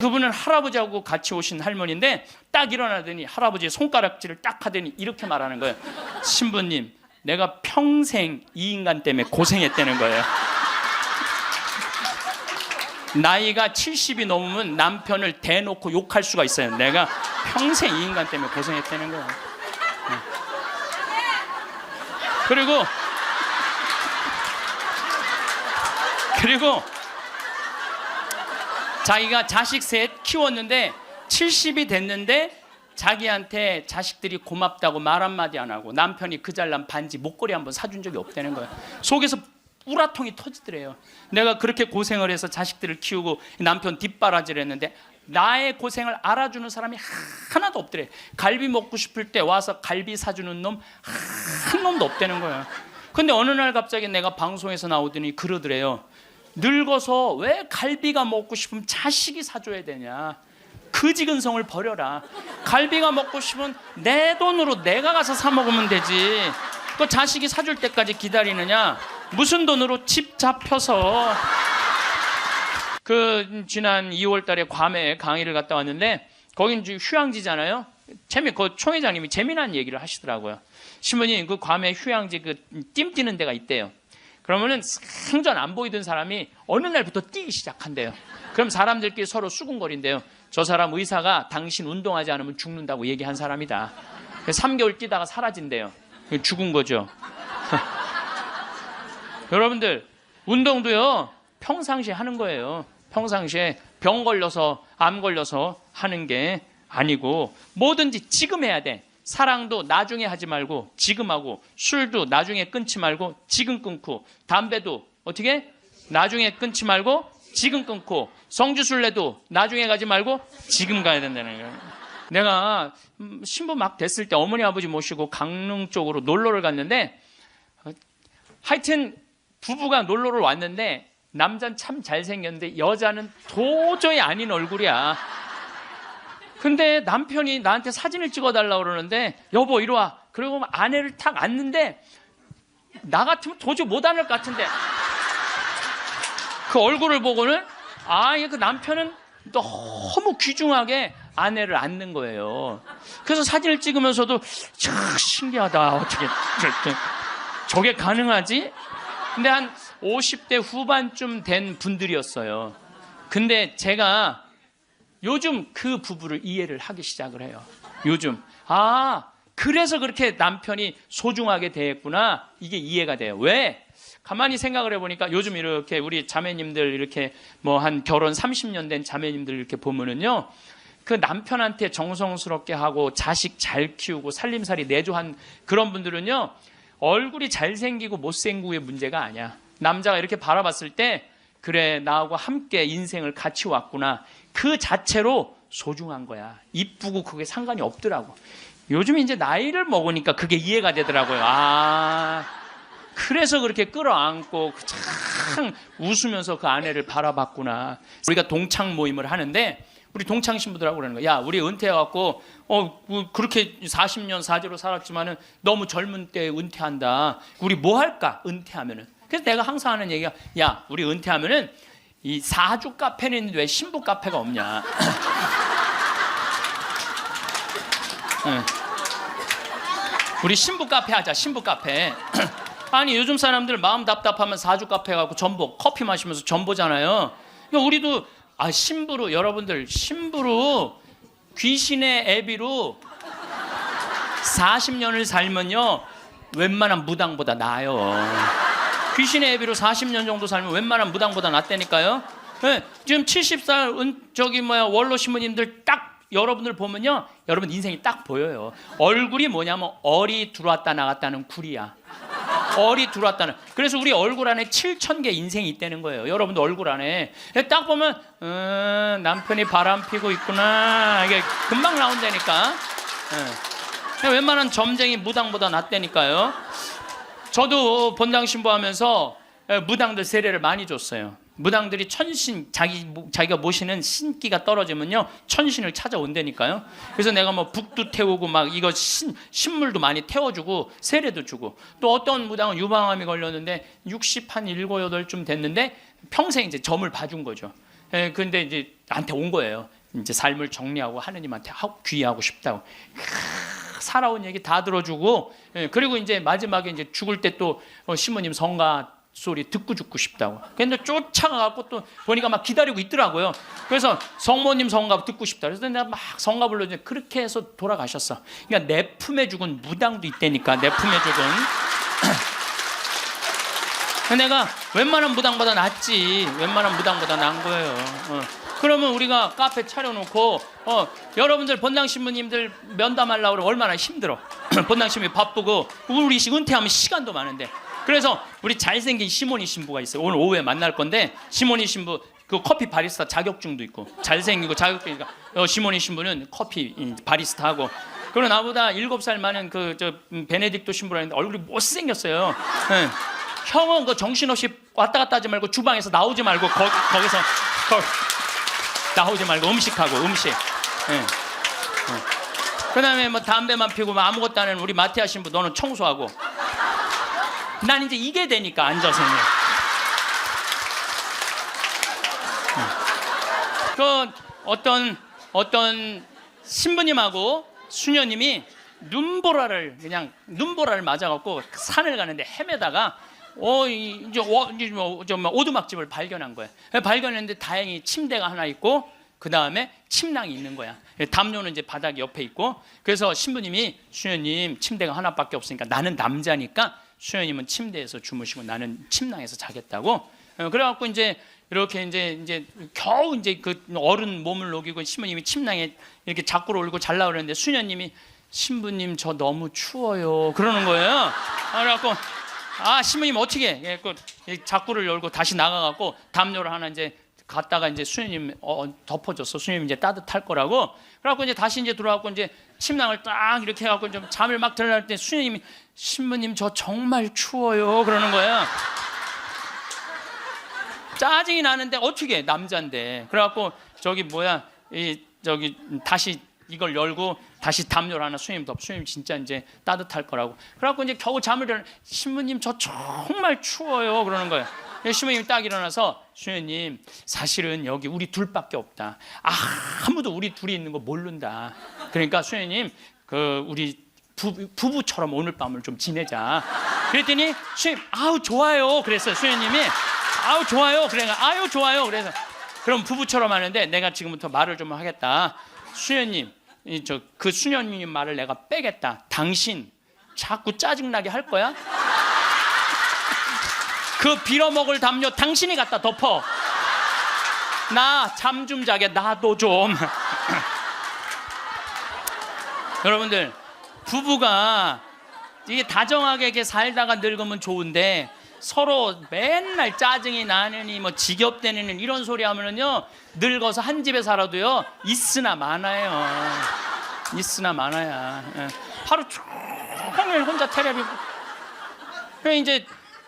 그분은 할아버지하고 같이 오신 할머니인데 딱 일어나더니 할아버지의 손가락질을 딱 하더니 이렇게 말하는 거예요. 신부님, 내가 평생 이 인간 때문에 고생했다는 거예요. 나이가 70이 넘으면 남편을 대놓고 욕할 수가 있어요. 내가 평생 이 인간 때문에 고생했다는 거예요. 그리고 자기가 자식 셋 키웠는데 70이 됐는데 자기한테 자식들이 고맙다고 말 한마디 안 하고 남편이 그 잘난 반지 목걸이 한번 사준 적이 없다는 거예요. 속에서 우라통이 터지더래요. 내가 그렇게 고생을 해서 자식들을 키우고 남편 뒷바라지를 했는데 나의 고생을 알아주는 사람이 하나도 없더래. 갈비 먹고 싶을 때 와서 갈비 사주는 놈 한 놈도 없다는 거예요. 근데 어느 날 갑자기 내가 방송에서 나오더니 그러더래요. 늙어서 왜 갈비가 먹고 싶으면 자식이 사줘야 되냐. 그지근성을 버려라. 갈비가 먹고 싶으면 내 돈으로 내가 가서 사 먹으면 되지. 그 자식이 사줄 때까지 기다리느냐. 무슨 돈으로 집 잡혀서. 그 지난 2월 달에 괌에 강의를 갔다 왔는데 거긴 휴양지잖아요. 그 총회장님이 재미난 얘기를 하시더라고요. 신부님, 그 괌에 휴양지 그 띠 뛰는 데가 있대요. 그러면은 생전 안 보이던 사람이 어느 날부터 뛰기 시작한대요. 그럼 사람들끼리 서로 수군거린대요. 저 사람 의사가 당신 운동하지 않으면 죽는다고 얘기한 사람이다. 3개월 뛰다가 사라진대요. 죽은 거죠. 여러분들, 운동도요 평상시에 하는 거예요. 평상시에 병 걸려서 암 걸려서 하는 게 아니고 뭐든지 지금 해야 돼. 사랑도 나중에 하지 말고 지금 하고, 술도 나중에 끊지 말고 지금 끊고, 담배도 어떻게 나중에 끊지 말고 지금 끊고, 성주순례도 나중에 가지 말고 지금 가야 된다는 거예요. 내가 신부 막 됐을 때 어머니 아버지 모시고 강릉 쪽으로 놀러를 갔는데 하여튼 부부가 놀러를 왔는데 남자는 참 잘생겼는데 여자는 도저히 아닌 얼굴이야. 근데 남편이 나한테 사진을 찍어달라고 그러는데 여보 이리 와. 그리고 아내를 탁 앉는데 나 같으면 도저히 못 앉을 것 같은데 그 얼굴을 보고는 그 남편은 너무 귀중하게 아내를 앉는 거예요. 그래서 사진을 찍으면서도 참 신기하다. 어떻게 저게 가능하지? 근데 한 50대 후반쯤 된 분들이었어요. 근데 제가 요즘 그 부부를 이해를 하기 시작을 해요. 요즘 그래서 그렇게 남편이 소중하게 대했구나. 이게 이해가 돼요. 왜? 가만히 생각을 해보니까 요즘 이렇게 우리 자매님들 이렇게 뭐 한 결혼 30년 된 자매님들 이렇게 보면은요, 그 남편한테 정성스럽게 하고 자식 잘 키우고 살림살이 내조한 그런 분들은요, 얼굴이 잘생기고 못생기고의 문제가 아니야. 남자가 이렇게 바라봤을 때 그래, 나하고 함께 인생을 같이 왔구나. 그 자체로 소중한 거야. 이쁘고 그게 상관이 없더라고. 요즘 이제 나이를 먹으니까 그게 이해가 되더라고요. 그래서 그렇게 끌어안고 참 웃으면서 그 아내를 바라봤구나. 우리가 동창 모임을 하는데 우리 동창 신부들하고 그러는 거야. 야, 우리 은퇴해갖고 그렇게 40년 사제로 살았지만은 너무 젊은 때 은퇴한다. 우리 뭐 할까? 은퇴하면은. 그래서 내가 항상 하는 얘기가, 야, 우리 은퇴하면은 이 사주 카페는 있는데 왜 신부 카페가 없냐? 우리 신부 카페 하자. 신부 카페. 아니 요즘 사람들 마음 답답하면 사주 카페 가고 전보 커피 마시면서 전보잖아요. 그러니까 우리도 신부로, 여러분들 신부로 귀신의 애비로 40년을 살면요 웬만한 무당보다 나아요. 귀신의 애비로 40년 정도 살면 웬만한 무당보다 낫다니까요. 네, 지금 70살 원로 신부님들 딱 여러분들 보면요, 여러분 인생이 딱 보여요. 얼굴이 뭐냐면 얼이 들어왔다 나갔다는 굴이야. 얼이 들어왔다는. 그래서 우리 얼굴 안에 7,000개 인생이 있다는 거예요. 여러분들 얼굴 안에 딱 보면 남편이 바람 피고 있구나. 이게 금방 나온다니까. 웬만한 점쟁이 무당보다 낫다니까요. 저도 본당 신부하면서 무당들 세례를 많이 줬어요. 무당들이 천신, 자기가 모시는 신기가 떨어지면요 천신을 찾아온다니까요. 그래서 내가 뭐 북도 태우고 막 이거 신물도 많이 태워주고 세례도 주고, 또 어떤 무당은 유방암이 걸렸는데 60 한 7, 8쯤 됐는데 평생 이제 점을 봐준 거죠. 근데 이제 나한테 온 거예요. 이제 삶을 정리하고 하느님한테 귀의하고 싶다고. 살아온 얘기 다 들어주고, 그리고 이제 마지막에 이제 죽을 때 또 시모님 성가 소리 듣고 죽고 싶다고. 근데 쫓아가갖고 또 보니까 막 기다리고 있더라고요. 그래서 성모님 성가 듣고 싶다. 그래서 내가 막 성가 불러주니 그렇게 해서 돌아가셨어. 그러니까 내 품에 죽은 무당도 있다니까. 내 품에 죽은. 내가 웬만한 무당보다 낫지. 웬만한 무당보다 나은 거예요. 그러면 우리가 카페 차려놓고 여러분들 본당 신부님들 면담하려고 그러면 얼마나 힘들어. 본당 신부님 바쁘고 우리 은퇴하면 시간도 많은데. 그래서 우리 잘생긴 시모니 신부가 있어요. 오늘 오후에 만날 건데 시모니 신부 그 커피 바리스타 자격증도 있고 잘생기고 자격증이니까 시모니 신부는 커피 바리스타 하고. 그리고 나보다 7살 많은 베네딕토 신부라는데 얼굴이 못생겼어요. 형은 그 정신없이 왔다 갔다 하지 말고 주방에서 나오지 말고 거기서 나오지 말고 음식하고 음식. 그다음에 뭐 담배만 피우고 뭐 아무것도 안 하는 우리 마티아 신부 너는 청소하고. 난 이제 이게 되니까 앉아서. 그 어떤 신부님하고 수녀님이 눈보라를 맞아갖고 산을 가는데 헤매다가 이제 오두막집을 발견한 거야. 발견했는데 다행히 침대가 하나 있고 그 다음에 침낭이 있는 거야. 담요는 이제 바닥 옆에 있고. 그래서 신부님이 수녀님 침대가 하나밖에 없으니까 나는 남자니까 수녀님은 침대에서 주무시고 나는 침낭에서 자겠다고. 그래갖고 이제 이렇게 이제 겨우 이제 그 어른 몸을 녹이고 신부님이 침낭에 이렇게 자꾸로 올고 자려고 그러는데 수녀님이 신부님 저 너무 추워요 그러는 거예요. 그래갖고 신부님 어떻게 해? 자꾸를 열고 다시 나가갖고 담요를 하나 이제 갔다가 이제 수녀님 덮어줬어. 수녀님 이제 따뜻할 거라고. 그래갖고 이제 다시 이제 들어와갖고 이제 침낭을 딱 이렇게 해갖고 좀 잠을 막 들어갈 때 수녀님이 신부님 저 정말 추워요 그러는 거야. 짜증이 나는데 어떻게 해? 남자인데. 그래갖고 다시 이걸 열고 다시 담요를 하나 수녀님 덮. 수녀님 진짜 이제 따뜻할 거라고. 그래갖고 이제 겨우 잠을 일어나. 신부님 저 정말 추워요 그러는 거예요. 신부님이 딱 일어나서 수녀님 사실은 여기 우리 둘밖에 없다. 아무도 우리 둘이 있는 거 모른다. 그러니까 수녀님 우리 부부처럼 오늘 밤을 좀 지내자. 그랬더니 수녀님 좋아요 그랬어요. 수녀님이 좋아요. 그러니까 좋아요. 그래서 그럼 부부처럼 하는데 내가 지금부터 말을 좀 하겠다. 수녀님 그 수녀님 말을 내가 빼겠다. 당신 자꾸 짜증나게 할 거야? 그 빌어먹을 담요 당신이 갖다 덮어. 나 잠 좀 자게 나도 좀. 여러분들 부부가 이게 다정하게 이렇게 살다가 늙으면 좋은데 서로 맨날 짜증이 나느니 뭐 지겹대는 이런 소리 하면은요 늙어서 한 집에 살아도요 있으나 많아요. 있으나 많아야. 하루 종일 혼자 텔레비.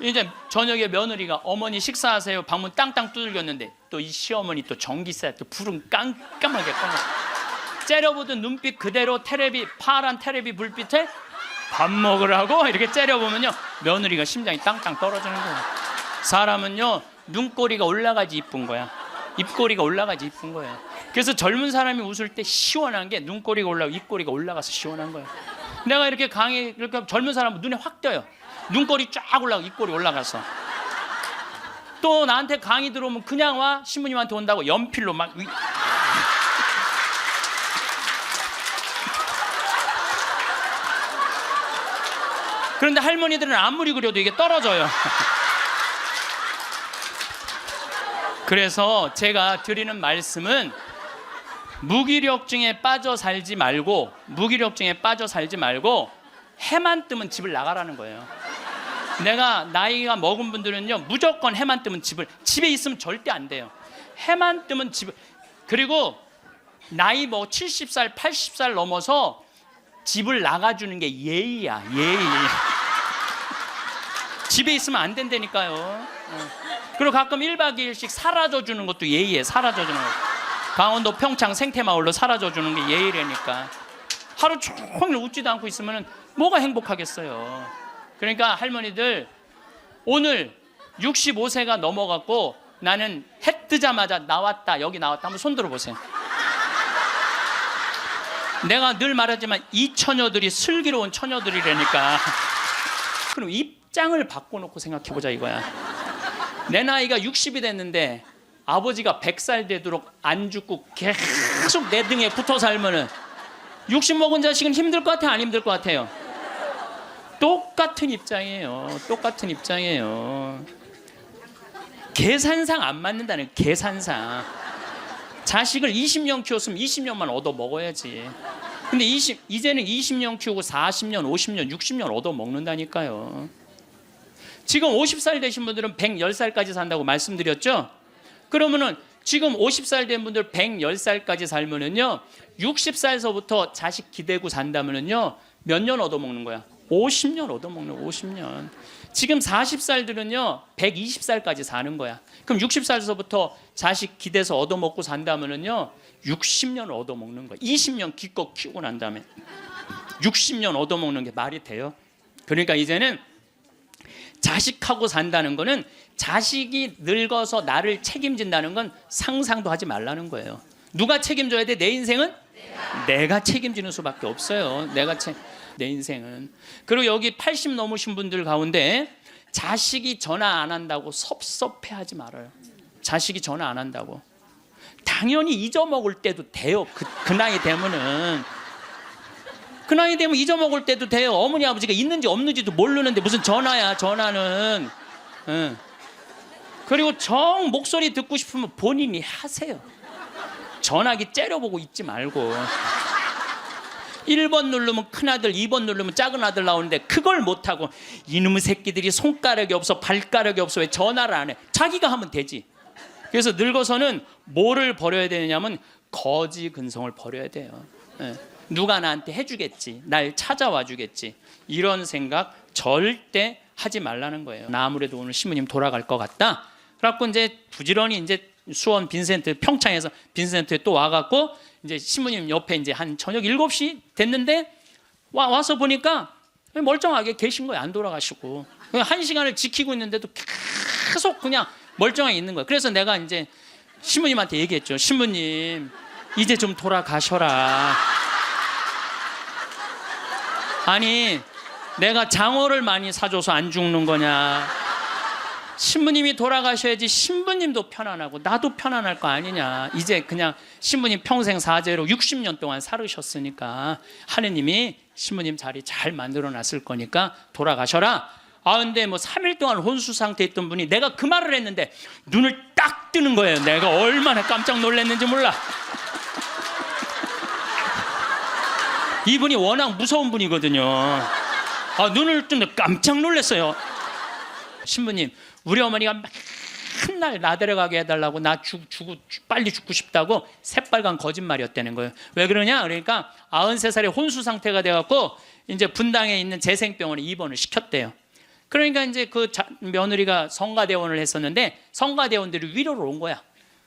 이제 저녁에 며느리가 어머니 식사하세요. 방문 땅땅 두들겼는데 또 이 시어머니 또 전기세 또 불은 깜깜하게 꺼내. 째려보던 눈빛 그대로 파란 텔레비 불빛에 밥 먹으라고 이렇게 째려보면요 며느리가 심장이 땅땅 떨어지는 거예요. 사람은요 눈꼬리가 올라가지 이쁜 거야. 입꼬리가 올라가지 이쁜 거예요. 그래서 젊은 사람이 웃을 때 시원한 게 눈꼬리가 올라가고 입꼬리가 올라가서 시원한 거예요. 내가 이렇게 이렇게 젊은 사람은 눈에 확 띄어요. 눈꼬리 쫙 올라가고 입꼬리 올라가서. 또 나한테 강의 들어오면 그냥 와. 신부님한테 온다고 연필로 막. 그런데 할머니들은 아무리 그려도 이게 떨어져요. 그래서 제가 드리는 말씀은 무기력증에 빠져 살지 말고 해만 뜨면 집을 나가라는 거예요. 내가 나이가 먹은 분들은요 무조건 해만 뜨면 집에 있으면 절대 안 돼요. 해만 뜨면 집을. 그리고 나이 70살 80살 넘어서 집을 나가주는 게 예의야. 예의. 집에 있으면 안 된다니까요. 그리고 가끔 1박 2일씩 사라져주는 것도 예의에. 사라져주는 거. 강원도 평창 생태마을로 사라져주는 게 예의라니까. 하루 종일 웃지도 않고 있으면 뭐가 행복하겠어요. 그러니까 할머니들 오늘 65세가 넘어갔고 나는 해 뜨자마자 나왔다, 여기 나왔다. 한번 손 들어보세요. 내가 늘 말하지만 이 처녀들이 슬기로운 처녀들이라니까. 그럼 입장을 바꿔놓고 생각해보자 이거야. 내 나이가 60이 됐는데 아버지가 100살 되도록 안 죽고 계속 내 등에 붙어 살면은 60 먹은 자식은 힘들 것 같아요, 안 힘들 것 같아요? 똑같은 입장이에요. 똑같은 입장이에요. 계산상 안 맞는다는, 계산상. 자식을 20년 키웠으면 20년만 얻어 먹어야지. 근데 이제는 20년 키우고 40년, 50년, 60년 얻어 먹는다니까요. 지금 50살 되신 분들은 110살까지 산다고 말씀드렸죠? 그러면은 지금 50살 된 분들 110살까지 살면은요, 60살서부터 자식 기대고 산다면은요, 몇 년 얻어 먹는 거야? 50년 얻어 먹는 거야, 50년. 지금 40살들은요 120살까지 사는 거야. 그럼 60살서부터 자식 기대서 얻어먹고 산다면은요 60년 얻어먹는 거야. 20년 기껏 키우고 난 다음에 60년 얻어먹는 게 말이 돼요? 그러니까 이제는 자식하고 산다는 거는, 자식이 늙어서 나를 책임진다는 건 상상도 하지 말라는 거예요. 누가 책임져야 돼? 내 인생은? 내가 책임지는 수밖에 없어요. 내 인생은. 그리고 여기 80 넘으신 분들 가운데 자식이 전화 안 한다고 섭섭해하지 말아요. 자식이 전화 안 한다고. 당연히 잊어먹을 때도 돼요. 그 나이 되면은. 그 나이 되면 잊어먹을 때도 돼요. 어머니 아버지가 있는지 없는지도 모르는데 무슨 전화야, 전화는. 응. 그리고 정 목소리 듣고 싶으면 본인이 하세요. 전화기 째려보고 있지 말고. 1번 누르면 큰아들, 2번 누르면 작은아들 나오는데 그걸 못하고 이놈의 새끼들이 손가락이 없어, 발가락이 없어, 왜 전화를 안 해? 자기가 하면 되지. 그래서 늙어서는 뭐를 버려야 되냐면 거지 근성을 버려야 돼요. 예. 누가 나한테 해주겠지, 날 찾아와 주겠지, 이런 생각 절대 하지 말라는 거예요. 나 아무래도 오늘 신부님 돌아갈 것 같다. 그래갖고 이제 부지런히 이제 수원 빈센트, 평창에서 빈센트에 또 와갖고 이제 신부님 옆에 이제 한 저녁 7시 됐는데 와서 보니까 멀쩡하게 계신 거예요. 안 돌아가시고. 그냥 1시간을 지키고 있는데도 계속 그냥 멀쩡하게 있는 거예요. 그래서 내가 이제 신부님한테 얘기했죠. 신부님, 이제 좀 돌아가셔라. 아니, 내가 장어를 많이 사줘서 안 죽는 거냐? 신부님이 돌아가셔야지 신부님도 편안하고 나도 편안할 거 아니냐. 이제 그냥 신부님 평생 사죄로 60년 동안 살으셨으니까 하느님이 신부님 자리 잘 만들어 놨을 거니까 돌아가셔라. 아, 근데 뭐 3일 동안 혼수 상태에 있던 분이 내가 그 말을 했는데 눈을 딱 뜨는 거예요. 내가 얼마나 깜짝 놀랐는지 몰라. 이분이 워낙 무서운 분이거든요. 아, 눈을 뜨는데 깜짝 놀랐어요. 신부님, 우리 어머니가 맨날 나 데려가게 해달라고, 나 빨리 죽고 싶다고 새빨간 거짓말이었다는 거예요. 왜 그러냐? 그러니까 93살에 혼수 상태가 돼갖고 이제 분당에 있는 재생병원에 입원을 시켰대요. 그러니까 이제 그 며느리가 성가대원을 했었는데 성가대원들이 위로를 온 거야.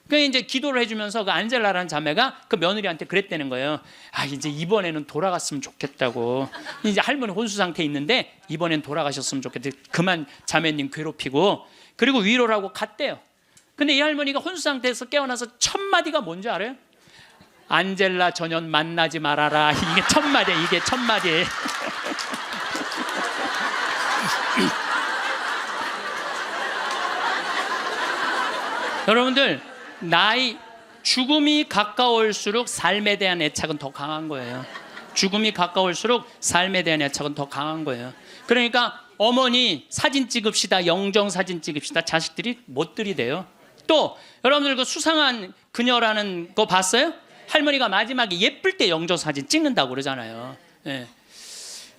그러니까 이제 기도를 해주면서 그 안젤라라는 자매가 그 며느리한테 그랬다는 거예요. 아, 이제 이번에는 돌아갔으면 좋겠다고. 이제 할머니 혼수 상태에 있는데 이번엔 돌아가셨으면 좋겠다. 그만 자매님 괴롭히고. 그리고 위로를 하고 갔대요. 근데 이 할머니가 혼수 상태에서 깨어나서 첫 마디가 뭔지 알아요? 안젤라 전현 만나지 말아라. 이게 첫 마디야. 이게 첫 마디. 여러분들, 죽음이 가까울수록 삶에 대한 애착은 더 강한 거예요. 죽음이 가까울수록 삶에 대한 애착은 더 강한 거예요. 그러니까 어머니 사진 찍읍시다, 영정 사진 찍읍시다, 자식들이 못 들이대요. 또 여러분들 그 수상한 그녀라는 거 봤어요? 할머니가 마지막에 예쁠 때 영정 사진 찍는다고 그러잖아요. 예.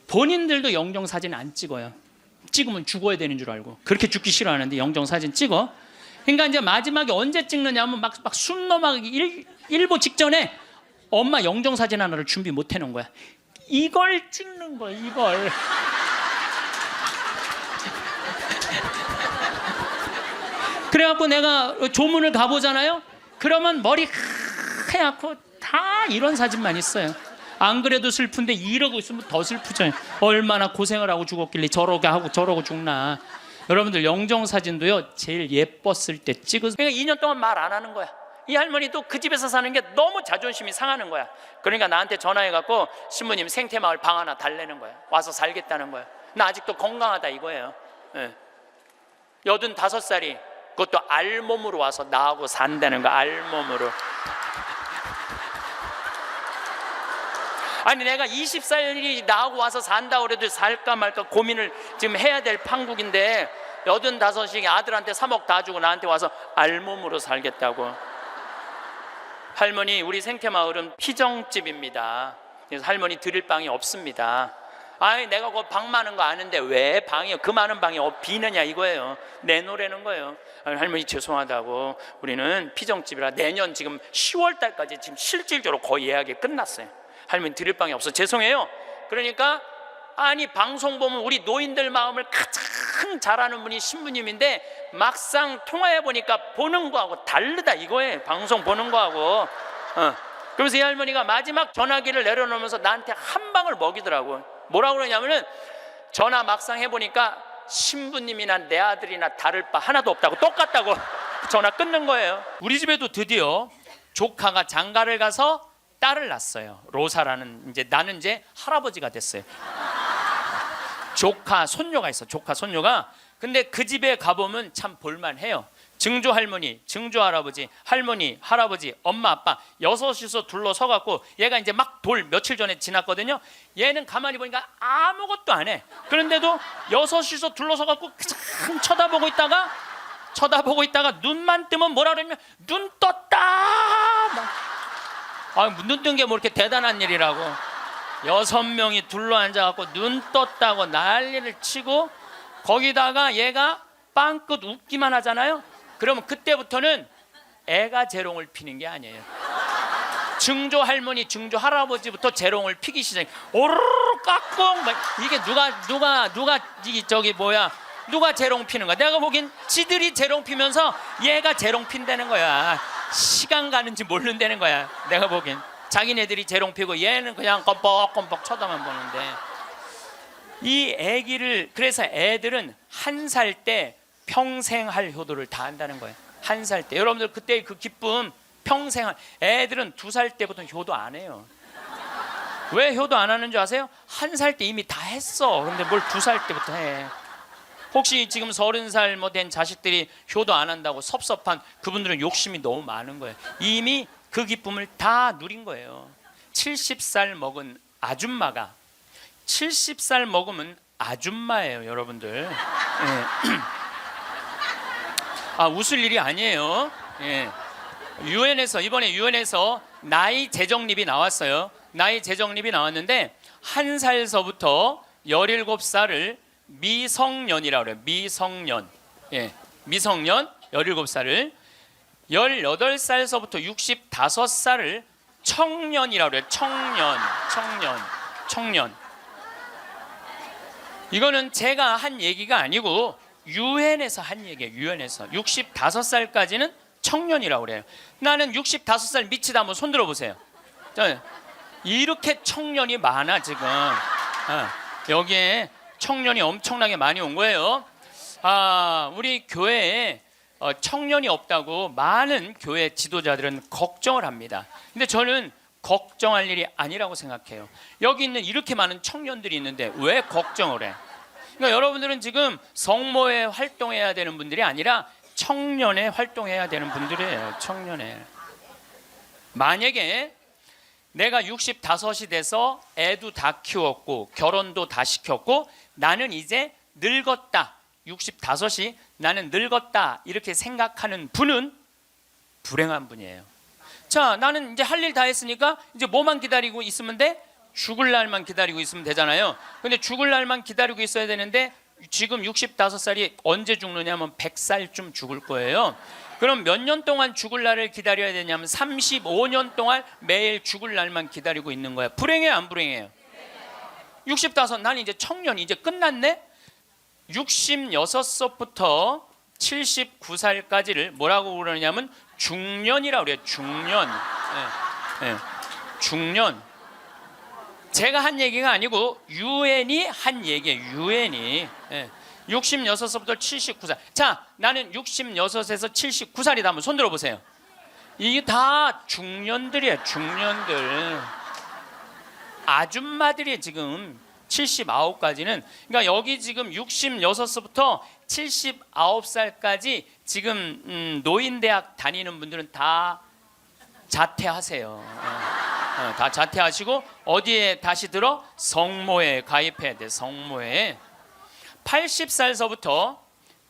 본인들도 영정 사진 안 찍어요. 찍으면 죽어야 되는 줄 알고. 그렇게 죽기 싫어하는데 영정 사진 찍어. 그러니까 이제 마지막에 언제 찍느냐면 막 숨 넘어가기 일보 직전에 엄마 영정 사진 하나를 준비 못 해놓은 거야. 이걸 찍는 거야, 이걸. 그래갖고 내가 조문을 가보잖아요. 그러면 머리 하얗고 다 이런 사진만 있어요. 안 그래도 슬픈데 이러고 있으면 더 슬프죠. 얼마나 고생을 하고 죽었길래 저러고 하고 저러고 죽나. 여러분들 영정사진도요 제일 예뻤을 때 찍으세요. 그러니까 2년 동안 말 안 하는 거야. 이 할머니도 그 집에서 사는 게 너무 자존심이 상하는 거야. 그러니까 나한테 전화해갖고 신부님 생태마을 방 하나 달래는 거야. 와서 살겠다는 거야. 나 아직도 건강하다 이거예요. 85살이 그것도 알몸으로 와서 나하고 산다는 거. 알몸으로. 아니 내가 20살이 나하고 와서 산다고 그래도 살까 말까 고민을 지금 해야 될 판국인데 85이 아들한테 3억 다 주고 나한테 와서 알몸으로 살겠다고. 할머니, 우리 생태마을은 피정집입니다. 그래서 할머니 드릴 방이 없습니다. 아니 내가 그 방 많은 거 아는데 왜 방이 그 많은 방이 비느냐 이거예요. 내놓으라는 거예요. 아니, 할머니 죄송하다고 우리는 피정집이라 내년 지금 10월 달까지 지금 실질적으로 거의 예약이 끝났어요. 할머니 드릴 방이 없어 죄송해요. 그러니까 아니 방송 보면 우리 노인들 마음을 가장 잘하는 분이 신부님인데 막상 통화해 보니까 보는 거하고 다르다 이거예요. 방송 보는 거하고. 그러면서 이 할머니가 마지막 전화기를 내려놓으면서 나한테 한 방을 먹이더라고. 뭐라고 그러냐면은 전화 막상 해보니까 신부님이나 내 아들이나 다를 바 하나도 없다고, 똑같다고 전화 끊는 거예요. 우리 집에도 드디어 조카가 장가를 가서 딸을 낳았어요. 로사라는, 이제 나는 이제 할아버지가 됐어요. 조카 손녀가 있어. 조카 손녀가. 근데 그 집에 가보면 참 볼만해요. 증조 할머니, 증조 할아버지, 할머니, 할아버지, 엄마, 아빠 여섯이서 둘러서갖고 얘가 이제 막 돌 며칠 전에 지났거든요. 얘는 가만히 보니까 아무것도 안 해. 그런데도 여섯이서 둘러서갖고 참 쳐다보고 있다가 눈만 뜨면 뭐라 그러냐면 눈 떴다. 눈 뜬 게 뭐 이렇게 대단한 일이라고. 6명이 둘러앉아갖고 눈 떴다고 난리를 치고 거기다가 얘가 빵긋 웃기만 하잖아요. 그러면 그때부터는 애가 재롱을 피는 게 아니에요. 증조 할머니, 증조 할아버지부터 재롱을 피기 시작해. 오르르 깍꿍. 이게 누가 재롱 피는 거야? 내가 보기엔 지들이 재롱 피면서 얘가 재롱 핀다는 거야. 시간 가는지 모른다는 거야. 내가 보기엔 자기네들이 재롱 피고 얘는 그냥 껌뻑껌뻑 쳐다만 보는데, 이 애기를, 그래서 애들은 1살 때 평생 할 효도를 다 한다는 거예요. 1살 때. 여러분들 그때 그 기쁨 평생 애들은 2살 때부터 효도 안 해요. 왜 효도 안 하는 줄 아세요? 1살 때 이미 다 했어. 근데 뭘 2살 때부터 해. 혹시 지금 30살 뭐 된 자식들이 효도 안 한다고 섭섭한 그분들은 욕심이 너무 많은 거예요. 이미 그 기쁨을 다 누린 거예요. 70살 먹은 아줌마가 70살 먹으면 아줌마예요, 여러분들. 웃을 일이 아니에요. 이번에 유엔에서 나이 재정립이 나왔어요. 나이 재정립이 나왔는데 1살서부터 17살을 미성년이라고 그래요. 미성년. 미성년 17살을, 18살서부터 65살을 청년이라고 그래요. 청년. 이거는 제가 한 얘기가 아니고 유엔에서 한 얘기예요. 유엔에서 65살까지는 청년이라고 그래요. 나는 65살 미치다 한번 손 들어보세요. 이렇게 청년이 많아 지금. 여기에 청년이 엄청나게 많이 온 거예요. 우리 교회에 청년이 없다고 많은 교회 지도자들은 걱정을 합니다. 근데 저는 걱정할 일이 아니라고 생각해요. 여기 있는 이렇게 많은 청년들이 있는데 왜 걱정을 해? 그러니까 여러분들은 지금 성모에 활동해야 되는 분들이 아니라 청년에 활동해야 되는 분들이에요. 청년에. 만약에 내가 65이 돼서 애도 다 키웠고 결혼도 다 시켰고 나는 이제 늙었다. 65이 나는 늙었다. 이렇게 생각하는 분은 불행한 분이에요. 자, 나는 이제 할 일 다 했으니까 이제 뭐만 기다리고 있으면 돼? 죽을 날만 기다리고 있으면 되잖아요. 근데 죽을 날만 기다리고 있어야 되는데 지금 65살이 언제 죽느냐면 100살쯤 죽을 거예요. 그럼 몇 년 동안 죽을 날을 기다려야 되냐면 35년 동안 매일 죽을 날만 기다리고 있는 거야. 불행해요, 안 불행해요? 65, 난 이제 청년, 이제 끝났네? 66세부터 79살까지를 뭐라고 그러냐면 중년이라고 그래요. 중년. 중년. 제가 한 얘기가 아니고 유엔이 한 얘기예요. 66부터 79살. 자, 나는 66에서 79살이다 하면 손 들어보세요. 이게 다 중년들이에요. 중년들. 아줌마들이 지금 79까지는, 그러니까 여기 지금 66부터 79살까지 지금 노인대학 다니는 분들은 다 자퇴하세요. 다 자퇴하시고 어디에 다시 들어? 성모에 가입해야 돼. 성모에. 80살서부터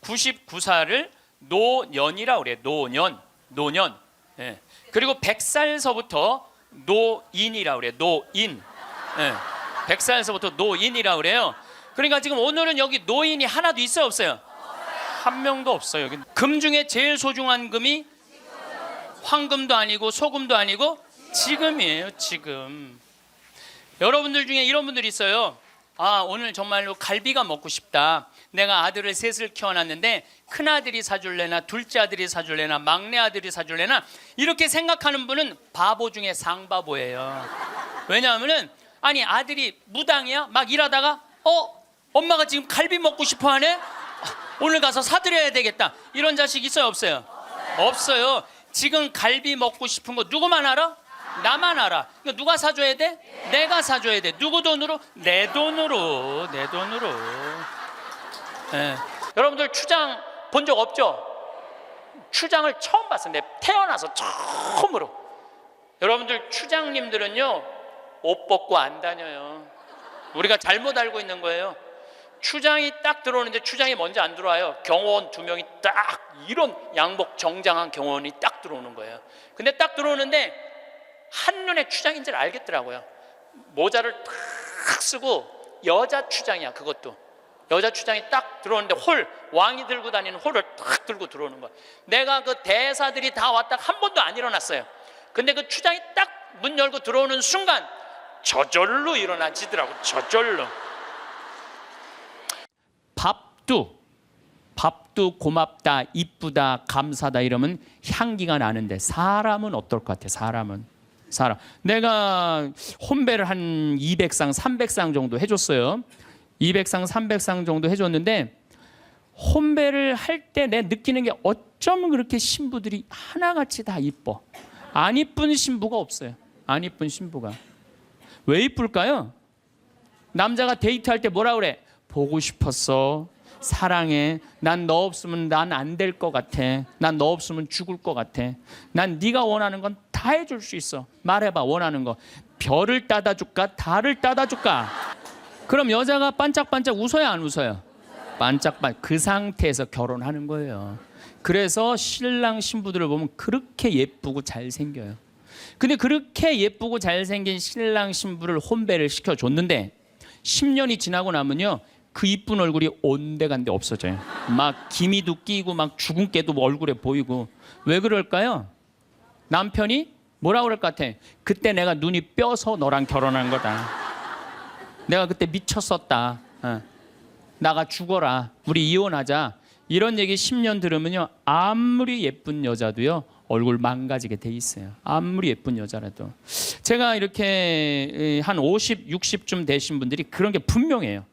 99살을 노년이라고 그래요. 노년. 예. 그리고 100살서부터 노인이라고 그래요. 노인. 예. 100살서부터 노인이라고 그래요. 그러니까 지금 오늘은 여기 노인이 하나도 있어요, 없어요? 한 명도 없어요. 여기. 금 중에 제일 소중한 금이 황금도 아니고 소금도 아니고 지금이에요. 지금. 여러분들 중에 이런 분들이 있어요. 아, 오늘 정말로 갈비가 먹고 싶다. 내가 아들을 셋을 키워놨는데 큰아들이 사줄래나 둘째 아들이 사줄래나 막내 아들이 사줄래나, 이렇게 생각하는 분은 바보 중에 상바보예요. 왜냐하면은 아니 아들이 무당이야? 막 일하다가 엄마가 지금 갈비 먹고 싶어 하네? 오늘 가서 사드려야 되겠다. 이런 자식 있어요, 없어요? 없어요. 지금 갈비 먹고 싶은 거 누구만 알아? 나만 알아. 그러니까 누가 사줘야 돼? 내가 사줘야 돼. 누구 돈으로? 내 돈으로. 내 돈으로. 예. 여러분들 추장 본 적 없죠? 추장을 처음 봤어요. 내 태어나서 처음으로. 여러분들 추장님들은요 옷 벗고 안 다녀요. 우리가 잘못 알고 있는 거예요. 추장이 딱 들어오는데 추장이 먼저 안 들어와요. 경호원 2명이 딱 이런 양복 정장한 경호원이 딱 들어오는 거예요. 근데 딱 들어오는데 한눈에 추장인 줄 알겠더라고요. 모자를 탁 쓰고 여자 추장이야. 그것도 여자 추장이 딱 들어오는데 왕이 들고 다니는 홀을 탁 들고 들어오는 거야. 내가 그 대사들이 다 왔다 한 번도 안 일어났어요. 근데 그 추장이 딱 문 열고 들어오는 순간 저절로 일어나지더라고. 저절로. 밥도 고맙다, 이쁘다, 감사다 이러면 향기가 나는데 사람은 어떨 것 같아? 사람. 내가 혼배를 한 200상, 300상 정도 해줬어요. 200상, 300상 정도 해줬는데 혼배를 할 때 내 느끼는 게 어쩌면 그렇게 신부들이 하나같이 다 이뻐. 안 이쁜 신부가 없어요. 안 이쁜 신부가. 왜 이쁠까요? 남자가 데이트할 때 뭐라 그래? 보고 싶었어. 사랑해. 난 너 없으면 난 안 될 것 같아. 난 너 없으면 죽을 것 같아. 난 네가 원하는 건 다 해줄 수 있어. 말해봐, 원하는 거. 별을 따다 줄까? 달을 따다 줄까? 그럼 여자가 반짝반짝 웃어요, 안 웃어요? 반짝반짝. 그 상태에서 결혼하는 거예요. 그래서 신랑 신부들을 보면 그렇게 예쁘고 잘생겨요. 근데 그렇게 예쁘고 잘생긴 신랑 신부를 혼배를 시켜줬는데 10년이 지나고 나면요 그 이쁜 얼굴이 온데간데 없어져요. 막 기미도 끼고 막 주근깨도 얼굴에 보이고. 왜 그럴까요? 남편이 뭐라 그럴 것 같아? 그때 내가 눈이 뼈서 너랑 결혼한 거다. 내가 그때 미쳤었다. 나가 죽어라. 우리 이혼하자. 이런 얘기 10년 들으면요 아무리 예쁜 여자도요 얼굴 망가지게 돼 있어요. 아무리 예쁜 여자라도. 제가 이렇게 한 50, 60쯤 되신 분들이 그런 게 분명해요.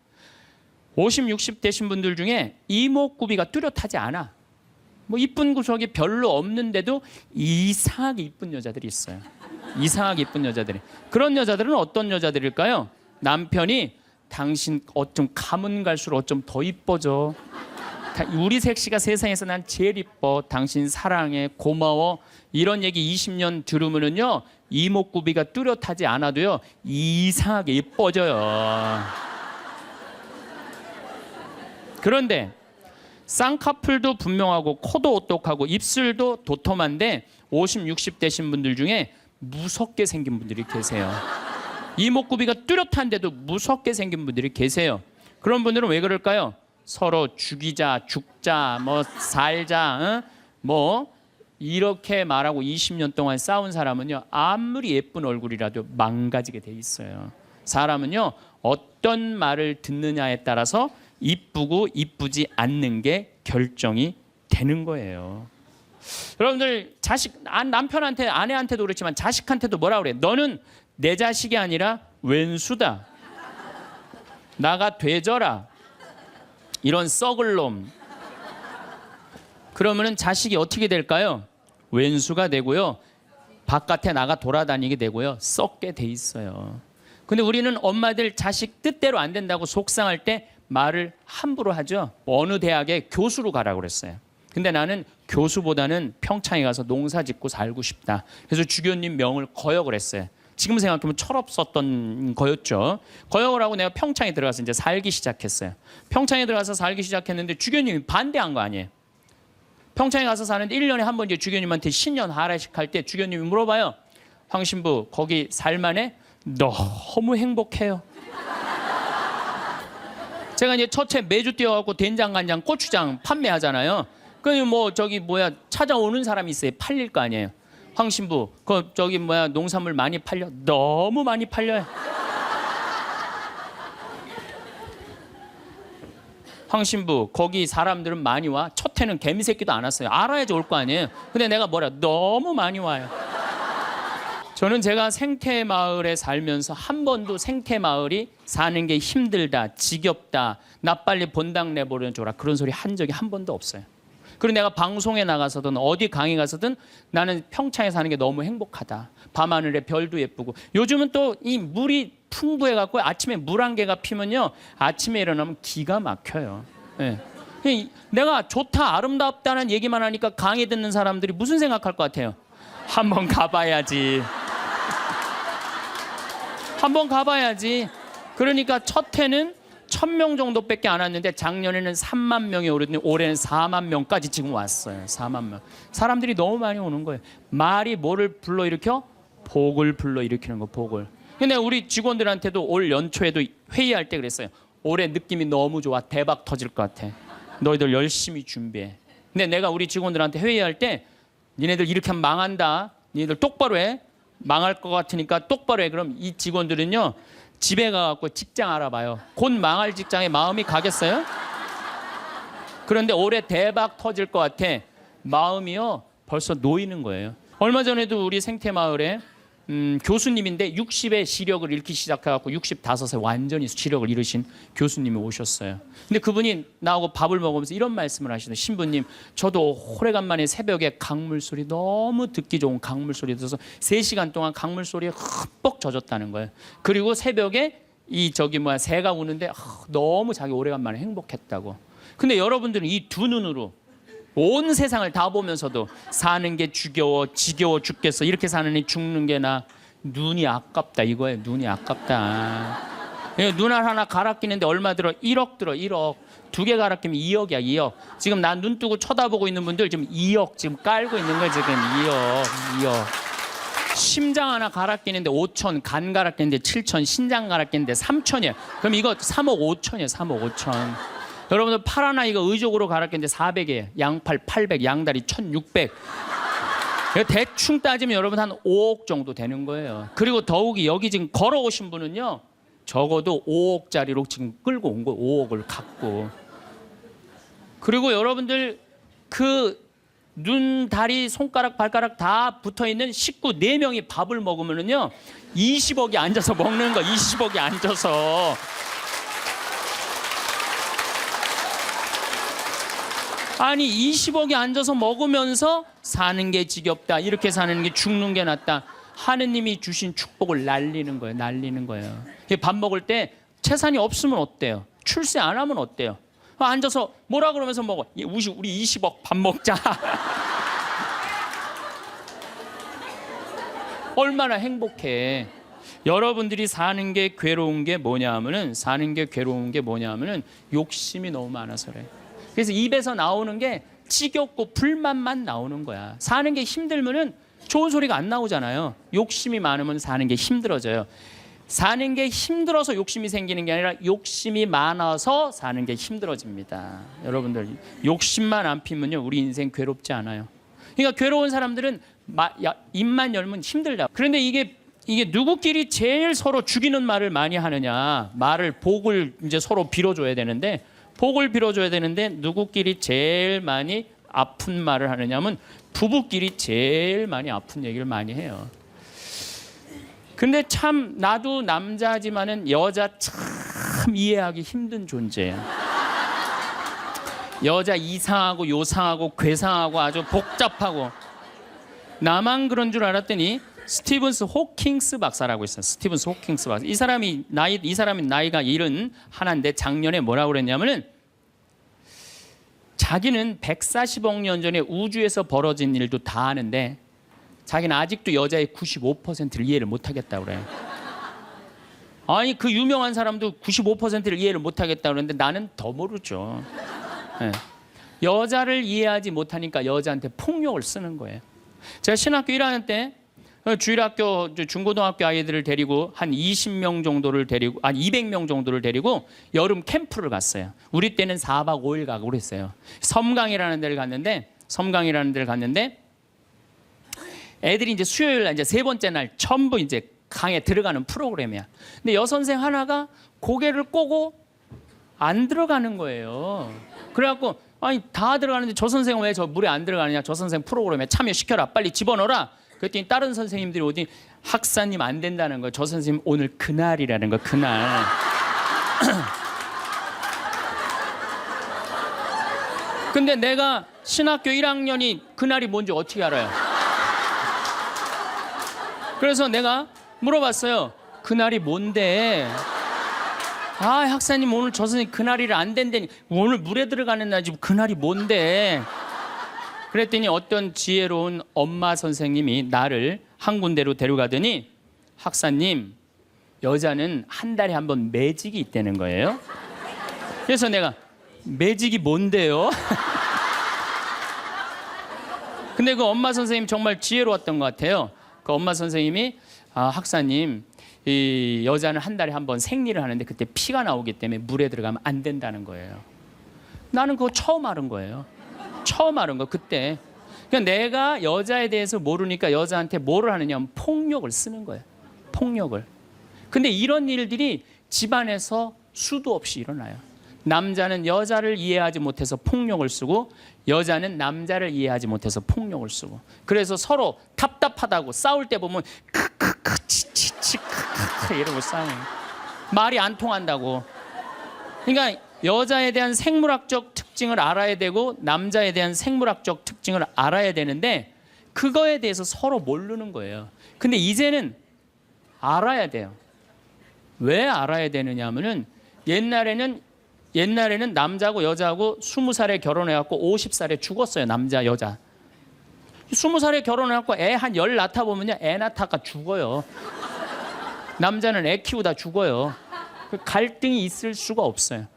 50, 60 되신 분들 중에 이목구비가 뚜렷하지 않아. 뭐 이쁜 구석이 별로 없는데도 이상하게 이쁜 여자들이 있어요. 이상하게 이쁜 여자들이. 그런 여자들은 어떤 여자들일까요? 남편이 당신 어쩜 가면 갈수록 어쩜 더 이뻐져. 우리 섹시가 세상에서 난 제일 이뻐. 당신 사랑해. 고마워. 이런 얘기 20년 들으면은요 이목구비가 뚜렷하지 않아도요 이상하게 이뻐져요. 그런데 쌍꺼풀도 분명하고 코도 오똑하고 입술도 도톰한데 50, 60 되신 분들 중에 무섭게 생긴 분들이 계세요. 이목구비가 뚜렷한데도 무섭게 생긴 분들이 계세요. 그런 분들은 왜 그럴까요? 서로 죽이자, 죽자, 뭐 살자, 뭐 이렇게 말하고 20년 동안 싸운 사람은요 아무리 예쁜 얼굴이라도 망가지게 돼 있어요. 사람은요 어떤 말을 듣느냐에 따라서 이쁘고 이쁘지 않는 게 결정이 되는 거예요. 여러분들 남편한테 아내한테도 그렇지만 자식한테도 뭐라 그래? 너는 내 자식이 아니라 왼수다. 나가 되져라. 이런 썩을 놈. 그러면은 자식이 어떻게 될까요? 왼수가 되고요. 바깥에 나가 돌아다니게 되고요. 썩게 돼 있어요. 근데 우리는 엄마들 자식 뜻대로 안 된다고 속상할 때 말을 함부로 하죠. 어느 대학에 교수로 가라고 그랬어요. 근데 나는 교수보다는 평창에 가서 농사 짓고 살고 싶다. 그래서 주교님 명을 거역을 했어요. 지금 생각하면 철없었던 거였죠. 거역을 하고 내가 평창에 들어가서 이제 살기 시작했어요. 평창에 들어가서 살기 시작했는데 주교님이 반대한 거 아니에요. 평창에 가서 사는데 1년에 한 번 이제 주교님한테 신년 하례식 할 때 주교님이 물어봐요. 황 신부 거기 살만해? 너무 행복해요. 제가 이제 첫째 매주 뛰어갖고 된장, 간장, 고추장 판매하잖아요. 그 찾아오는 사람이 있어요. 팔릴 거 아니에요. 황 신부 농산물 많이 팔려? 너무 많이 팔려요. 황 신부 거기 사람들은 많이 와? 첫 해는 개미새끼도 안 왔어요. 알아야지 올 거 아니에요. 근데 내가 너무 많이 와요. 저는 제가 생태마을에 살면서 한 번도 생태마을이 사는 게 힘들다, 지겹다, 나 빨리 본당 내보내줘라 그런 소리 한 적이 한 번도 없어요. 그리고 내가 방송에 나가서든 어디 강의 가서든 나는 평창에 사는 게 너무 행복하다. 밤하늘에 별도 예쁘고 요즘은 또 이 물이 풍부해갖고 아침에 물 한 개가 피면요 아침에 일어나면 기가 막혀요. 네. 내가 좋다 아름답다는 얘기만 하니까 강의 듣는 사람들이 무슨 생각할 것 같아요? 한번 가봐야지. 한번 가봐야지. 그러니까 첫 해는 1000명 정도밖에 안 왔는데 작년에는 3만 명이 오르더니 올해는 4만 명까지 지금 왔어요. 4만 명. 사람들이 너무 많이 오는 거예요. 말이 뭐를 불러일으켜? 복을 불러일으키는 거, 복을. 근데 우리 직원들한테도 올 연초에도 회의할 때 그랬어요. 올해 느낌이 너무 좋아. 대박 터질 것 같아. 너희들 열심히 준비해. 근데 내가 우리 직원들한테 회의할 때 니네들 이렇게 하면 망한다. 니네들 똑바로 해. 망할 것 같으니까 똑바로 해. 그럼 이 직원들은요. 집에 가갖고 직장 알아봐요. 곧 망할 직장에 마음이 가겠어요? 그런데 올해 대박 터질 것 같아. 마음이요. 벌써 놓이는 거예요. 얼마 전에도 우리 생태마을에 교수님인데 60에 시력을 잃기 시작해갖고 65세 완전히 시력을 잃으신 교수님이 오셨어요. 근데 그분이 나하고 밥을 먹으면서 이런 말씀을 하시더라고요. 신부님, 저도 오래간만에 새벽에 강물 소리 너무 듣기 좋은 강물 소리 들어서 3시간 동안 강물 소리에 흠뻑 젖었다는 거예요. 그리고 새벽에 새가 우는데 너무 자기 오래간만에 행복했다고. 근데 여러분들은 이 두 눈으로 온 세상을 다 보면서도 사는 게 지겨워 죽겠어. 이렇게 사느니 죽는 게 나. 눈이 아깝다 이거예요. 눈이 아깝다. 눈 하나 갈아 끼는데 얼마 들어? 1억 들어. 1억. 2개 갈아 끼면 2억이야. 2억. 지금 난 눈 뜨고 쳐다보고 있는 분들 지금 2억 지금 깔고 있는 거예요. 지금 2억. 심장 하나 갈아 끼는데 5천, 간 갈아 끼는데 7천, 신장 갈아 끼는데 3천이에요. 그럼 이거 3억 5천이에요. 3억 5천. 여러분들 팔 하나 이거 의족으로 갈아 끼는데 400이에요. 양팔 800, 양다리 1600. 대충 따지면 여러분 한 5억 정도 되는 거예요. 그리고 더욱이 여기 지금 걸어오신 분은요. 적어도 5억짜리로 지금 끌고 온 거예요. 5억을 갖고. 그리고 여러분들 그 눈, 다리, 손가락, 발가락 다 붙어있는 식구 4명이 밥을 먹으면은요. 20억이 앉아서 먹는 거. 20억이 앉아서. 아니 20억이 앉아서 먹으면서 사는 게 지겹다. 이렇게 사는 게 죽는 게 낫다. 하느님이 주신 축복을 날리는 거예요. 날리는 거예요. 밥 먹을 때 재산이 없으면 어때요? 출세 안 하면 어때요? 앉아서 뭐라 그러면서 먹어. 우리 20억 밥 먹자. 얼마나 행복해. 여러분들이 사는 게 괴로운 게 뭐냐 하면은 욕심이 너무 많아서 그래. 그래서 입에서 나오는 게 지겹고 불만만 나오는 거야. 사는 게 힘들면은 좋은 소리가 안 나오잖아요. 욕심이 많으면 사는 게 힘들어져요. 사는 게 힘들어서 욕심이 생기는 게 아니라 욕심이 많아서 사는 게 힘들어집니다. 여러분들 욕심만 안 피면요 우리 인생 괴롭지 않아요. 그러니까 괴로운 사람들은 입만 열면 힘들다. 그런데 이게 누구끼리 제일 서로 죽이는 말을 많이 하느냐. 복을 이제 서로 빌어줘야 되는데 누구끼리 제일 많이 아픈 말을 하느냐면 부부끼리 제일 많이 아픈 얘기를 많이 해요. 근데 참 나도 남자지만은 여자 참 이해하기 힘든 존재예요. 여자 이상하고 요상하고 괴상하고 아주 복잡하고. 나만 그런 줄 알았더니 스티븐스 호킹스 박사라고 있어요. 스티븐스 호킹스 박사. 이 사람이 나이가 71인데 작년에 뭐라고 그랬냐면은 자기는 140억 년 전에 우주에서 벌어진 일도 다 아는데 자기는 아직도 여자의 95%를 이해를 못하겠다고 그래요. 아니 그 유명한 사람도 95%를 이해를 못하겠다고 그러는데 나는 더 모르죠. 네. 여자를 이해하지 못하니까 여자한테 폭력을 쓰는 거예요. 제가 신학교 1학년 때 주일학교 중고등학교 아이들을 데리고 한 20명 정도를 데리고 200명 정도를 데리고 여름 캠프를 갔어요. 우리 때는 4박 5일 가고 그랬어요. 섬강이라는 데를 갔는데 애들이 이제 수요일 날 이제 세 번째 날 전부 이제 강에 들어가는 프로그램이야. 근데 여선생 하나가 고개를 꼬고 안 들어가는 거예요. 그래갖고 아니 다 들어가는데 저 선생은 왜 저 물에 안 들어가느냐. 저 선생 프로그램에 참여시켜라. 빨리 집어넣어라. 그랬더니 다른 선생님들이 오더니 학사님 안 된다는 거예요. 저 선생님 오늘 그날이라는 거. 그날. 근데 내가 신학교 1학년이 그날이 뭔지 어떻게 알아요? 그래서 내가 물어봤어요. 그날이 뭔데? 아 학사님 오늘 저 선생님 그날이라 안 된다니. 오늘 물에 들어가는 날 지금 그날이 뭔데? 그랬더니 어떤 지혜로운 엄마 선생님이 나를 한 군데로 데려가더니 학사님 여자는 한 달에 한 번 매직이 있다는 거예요. 그래서 내가 매직이 뭔데요? 근데 그 엄마 선생님 정말 지혜로웠던 것 같아요. 그 엄마 선생님이 학사님 이 여자는 한 달에 한 번 생리를 하는데 그때 피가 나오기 때문에 물에 들어가면 안 된다는 거예요. 나는 그거 처음 알은 거예요. 처음 알은 거 그때. 그러니까 내가 여자에 대해서 모르니까 여자한테 뭐를 하느냐 폭력을 쓰는 거예요. 폭력을. 근데 이런 일들이 집안에서 수도 없이 일어나요. 남자는 여자를 이해하지 못해서 폭력을 쓰고 여자는 남자를 이해하지 못해서 폭력을 쓰고 그래서 서로 답답하다고 싸울 때 보면 크크크 치치치 크크크 이러고 싸워요. 말이 안 통한다고. 그러니까 여자에 대한 생물학적 특징을 알아야 되고 남자에 대한 생물학적 특징을 알아야 되는데 그거에 대해서 서로 모르는 거예요. 근데 이제는 알아야 돼요. 왜 알아야 되느냐 하면은 옛날에는 남자하고 여자하고 20살에 결혼해갖고 50살에 죽었어요. 남자 여자 20살에 결혼해갖고 애 한 10 낳다 보면요 애 낳다가 죽어요. 남자는 애 키우다 죽어요. 갈등이 있을 수가 없어요.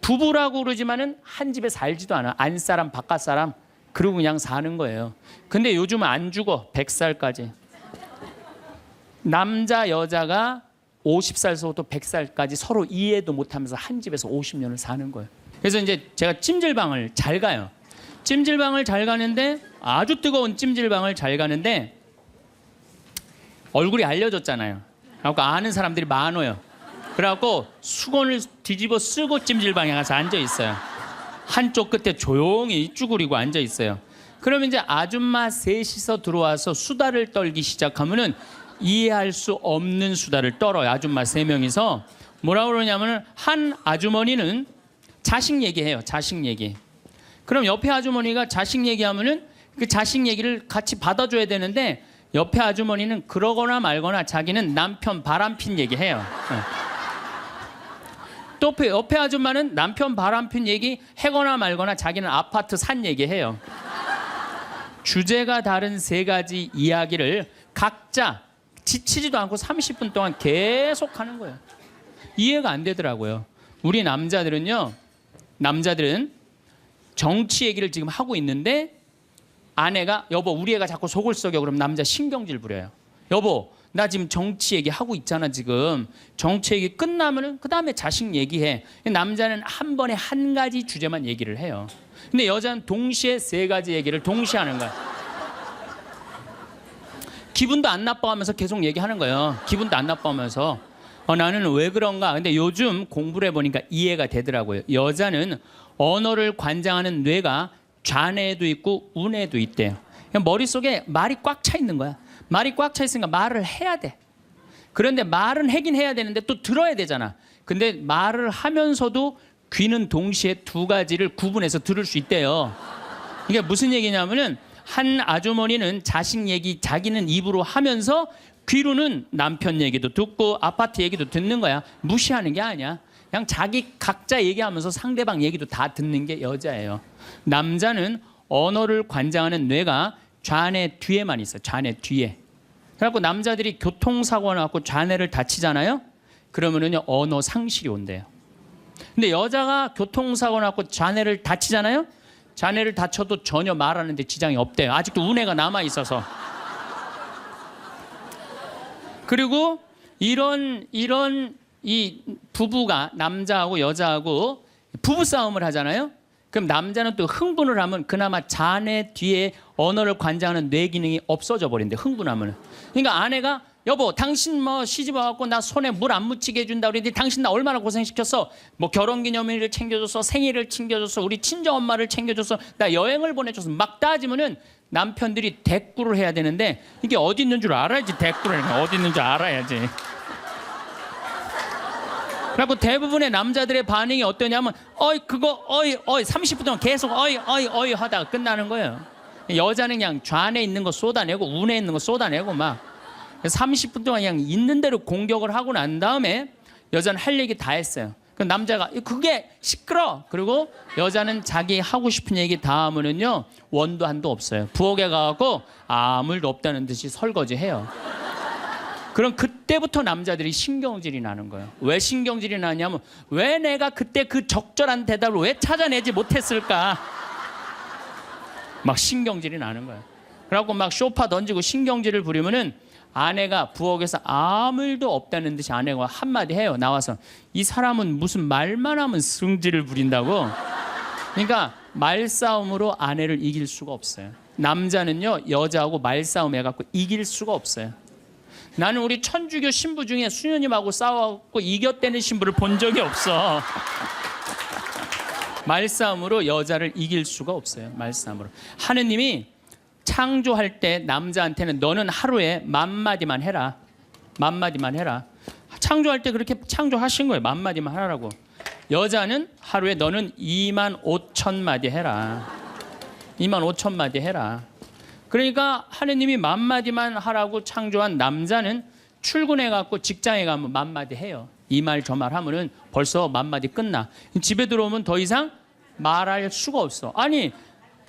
부부라고 그러지만은 한 집에 살지도 않아. 안사람 바깥사람 그러고 그냥 사는 거예요. 근데 요즘은 안 죽어. 100살까지. 남자 여자가 50살서부터 100살까지 서로 이해도 못하면서 한 집에서 50년을 사는 거예요. 그래서 이제 제가 찜질방을 잘 가요. 찜질방을 잘 가는데 아주 뜨거운 찜질방을 잘 가는데 얼굴이 알려졌잖아요. 그래갖고 아는 사람들이 많아요. 그래갖고 수건을 뒤집어 쓰고 찜질방에 가서 앉아 있어요. 한쪽 끝에 조용히 쭈그리고 앉아 있어요. 그러면 이제 아줌마 셋이서 들어와서 수다를 떨기 시작하면은 이해할 수 없는 수다를 떨어요. 아줌마 3명이서 뭐라고 그러냐면은 한 아주머니는 자식 얘기해요. 자식 얘기. 그럼 옆에 아주머니가 자식 얘기하면은 그 자식 얘기를 같이 받아줘야 되는데 옆에 아주머니는 그러거나 말거나 자기는 남편 바람핀 얘기해요. 또 옆에 아줌마는 남편 바람핀 얘기 해거나 말거나 자기는 아파트 산 얘기해요. 주제가 다른 3가지 이야기를 각자 지치지도 않고 30분 동안 계속 하는 거예요. 이해가 안 되더라고요. 우리 남자들은 정치 얘기를 지금 하고 있는데 아내가 여보 우리 애가 자꾸 속을 썩여 그럼 남자 신경질 부려요. 여보 나 지금 정치 얘기하고 있잖아 지금. 정치 얘기 끝나면은 그 다음에 자식 얘기해. 남자는 한 번에 한 가지 주제만 얘기를 해요. 근데 여자는 동시에 3가지 얘기를 동시에 하는 거야. 기분도 안 나빠하면서 계속 얘기하는 거예요. 기분도 안 나빠하면서 나는 왜 그런가. 근데 요즘 공부를 해보니까 이해가 되더라고요. 여자는 언어를 관장하는 뇌가 좌뇌에도 있고 우뇌에도 있대요. 머릿속에 말이 꽉 차 있는 거야. 말이 꽉 차 있으니까 말을 해야 돼. 그런데 말은 하긴 해야 되는데 또 들어야 되잖아. 근데 말을 하면서도 귀는 동시에 두 가지를 구분해서 들을 수 있대요. 이게 무슨 얘기냐면은 한 아주머니는 자식 얘기 자기는 입으로 하면서 귀로는 남편 얘기도 듣고 아파트 얘기도 듣는 거야. 무시하는 게 아니야. 그냥 자기 각자 얘기하면서 상대방 얘기도 다 듣는 게 여자예요. 남자는 언어를 관장하는 뇌가 좌뇌 뒤에만 있어요. 좌뇌 뒤에. 그래갖고 남자들이 교통사고 나갖고 좌뇌를 다치잖아요. 그러면은요 언어 상실이 온대요. 근데 여자가 교통사고 나갖고 좌뇌를 다치잖아요. 좌뇌를 다쳐도 전혀 말하는데 지장이 없대요. 아직도 우뇌가 남아 있어서. 그리고 이런 이 부부가 남자하고 여자하고 부부 싸움을 하잖아요. 그럼 남자는 또 흥분을 하면 그나마 좌뇌 뒤에 언어를 관장하는 뇌 기능이 없어져 버린대. 흥분하면. 그러니까 아내가 여보 당신 뭐 시집 와갖고 나 손에 물 안 묻히게 해준다 그랬더니 당신 나 얼마나 고생시켰어. 뭐 결혼기념일을 챙겨줬어, 생일을 챙겨줬어, 우리 친정엄마를 챙겨줬어, 나 여행을 보내줬어. 막 따지면은 남편들이 대꾸를 해야 되는데 이게 어디 있는 줄 알아야지. 대꾸를 어디 있는 줄 알아야지. 그리고 대부분의 남자들의 반응이 어떠냐면 어이 그거 어이 30분 동안 계속 어이 하다가 끝나는 거예요. 여자는 그냥 좌뇌에 있는 거 쏟아내고 우뇌에 있는 거 쏟아내고 막 30분 동안 그냥 있는 대로 공격을 하고 난 다음에 여자는 할 얘기 다 했어요. 그 남자가 그게 시끄러. 그리고 여자는 자기 하고 싶은 얘기 다 하면은요 원도 한도 없어요. 부엌에 가갖고 아무 일도 없다는 듯이 설거지해요. 그럼 그때부터 남자들이 신경질이 나는 거예요. 왜 신경질이 나냐면 왜 내가 그때 그 적절한 대답을 왜 찾아내지 못했을까? 막 신경질이 나는 거예요. 그래갖고 막 쇼파 던지고 신경질을 부리면은 아내가 부엌에서 아무 일도 없다는 듯이 아내가 한마디 해요. 나와서 이 사람은 무슨 말만 하면 승질을 부린다고. 그러니까 말싸움으로 아내를 이길 수가 없어요. 남자는요 여자하고 말싸움 해갖고 이길 수가 없어요. 나는 우리 천주교 신부 중에 수녀님하고 싸워갖고 이겼다는 신부를 본 적이 없어. 말싸움으로 여자를 이길 수가 없어요. 말싸움으로. 하느님이 창조할 때 남자한테는 너는 하루에 10,000마디만 해라. 10,000마디만 해라. 창조할 때 그렇게 창조하신 거예요. 10,000마디만 하라고. 여자는 하루에 너는 25,000마디 해라. 25,000마디 해라. 그러니까 하느님이 10,000마디만 하라고 창조한 남자는 출근해갖고 직장에 가면 10,000마디 해요. 이 말 저 말 하면은 벌써 10,000마디 끝나. 집에 들어오면 더 이상 말할 수가 없어. 아니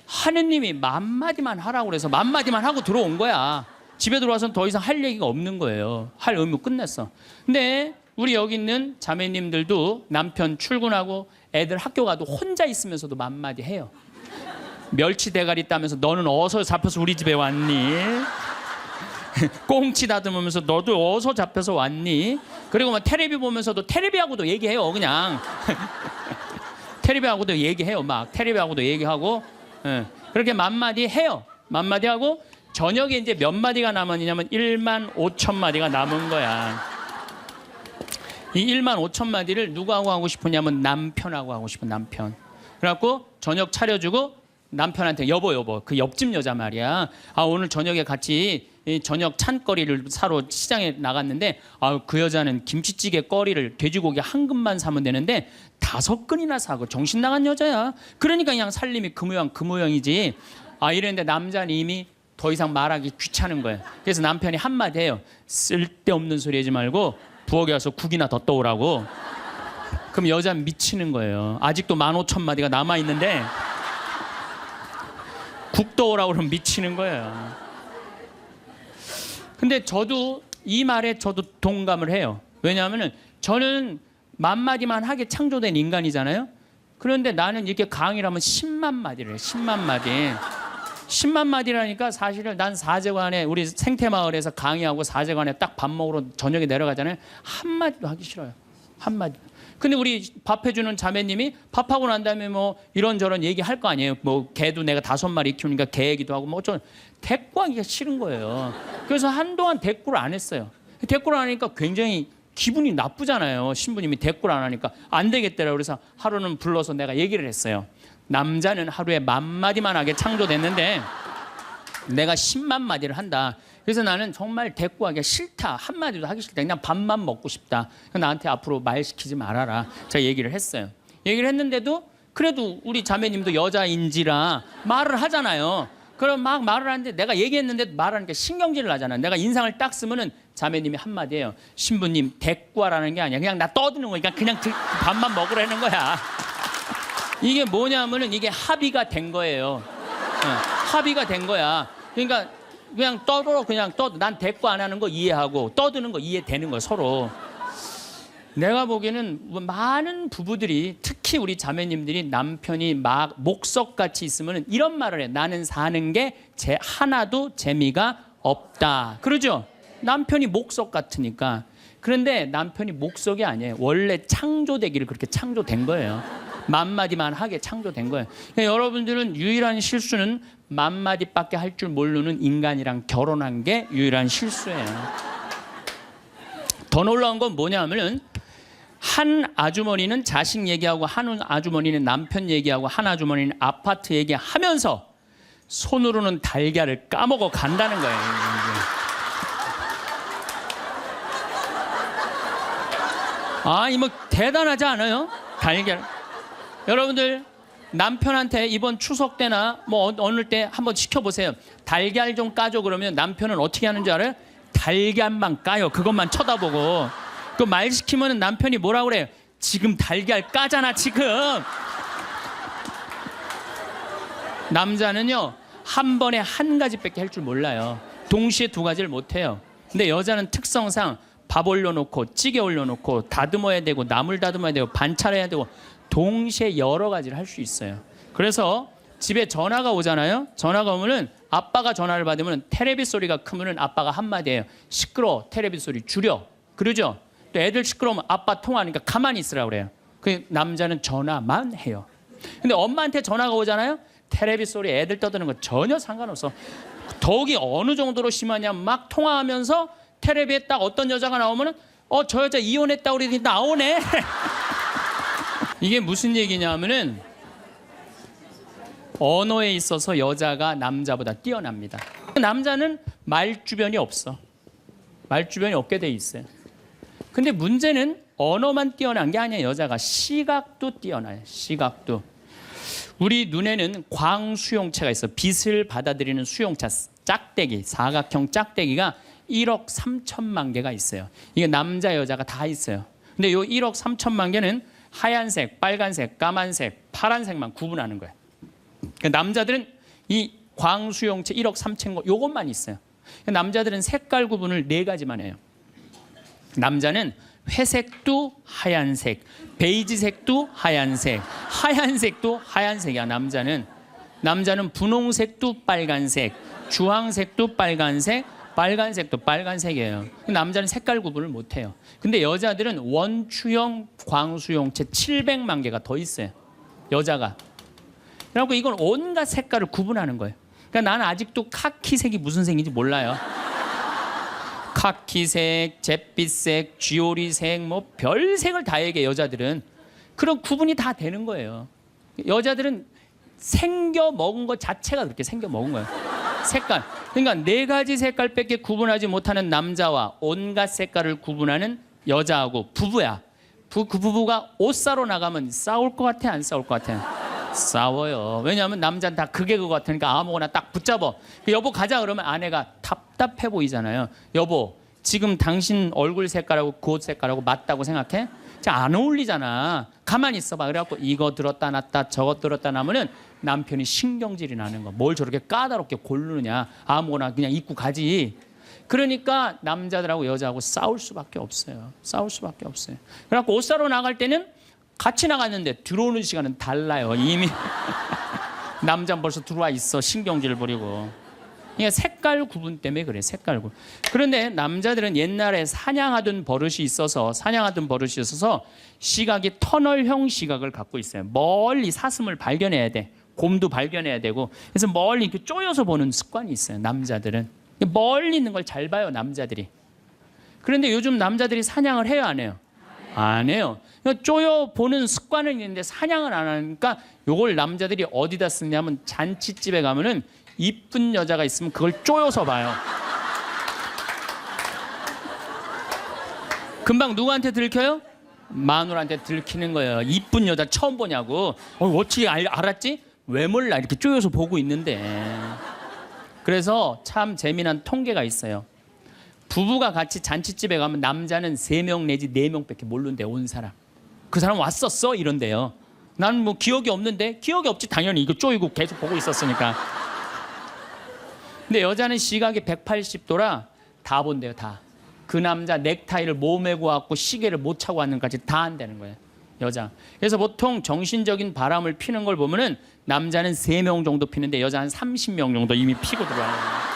하느님이 10,000마디만 하라고 그래서 10,000마디만 하고 들어온 거야. 집에 들어와서는 더 이상 할 얘기가 없는 거예요. 할 의무 끝냈어. 근데 우리 여기 있는 자매님들도 남편 출근하고 애들 학교 가도 혼자 있으면서도 10,000마디 해요. 멸치 대가리 따면서 너는 어디서 잡혀서 우리 집에 왔니? 꽁치 다듬으면서 너도 어디서 잡혀서 왔니? 그리고 막 테레비 보면서도 테레비하고도 얘기해요. 그냥 테레비하고도 얘기해요. 막 테레비하고도 얘기하고 그렇게 10,000마디 해요. 10,000마디 하고 저녁에 이제 몇 마디가 남았냐면 15,000마디가 남은 거야. 이 15,000마디를 누구하고 하고 싶으냐면 남편하고 하고 싶은 남편. 그래갖고 저녁 차려주고 남편한테 여보 그 옆집 여자 말이야. 아 오늘 저녁에 같이 저녁 찬거리를 사러 시장에 나갔는데 그 여자는 김치찌개 거리를 돼지고기 한 근만 사면 되는데 5근이나 사고 정신 나간 여자야. 그러니까 그냥 살림이 그 모양이지. 이랬는데 남자는 이미 더 이상 말하기 귀찮은 거예요. 그래서 남편이 한마디 해요. 쓸데없는 소리 하지 말고 부엌에 와서 국이나 더 떠오라고. 그럼 여자는 미치는 거예요. 아직도 15,000마디가 남아있는데 국 떠오라고 그러면 미치는 거예요. 근데 저도 이 말에 저도 동감을 해요. 왜냐하면 저는 10,000마디만 하게 창조된 인간이잖아요. 그런데 나는 이렇게 강의를 하면 10만 마디를 해요. 10만 마디. 10만 마디라니까 사실은 난 사제관에 우리 생태마을에서 강의하고 사제관에 딱 밥 먹으러 저녁에 내려가잖아요. 한마디도 하기 싫어요. 한마디. 근데 우리 밥 해주는 자매님이 밥하고 난 다음에 뭐 이런저런 얘기할 거 아니에요. 뭐 개도 내가 5마리 키우니까 개 얘기도 하고 뭐 어쩌면 대꾸하기가 싫은 거예요. 그래서 한동안 대꾸를 안 했어요. 대꾸를 안 하니까 굉장히 기분이 나쁘잖아요. 신부님이 대꾸를 안 하니까 안 되겠더라고요. 그래서 하루는 불러서 내가 얘기를 했어요. 남자는 하루에 10,000마디만 하게 창조됐는데 내가 10만 마디를 한다. 그래서 나는 정말 대꾸하기가 싫다. 한마디도 하기 싫다. 그냥 밥만 먹고 싶다. 나한테 앞으로 말 시키지 말아라. 제가 얘기를 했어요. 얘기를 했는데도 그래도 우리 자매님도 여자인지라 말을 하잖아요. 그럼 막 말을 하는데 내가 얘기했는데 말하니까 신경질을 나잖아. 내가 인상을 딱 쓰면은 자매님이 한마디예요. 신부님 대꾸하라는 게 아니야. 그냥 나 떠드는 거니까 그냥 밥만 먹으라는 거야. 이게 뭐냐면은 이게 합의가 된 거예요. 합의가 된 거야. 그러니까 그냥 떠들어 그냥 떠. 난 대꾸 안 하는 거 이해하고 떠드는 거 이해되는 거 서로. 내가 보기에는 많은 부부들이 특히 우리 자매님들이 남편이 막 목석같이 있으면 이런 말을 해. 나는 사는 게 하나도 재미가 없다. 그러죠? 남편이 목석 같으니까. 그런데 남편이 목석이 아니에요. 원래 창조되기를 그렇게 창조된 거예요. 만마디만 하게 창조된 거예요. 그러니까 여러분들은 유일한 실수는 만마디밖에 할 줄 모르는 인간이랑 결혼한 게 유일한 실수예요. 더 놀라운 건 뭐냐면은 한 아주머니는 자식 얘기하고 한 아주머니는 남편 얘기하고 한 아주머니는 아파트 얘기하면서 손으로는 달걀을 까먹어 간다는 거예요. 뭐 대단하지 않아요? 달걀. 여러분들 남편한테 이번 추석 때나 뭐 어느 때 한번 시켜보세요. 달걀 좀 까줘 그러면 남편은 어떻게 하는지 알아요? 달걀만 까요. 그것만 쳐다보고. 그 말 시키면 남편이 뭐라고 그래요? 지금 달걀 까잖아 지금. 남자는요 한 번에 한 가지밖에 할 줄 몰라요. 동시에 두 가지를 못해요. 근데 여자는 특성상 밥 올려놓고 찌개 올려놓고 다듬어야 되고 나물 다듬어야 되고 반찬해야 되고 동시에 여러 가지를 할 수 있어요. 그래서 집에 전화가 오잖아요. 전화가 오면은 아빠가 전화를 받으면 테레비 소리가 크면은 아빠가 한마디예요. 시끄러워. 테레비 소리 줄여. 그러죠? 또 애들 시끄러우면 아빠 통화하니까 가만히 있으라 그래요. 그 남자는 전화만 해요. 근데 엄마한테 전화가 오잖아요. 테레비 소리 애들 떠드는 거 전혀 상관없어. 더욱이 어느 정도로 심하냐면 막 통화하면서 테레비에 딱 어떤 여자가 나오면은 저 여자 이혼했다고 그러더니 나오네. 이게 무슨 얘기냐면은 언어에 있어서 여자가 남자보다 뛰어납니다. 남자는 말주변이 없어. 말주변이 없게 돼 있어요. 근데 문제는 언어만 뛰어난 게 아니에요. 여자가 시각도 뛰어나요. 시각도. 우리 눈에는 광수용체가 있어. 빛을 받아들이는 수용체, 짝대기, 사각형 짝대기가 1억 3천만 개가 있어요. 이게 남자 여자가 다 있어요. 근데 요 1억 3천만 개는 하얀색, 빨간색, 까만색, 파란색만 구분하는 거예요. 그러니까 남자들은 이 광수용체 1억 3천 거 요것만 있어요. 그러니까 남자들은 색깔 구분을 4가지만 해요. 남자는 회색도 하얀색, 베이지색도 하얀색, 하얀색도 하얀색이야. 남자는 분홍색도 빨간색, 주황색도 빨간색, 빨간색도 빨간색이에요. 남자는 색깔 구분을 못해요. 근데 여자들은 원추형 광수용체 700만 개가 더 있어요. 여자가. 그래갖고 이건 온갖 색깔을 구분하는 거예요. 그러니까 나는 아직도 카키색이 무슨 색인지 몰라요. 카키색, 잿빛색, 쥐오리색, 뭐 별색을 다 얘기해. 여자들은 그런 구분이 다 되는 거예요. 여자들은 생겨 먹은 것 자체가 그렇게 생겨 먹은 거예요. 색깔. 그러니까 4가지 색깔밖에 구분하지 못하는 남자와 온갖 색깔을 구분하는 여자하고 부부야. 그 부부가 옷 사러 나가면 싸울 것 같아, 안 싸울 것 같아? 싸워요. 왜냐하면 남자는 다 그게 그거 같으니까 아무거나 딱 붙잡아. 여보 가자 그러면 아내가 답답해 보이잖아요. 여보 지금 당신 얼굴 색깔하고 그 옷 색깔하고 맞다고 생각해? 안 어울리잖아. 가만히 있어봐. 그래갖고 이거 들었다 놨다 저것 들었다 놔면은 남편이 신경질이 나는 거. 뭘 저렇게 까다롭게 고르느냐. 아무거나 그냥 입고 가지. 그러니까 남자들하고 여자하고 싸울 수밖에 없어요. 싸울 수밖에 없어요. 그래갖고 옷 사러 나갈 때는 같이 나갔는데 들어오는 시간은 달라요. 이미 남자는 벌써 들어와 있어. 신경질 부리고. 그러니까 색깔 구분 때문에 그래. 색깔 구분. 그런데 남자들은 옛날에 사냥하던 버릇이 있어서 시각이 터널형 시각을 갖고 있어요. 멀리 사슴을 발견해야 돼. 곰도 발견해야 되고. 그래서 멀리 이렇게 쪼여서 보는 습관이 있어요. 남자들은. 멀리 있는 걸 잘 봐요. 남자들이. 그런데 요즘 남자들이 사냥을 해요, 안 해요? 안 해요. 쪼여 보는 습관은 있는데 사냥을 안 하니까 요걸 남자들이 어디다 쓰냐면 잔치집에 가면은 이쁜 여자가 있으면 그걸 쪼여서 봐요. 금방 누구한테 들켜요? 마누라한테 들키는 거예요. 이쁜 여자 처음 보냐고. 어떻게 알았지? 왜 몰라? 이렇게 쪼여서 보고 있는데. 그래서 참 재미난 통계가 있어요. 부부가 같이 잔치집에 가면 남자는 3명 내지 4명밖에 모르는데 온 사람. 그 사람 왔었어? 이런데요. 나는 뭐 기억이 없는데. 기억이 없지 당연히. 이거 쪼이고 계속 보고 있었으니까. 근데 여자는 시각이 180도라 다 본대요. 다. 그 남자 넥타이를 몸에 고왔고 시계를 못 차고 왔는까지 다 한다는 거예요. 여자. 그래서 보통 정신적인 바람을 피는 걸 보면은 남자는 3명 정도 피는데 여자 한 30명 정도 이미 피고 들어와요.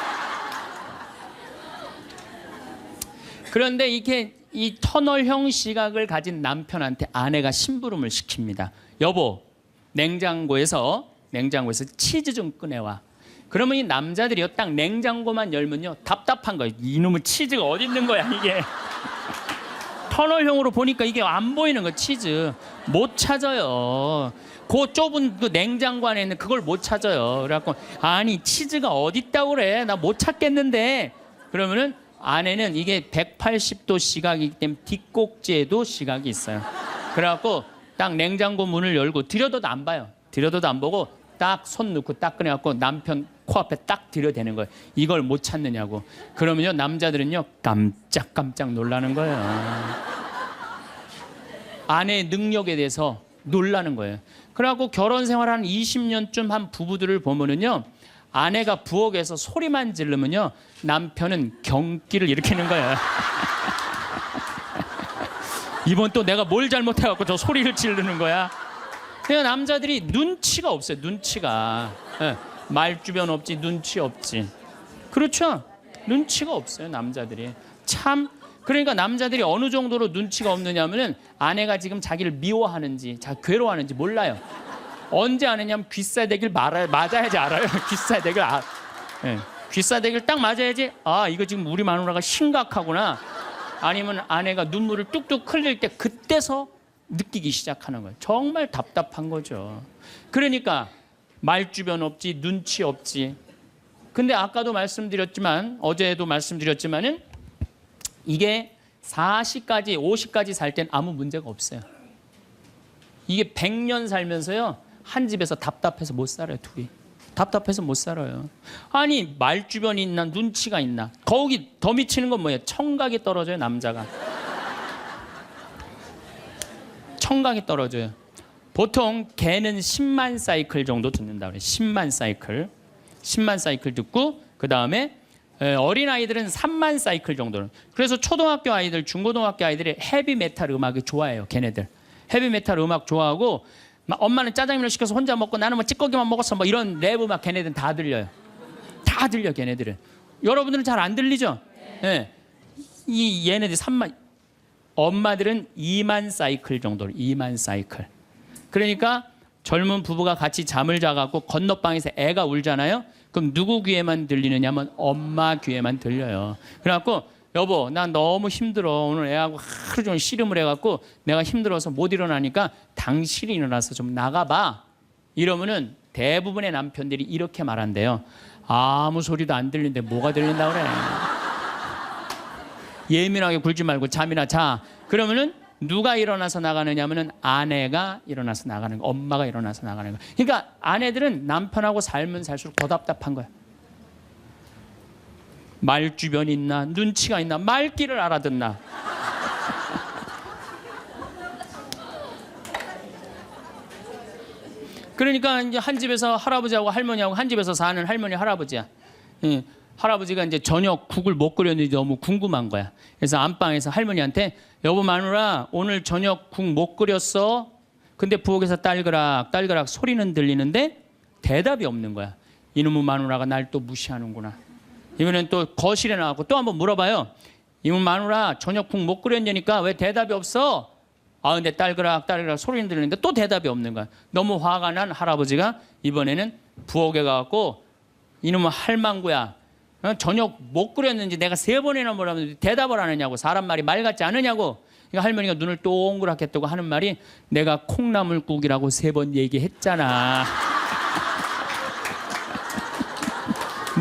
그런데 이게 이 터널형 시각을 가진 남편한테 아내가 심부름을 시킵니다. 여보, 냉장고에서 치즈 좀 꺼내와. 그러면 이 남자들이요, 딱 냉장고만 열면요, 답답한 거예요. 이놈의 치즈가 어디 있는 거야, 이게. 터널형으로 보니까 이게 안 보이는 거예요, 치즈. 못 찾아요. 그 좁은 그 냉장고 안에 있는 그걸 못 찾아요. 그래갖고, 아니, 치즈가 어디 있다고 그래. 나 못 찾겠는데. 그러면은 아내는 이게 180도 시각이기 때문에 뒷꼭지에도 시각이 있어요. 그래갖고 딱 냉장고 문을 열고 들여다도 안 봐요. 들여다도 안 보고 딱 손 넣고 딱 꺼내갖고 남편 코앞에 딱 들여대는 거예요. 이걸 못 찾느냐고. 그러면요 남자들은요 깜짝깜짝 놀라는 거예요. 아내의 능력에 대해서 놀라는 거예요. 그래갖고 결혼 생활 한 20년쯤 한 부부들을 보면은요 아내가 부엌에서 소리만 지르면요 남편은 경기를 일으키는 거예요. 이번 또 내가 뭘 잘못해갖고 저 소리를 지르는 거야. 그냥 남자들이 눈치가 없어요. 눈치가. 네. 말주변 없지 눈치 없지. 그렇죠? 눈치가 없어요 남자들이. 참 그러니까 남자들이 어느 정도로 눈치가 없느냐면은 아내가 지금 자기를 미워하는지 괴로워하는지 몰라요. 언제 아느냐면 귀싸대기를 맞아야지 알아요. 귀싸대기를 네. 귀싸대기를 딱 맞아야지 아 이거 지금 우리 마누라가 심각하구나. 아니면 아내가 눈물을 뚝뚝 흘릴 때 그때서 느끼기 시작하는 거예요. 정말 답답한 거죠. 그러니까 말주변 없지 눈치 없지. 근데 아까도 말씀드렸지만 어제도 말씀드렸지만은 이게 40까지 50까지 살 땐 아무 문제가 없어요. 이게 100년 살면서요 한 집에서 답답해서 못 살아요. 둘이 답답해서 못 살아요. 아니 말주변이 있나 눈치가 있나. 거기 더 미치는 건 뭐예요? 청각이 떨어져요. 남자가 청각이 떨어져요. 보통 개는 10만 사이클 정도 듣는다 그래요. 10만 사이클 듣고 그 다음에 어린아이들은 3만 사이클 정도는. 그래서 초등학교 아이들 중고등학교 아이들이 헤비메탈 음악이 좋아해요. 걔네들 헤비메탈 음악 좋아하고 엄마는 짜장면을 시켜서 혼자 먹고 나는 뭐 찌꺼기만 먹었어 뭐 이런 랩 음악 걔네들은 다 들려요. 다 들려 걔네들은. 여러분들은 잘 안 들리죠? 네. 이 얘네들 3만 엄마들은 2만 사이클 정도 2만 사이클. 그러니까 젊은 부부가 같이 잠을 자갖고 건너방에서 애가 울잖아요. 그럼 누구 귀에만 들리느냐면 엄마 귀에만 들려요. 그래갖고 여보 나 너무 힘들어 오늘 애하고 하루 종일 씨름을 해갖고 내가 힘들어서 못 일어나니까 당신이 일어나서 좀 나가봐. 이러면은 대부분의 남편들이 이렇게 말한대요. 아무 소리도 안 들리는데 뭐가 들린다 그래. 예민하게 굴지 말고 잠이나 자. 그러면은 누가 일어나서 나가느냐면은 아내가 일어나서 나가는 거, 엄마가 일어나서 나가는 거. 그러니까 아내들은 남편하고 살면 살수록 더 답답한 거야. 말주변이 있나 눈치가 있나 말귀를 알아듣나. 그러니까 이제 한 집에서 할아버지하고 할머니하고 한 집에서 사는 할머니 할아버지야. 할아버지가 이제 저녁 국을 못 끓였는지 너무 궁금한 거야. 그래서 안방에서 할머니한테 여보 마누라 오늘 저녁 국 못 끓였어? 근데 부엌에서 딸그락 소리는 들리는데 대답이 없는 거야. 이놈의 마누라가 날 또 무시하는구나. 이번엔 또 거실에 나가고 또 한번 물어봐요. 이놈의 마누라 저녁 국 못 끓였냐니까 왜 대답이 없어? 아 근데 딸그락 소리는 들리는데 또 대답이 없는 거야. 너무 화가 난 할아버지가 이번에는 부엌에 가갖고 이놈의 할망구야. 저녁 못 끓였는지 내가 3번이나 물었는데 대답을 안 하냐고. 사람 말이 말 같지 않으냐고. 그러니까 할머니가 눈을 동그랗게 뜨고 하는 말이 내가 콩나물국이라고 3번 얘기했잖아.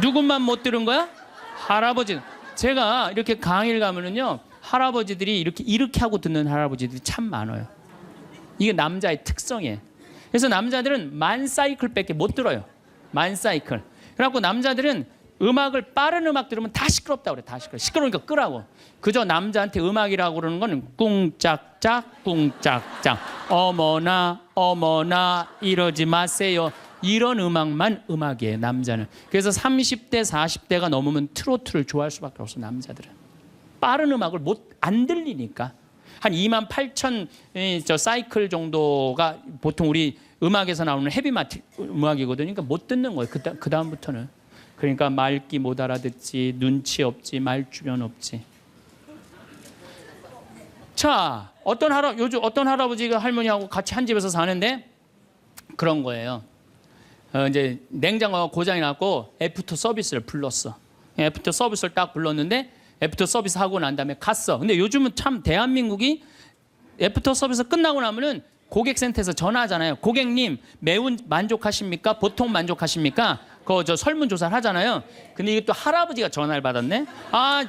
누군만 못 들은 거야? 할아버지. 제가 이렇게 강의를 가면은요 할아버지들이 이렇게 하고 듣는 할아버지들이 참 많아요. 이게 남자의 특성이에요. 그래서 남자들은 만 사이클밖에 못 들어요. 만 사이클. 그래갖고 남자들은 빠른 음악 들으면 다 시끄럽다고 그래. 다 시끄러우니까 끄라고. 그저 남자한테 음악이라고 그러는 거는 꿍짝짝 꿍짝짝 어머나 어머나 이러지 마세요. 이런 음악만 음악이에요, 남자는. 그래서 30대 40대가 넘으면 트로트를 좋아할 수밖에 없어, 남자들은. 빠른 음악을 안 들리니까. 한 28,000 사이클 정도가 보통 우리 음악에서 나오는 헤비메탈 음악이거든요. 그러니까 못 듣는 거예요, 그 다음부터는. 그러니까 말귀 못 알아듣지, 눈치 없지, 말주변 없지. 자, 요즘 어떤 할아버지가 할머니하고 같이 한 집에서 사는데 그런 거예요. 이제 냉장고가 고장이 났고 애프터 서비스를 불렀어. 애프터 서비스를 딱 불렀는데 애프터 서비스 하고 난 다음에 갔어. 근데 요즘은 참 대한민국이 애프터 서비스 끝나고 나면은 고객센터에서 전화하잖아요. 고객님 매운 만족하십니까? 보통 만족하십니까? 저 설문조사를 하잖아요. 근데 이게 또 할아버지가 전화를 받았네. 아,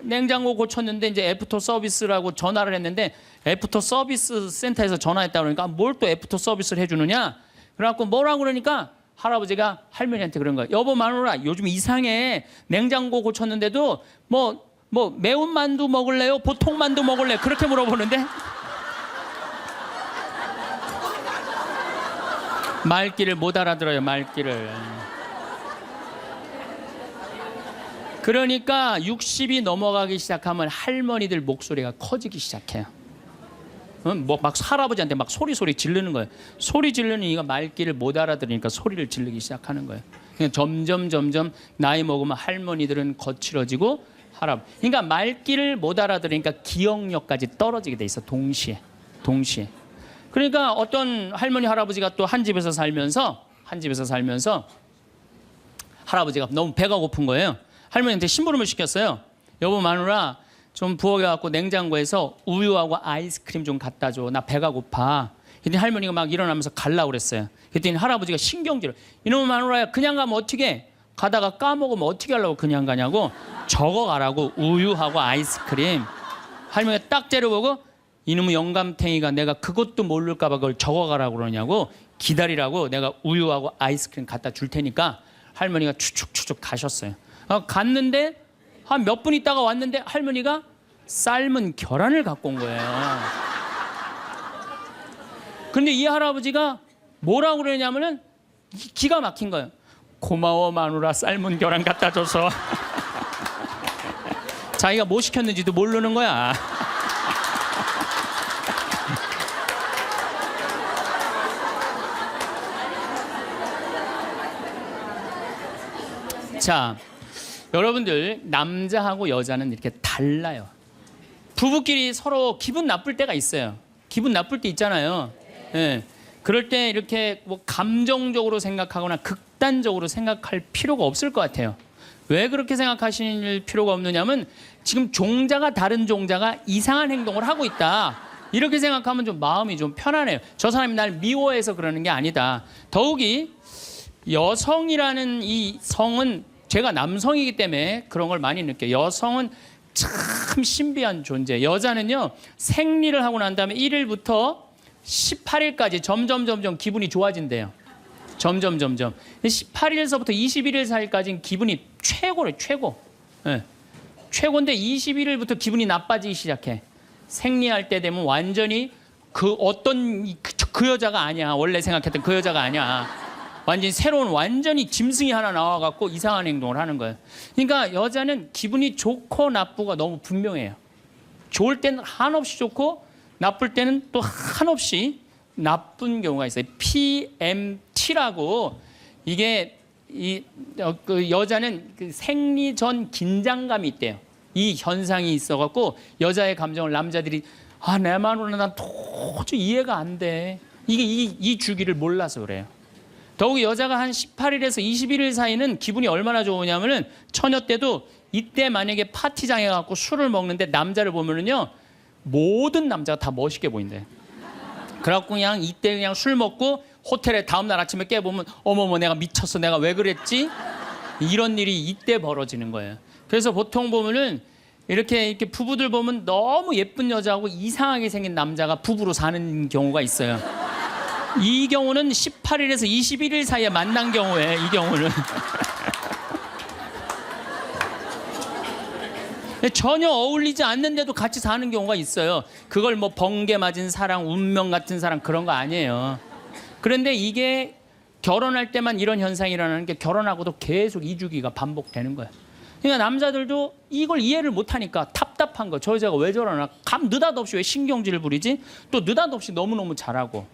냉장고 고쳤는데 이제 애프터 서비스라고 전화를 했는데 애프터 서비스 센터에서 전화했다 그러니까 뭘 또 애프터 서비스를 해주느냐? 그래갖고 뭐라고 그러니까 할아버지가 할머니한테 그런 거야. 여보 마누라 요즘 이상해. 냉장고 고쳤는데도 뭐 매운 만두 먹을래요? 보통 만두 먹을래요? 그렇게 물어보는데 말귀를 못 알아들어요. 말귀를. 그러니까 60이 넘어가기 시작하면 할머니들 목소리가 커지기 시작해요. 막 할아버지한테 막 소리 지르는 거예요. 소리 지르는 이가 말귀를 못 알아들으니까 소리를 지르기 시작하는 거예요. 그러니까 점점 나이 먹으면 할머니들은 거칠어지고 그러니까 말귀를 못 알아들으니까 기억력까지 떨어지게 돼 있어. 동시에. 그러니까 어떤 할머니 할아버지가 또 한 집에서 살면서 할아버지가 너무 배가 고픈 거예요. 할머니한테 심부름을 시켰어요. 여보 마누라 좀 부엌에 냉장고에서 우유하고 아이스크림 좀 갖다 줘. 나 배가 고파. 그랬더니 할머니가 막 일어나면서 가려고 그랬어요. 그랬더니 할아버지가 신경질을. 이놈의 마누라야 그냥 가면 어떻게 가다가 까먹으면 어떻게 하려고 그냥 가냐고. 적어가라고. 우유하고 아이스크림. 할머니가 딱 째려보고 이놈의 영감탱이가 내가 그것도 모를까 봐 그걸 적어가라고 그러냐고. 기다리라고 내가 우유하고 아이스크림 갖다 줄 테니까. 할머니가 추측 가셨어요. 갔는데 한 몇 분 있다가 왔는데 할머니가 삶은 계란을 갖고 온 거예요. 근데 이 할아버지가 뭐라고 그러냐면은 기가 막힌 거예요. 고마워 마누라 삶은 계란 갖다 줘서. 자기가 뭐 시켰는지도 모르는 거야. 자, 여러분들 남자하고 여자는 이렇게 달라요. 부부끼리 서로 기분 나쁠 때가 있어요. 기분 나쁠 때 있잖아요. 예. 그럴 때 이렇게 뭐 감정적으로 생각하거나 극단적으로 생각할 필요가 없을 것 같아요. 왜 그렇게 생각하실 필요가 없느냐면 지금 종자가 다른 종자가 이상한 행동을 하고 있다. 이렇게 생각하면 좀 마음이 좀 편안해요. 저 사람이 날 미워해서 그러는 게 아니다. 더욱이 여성이라는 이 성은 제가 남성이기 때문에 그런 걸 많이 느껴요. 여성은 참 신비한 존재. 여자는요 생리를 하고 난 다음에 1일부터 18일까지 점점 기분이 좋아진대요. 점점 18일서부터 21일 사이까지는 기분이 최고래. 최고. 네. 최고인데 21일부터 기분이 나빠지기 시작해. 생리할 때 되면 완전히 그 여자가 아니야. 원래 생각했던 그 여자가 아니야. 완전히 새로운 완전히 짐승이 하나 나와갖고 이상한 행동을 하는 거예요. 그러니까 여자는 기분이 좋고 나쁘고 너무 분명해요. 좋을 때는 한없이 좋고 나쁠 때는 또 한없이 나쁜 경우가 있어요. PMT라고 이게 그 여자는 그 생리 전 긴장감이 있대요. 이 현상이 있어갖고 여자의 감정을 남자들이 내 마누라 난 도저히 이해가 안 돼. 이게 이 주기를 몰라서 그래요. 더욱이 여자가 한 18일에서 21일 사이는 기분이 얼마나 좋으냐면은 처녀 때도 이때 만약에 파티장에 가고 술을 먹는데 남자를 보면은요 모든 남자가 다 멋있게 보인대. 그래갖고 그냥 이때 그냥 술 먹고 호텔에 다음날 아침에 깨보면 어머머 내가 미쳤어 내가 왜 그랬지? 이런 일이 이때 벌어지는 거예요. 그래서 보통 보면은 이렇게 부부들 보면 너무 예쁜 여자하고 이상하게 생긴 남자가 부부로 사는 경우가 있어요. 이 경우는 18일에서 21일 사이에 만난 경우에 이 경우는 전혀 어울리지 않는데도 같이 사는 경우가 있어요. 그걸 뭐 번개 맞은 사랑, 운명 같은 사랑 그런 거 아니에요. 그런데 이게 결혼할 때만 이런 현상이 일어나는 게 결혼하고도 계속 이주기가 반복되는 거예요. 그러니까 남자들도 이걸 이해를 못하니까 답답한 거. 저 여자가 왜 저러나? 느닷없이 왜 신경질을 부리지? 또 느닷없이 너무너무 잘하고.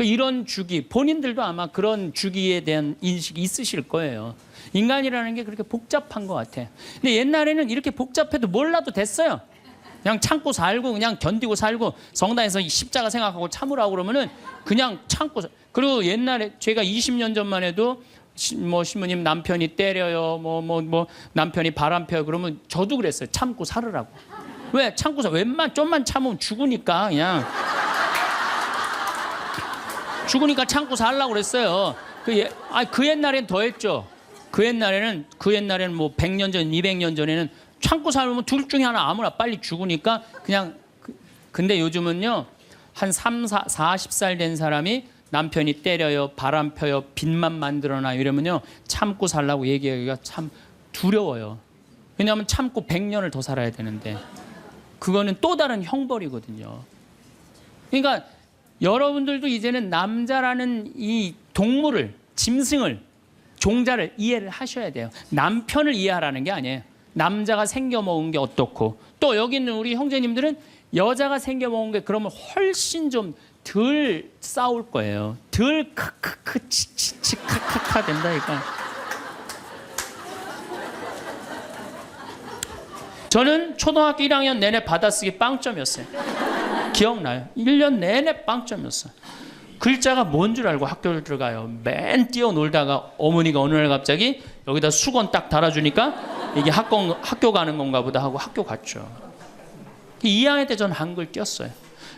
이런 주기, 본인들도 아마 그런 주기에 대한 인식이 있으실 거예요. 인간이라는 게 그렇게 복잡한 것 같아. 근데 옛날에는 이렇게 복잡해도 몰라도 됐어요. 그냥 참고 살고 그냥 견디고 살고 성당에서 십자가 생각하고 참으라고 그러면은 그냥 참고. 그리고 옛날에 제가 20년 전만 해도 뭐 신부님 남편이 때려요, 뭐 남편이 바람 펴요 그러면 저도 그랬어요. 참고 살으라고. 왜 참고 살? 좀만 참으면 죽으니까 그냥. 죽으니까 참고 살라고 그랬어요. 그 옛날엔 더 했죠. 그 옛날에는 뭐 100년 전, 200년 전에는 참고 살면 둘 중에 하나 아무나 빨리 죽으니까 그냥. 근데 요즘은요, 한 40살 된 사람이 남편이 때려요, 바람 펴요, 빚만 만들어놔 이러면요, 참고 살라고 얘기하기가 참 두려워요. 왜냐하면 참고 100년을 더 살아야 되는데 그거는 또 다른 형벌이거든요. 그러니까 여러분들도 이제는 남자라는 이 동물을, 짐승을, 종자를 이해를 하셔야 돼요. 남편을 이해하라는 게 아니에요. 남자가 생겨먹은 게 어떻고, 또 여기 있는 우리 형제님들은 여자가 생겨먹은 게 그러면 훨씬 좀 덜 싸울 거예요. 덜 크크크 치치치 카카카 된다니까. 저는 초등학교 1학년 내내 받아쓰기 빵점이었어요. 기억나요? 1년 내내 빵점이었어요. 글자가 뭔 줄 알고 학교를 들어가요. 맨 뛰어놀다가 어머니가 어느 날 갑자기 여기다 수건 딱 달아주니까 이게 학교 가는 건가 보다 하고 학교 갔죠. 2학년 때 전 한글 띄었어요.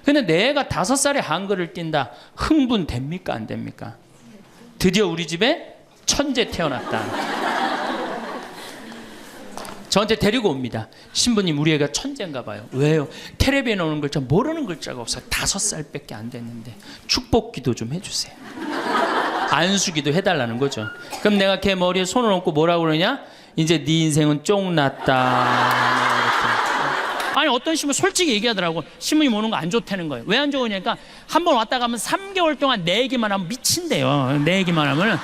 근데 내가 5살에 한글을 띈다. 흥분됩니까? 안 됩니까? 드디어 우리 집에 천재 태어났다. 저한테 데리고 옵니다. 신부님, 우리 애가 천재인가 봐요. 왜요? 텔레비에 나오는 글자 모르는 글자가 없어요. 5살밖에 안 됐는데 축복기도 좀 해주세요. 안수기도 해달라는 거죠. 그럼 내가 걔 머리에 손을 얹고 뭐라고 그러냐? 이제 네 인생은 쫑났다. 아니, 어떤 신부 솔직히 얘기하더라고. 신부님 오는 거 안 좋다는 거예요. 왜 안 좋으냐니까 한 번 왔다 가면 3개월 동안 내 얘기만 하면 미친대요. 내 얘기만 하면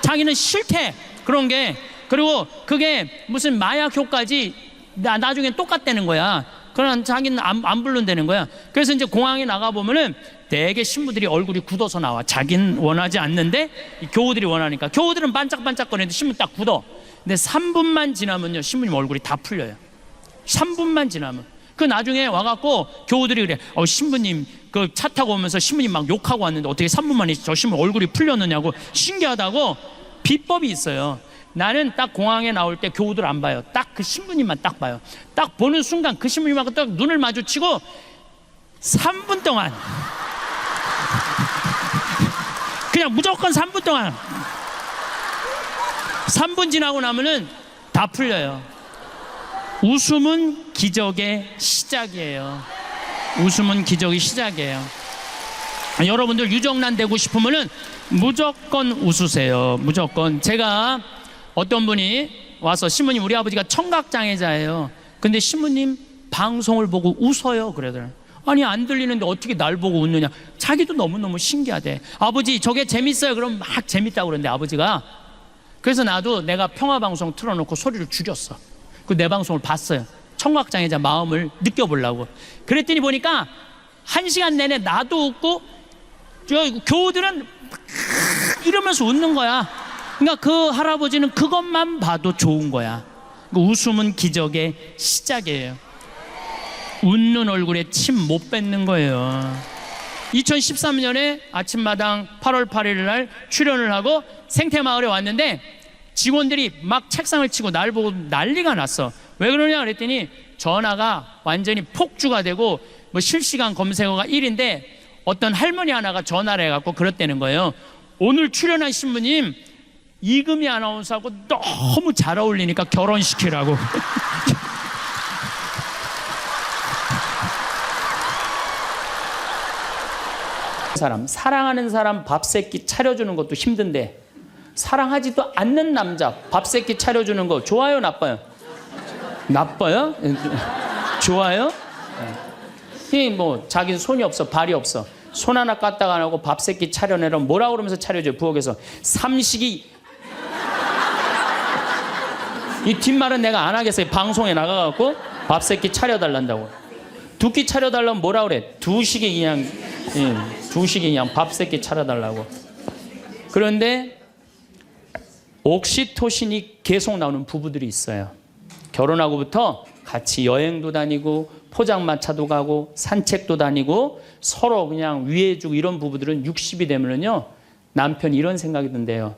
자기는 싫대 그런 게. 그리고 그게 무슨 마약 효과지 나중에 똑같다는 거야. 그러나 자기는 안 부른다는 거야. 그래서 이제 공항에 나가보면은 되게 신부들이 얼굴이 굳어서 나와. 자기는 원하지 않는데 교우들이 원하니까. 교우들은 반짝반짝거리는데 신부 딱 굳어. 근데 3분만 지나면요, 신부님 얼굴이 다 풀려요. 3분만 지나면. 그 나중에 와갖고 교우들이 그래. 신부님 그 차 타고 오면서 신부님 막 욕하고 왔는데 어떻게 3분 만에 저 신부 얼굴이 풀렸느냐고. 신기하다고. 비법이 있어요. 나는 딱 공항에 나올 때 교우들 안 봐요. 딱 그 신부님만 딱 봐요. 딱 보는 순간 그 신부님하고 딱 눈을 마주치고 3분 동안 그냥 무조건 3분 동안 3분 지나고 나면은 다 풀려요. 웃음은 기적의 시작이에요. 웃음은 기적의 시작이에요. 여러분들 유정란 되고 싶으면은 무조건 웃으세요. 무조건. 제가 어떤 분이 와서 신부님, 우리 아버지가 청각장애자예요. 근데 신부님 방송을 보고 웃어요. 그러더라고요. 아니, 안 들리는데 어떻게 날 보고 웃느냐. 자기도 너무너무 신기하대. 아버지 저게 재밌어요. 그럼 막 재밌다고 그러는데 아버지가. 그래서 나도 내가 평화방송 틀어놓고 소리를 줄였어. 그 내 방송을 봤어요. 청각장애자 마음을 느껴보려고. 그랬더니 보니까 1시간 내내 나도 웃고 교우들은 이러면서 웃는 거야. 그러니까 그 할아버지는 그것만 봐도 좋은 거야. 웃음은 기적의 시작이에요. 웃는 얼굴에 침 못 뱉는 거예요. 2013년에 아침마당 8월 8일 날 출연을 하고 생태마을에 왔는데 직원들이 막 책상을 치고 날 보고 난리가 났어. 왜 그러냐 그랬더니 전화가 완전히 폭주가 되고 뭐 실시간 검색어가 1인데 어떤 할머니 하나가 전화를 해갖고 그랬다는 거예요. 오늘 출연한 신부님 이금희 아나운서하고 너무 잘 어울리니까 결혼시키라고. 사랑하는 사람 밥 세끼 차려주는 것도 힘든데 사랑하지도 않는 남자 밥 세끼 차려주는 거 좋아요, 나빠요? 나빠요? 좋아요? 이 뭐 자기는 손이 없어, 발이 없어. 손 하나 까딱 안 하고 밥 세끼 차려내라 뭐라 그러면서 차려줘요, 부엌에서. 삼식이. 이 뒷말은 내가 안 하겠어요. 방송에 나가갖고 밥 세끼 차려달란다고. 두 끼 차려달라면 뭐라 그래? 두 식이 그냥 밥 세끼 차려달라고. 그런데 옥시토신이 계속 나오는 부부들이 있어요. 결혼하고부터 같이 여행도 다니고 포장마차도 가고 산책도 다니고 서로 그냥 위해주고 이런 부부들은 60이 되면은요, 남편이 이런 생각이 든대요.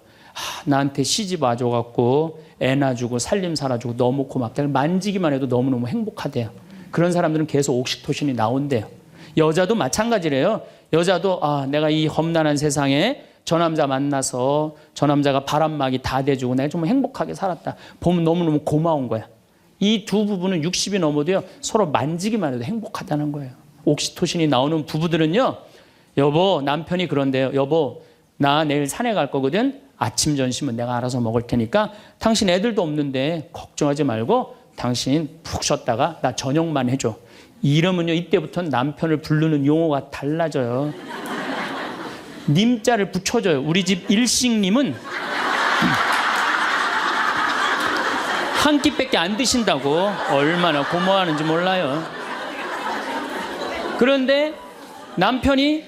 나한테 시집 와줘갖고 애 낳아주고 살림 살아주고 너무 고맙다. 만지기만 해도 너무너무 행복하대요. 그런 사람들은 계속 옥시토신이 나온대요. 여자도 마찬가지래요. 여자도 내가 이 험난한 세상에 저 남자 만나서 저 남자가 바람막이 다 대주고 내가 좀 행복하게 살았다. 보면 너무너무 고마운 거야. 이 두 부부는 60이 넘어도요, 서로 만지기만 해도 행복하다는 거예요. 옥시토신이 나오는 부부들은요, 여보, 남편이 그런데요. 여보, 나 내일 산에 갈 거거든. 아침 점심은 내가 알아서 먹을 테니까 당신 애들도 없는데 걱정하지 말고 당신 푹 쉬었다가 나 저녁만 해줘. 이러면요, 이때부터는 남편을 부르는 용어가 달라져요. 님자를 붙여줘요. 우리 집 일식님은 한 끼밖에 안 드신다고. 얼마나 고마워하는지 몰라요. 그런데 남편이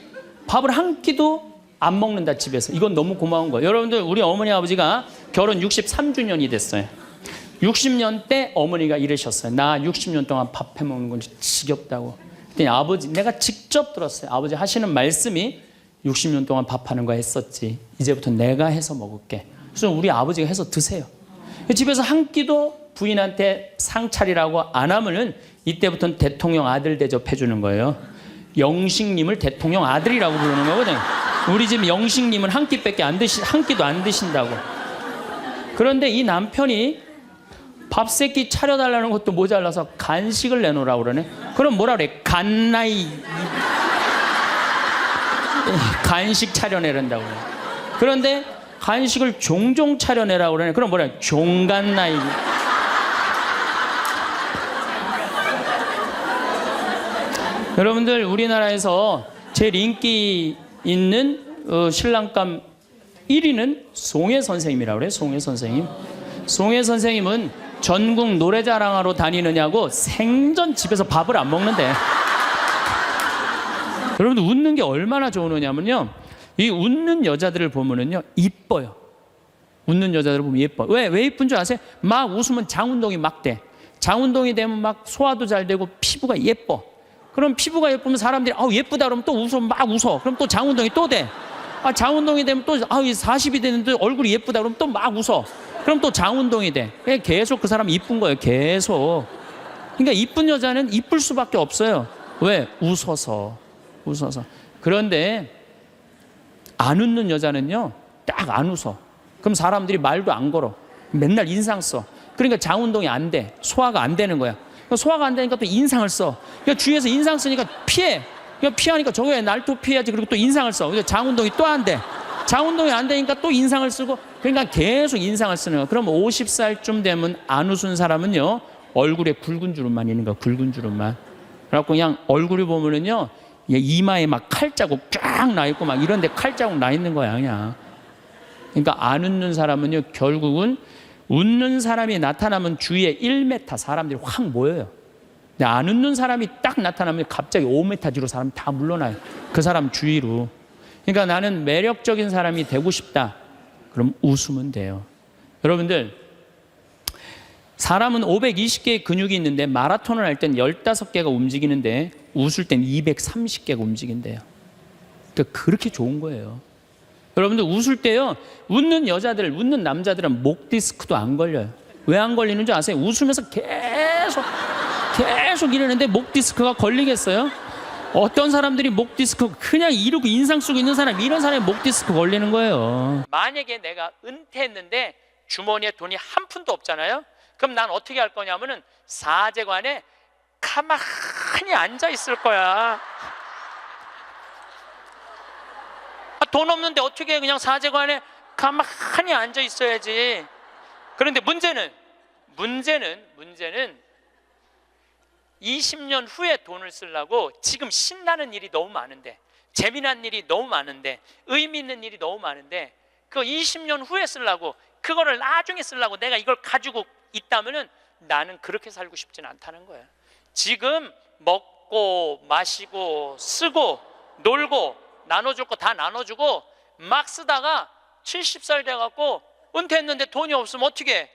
밥을 한 끼도 안 먹는다, 집에서. 이건 너무 고마운 거예요. 여러분들, 우리 어머니 아버지가 결혼 63주년이 됐어요. 60년 때 어머니가 이러셨어요. 나 60년 동안 밥 해먹는 건 지겹다고. 그랬더니 아버지, 내가 직접 들었어요. 아버지 하시는 말씀이 60년 동안 밥하는 거 했었지. 이제부터 내가 해서 먹을게. 그래서 우리 아버지가 해서 드세요. 집에서 한 끼도 부인한테 상 차리라고 안 하면은 이때부터는 대통령 아들 대접해 주는 거예요. 영식님을 대통령 아들이라고 부르는 거거든요. 우리 집 영식님은 한 끼밖에 한 끼도 안 드신다고. 그런데 이 남편이 밥 세끼 차려달라는 것도 모자라서 간식을 내놓으라고 그러네. 그럼 뭐라 그래? 간나이. 간식 차려내란다고 그래. 그런데 간식을 종종 차려내라고 그러네. 그럼 뭐라 그래? 종간나이. 여러분들, 우리나라에서 제일 인기 있는 신랑감 1위는 송혜 선생님이라고 그래요. 송혜 선생님. 송혜 선생님은 전국 노래자랑하러 다니느냐고 생전 집에서 밥을 안 먹는데. 여러분들, 웃는 게 얼마나 좋으냐면요, 이 웃는 여자들을 보면은요, 이뻐요. 웃는 여자들을 보면 예뻐. 왜 이쁜 줄 아세요? 막 웃으면 장운동이 막 돼. 장운동이 되면 막 소화도 잘 되고 피부가 예뻐. 그럼 피부가 예쁘면 사람들이 예쁘다 그러면 또 웃어, 막 웃어. 그럼 또 장운동이 또 돼. 장운동이 되면 또 40이 되는데 얼굴이 예쁘다 그러면 또 막 웃어. 그럼 또 장운동이 돼. 계속 그 사람이 이쁜 거예요. 계속. 그러니까 이쁜 여자는 이쁠 수밖에 없어요. 왜? 웃어서. 그런데 안 웃는 여자는요, 딱 안 웃어. 그럼 사람들이 말도 안 걸어. 맨날 인상 써. 그러니까 장운동이 안 돼. 소화가 안 되는 거야. 소화가 안 되니까 또 인상을 써. 그러니까 주위에서 인상 쓰니까 피해. 그러니까 피하니까 저거에 날 또 피해야지. 그리고 또 인상을 써. 그러니까 장운동이 또 안 돼. 장운동이 안 되니까 또 인상을 쓰고. 그러니까 계속 인상을 쓰는 거야. 그럼 50살쯤 되면 안 웃은 사람은요, 얼굴에 굵은 주름만 있는 거야. 굵은 주름만. 그래갖고 그냥 얼굴을 보면은요, 이마에 막 칼자국 쫙 나 있고 막 이런데 칼자국 나 있는 거야, 그냥. 그러니까 안 웃는 사람은요, 결국은 웃는 사람이 나타나면 주위에 1m 사람들이 확 모여요. 근데 안 웃는 사람이 딱 나타나면 갑자기 5m 뒤로 사람이 다 물러나요. 그 사람 주위로. 그러니까 나는 매력적인 사람이 되고 싶다. 그럼 웃으면 돼요. 여러분들, 사람은 520개의 근육이 있는데 마라톤을 할 땐 15개가 움직이는데 웃을 땐 230개가 움직인대요. 그러니까 그렇게 좋은 거예요. 여러분들, 웃을 때요, 웃는 여자들, 웃는 남자들은 목 디스크도 안 걸려요. 왜 안 걸리는 줄 아세요? 웃으면서 계속 이러는데 목 디스크가 걸리겠어요? 어떤 사람들이 목 디스크 그냥 이러고 인상 쓰고 있는 사람, 이런 사람이 목 디스크 걸리는 거예요. 만약에 내가 은퇴했는데 주머니에 돈이 한 푼도 없잖아요? 그럼 난 어떻게 할 거냐면은 사제관에 가만히 앉아 있을 거야. 돈 없는데 어떻게 그냥 사제관에 가만히 앉아 있어야지. 그런데 문제는 20년 후에 돈을 쓰려고 지금 신나는 일이 너무 많은데, 재미난 일이 너무 많은데, 의미 있는 일이 너무 많은데, 그 20년 후에 쓰려고, 그거를 나중에 쓰려고 내가 이걸 가지고 있다면은 나는 그렇게 살고 싶지는 않다는 거예요. 지금 먹고 마시고 쓰고 놀고 나눠줄 거 다 나눠주고 막 쓰다가 70살 돼갖고 은퇴했는데 돈이 없으면 어떻게 해?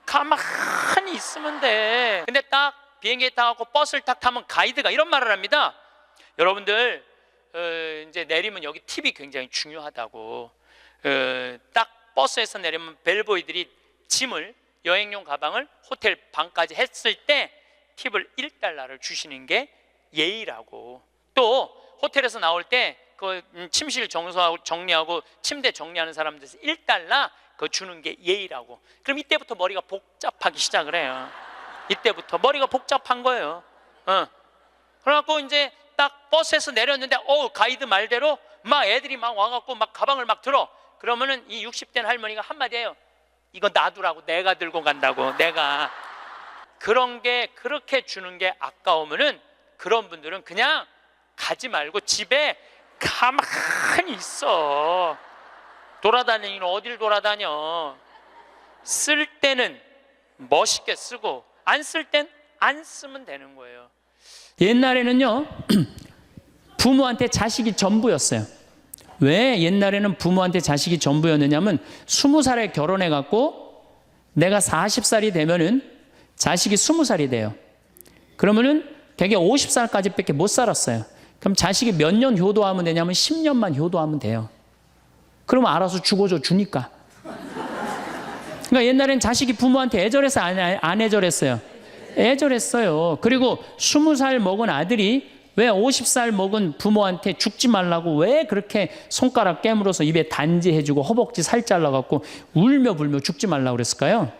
가만히 있으면 돼. 근데 딱 비행기에 타갖고 버스를 딱 타면 가이드가 이런 말을 합니다. 여러분들 이제 내리면 여기 팁이 굉장히 중요하다고. 딱 버스에서 내리면 벨보이들이 짐을, 여행용 가방을 호텔 방까지 했을 때 팁을 1달러를 주시는 게 예의라고. 또 호텔에서 나올 때 그 침실 청소하고 정리하고 침대 정리하는 사람들에서 1달러 그거 주는 게 예의라고. 그럼 이때부터 머리가 복잡하기 시작을 해요. 이때부터 머리가 복잡한 거예요. 그래갖고 이제 딱 버스에서 내렸는데 가이드 말대로 막 애들이 막 와갖고 막 가방을 막 들어. 그러면은 이 60대 할머니가 한마디 해요. 이거 놔두라고, 내가 들고 간다고. 내가. 그런 게 그렇게 주는 게 아까우면은 그런 분들은 그냥 가지 말고 집에 가만히 있어. 돌아다니는 어딜 돌아다녀. 쓸 때는 멋있게 쓰고 안 쓸 땐 안 쓰면 되는 거예요. 옛날에는요 부모한테 자식이 전부였어요. 왜 옛날에는 부모한테 자식이 전부였느냐면 20살에 결혼해 갖고 내가 40살이 되면은 자식이 20살이 돼요. 그러면은 되게 50살까지 밖에 못 살았어요. 그럼 자식이 몇 년 효도하면 되냐면 10년만 효도하면 돼요. 그러면 알아서 죽어줘 주니까. 그러니까 옛날엔 자식이 부모한테 애절해서 안 애절했어요. 애절했어요. 그리고 20살 먹은 아들이 왜 50살 먹은 부모한테 죽지 말라고 왜 그렇게 손가락 깨물어서 입에 단지해주고 허벅지 살 잘라갖고 울며 불며 죽지 말라고 그랬을까요?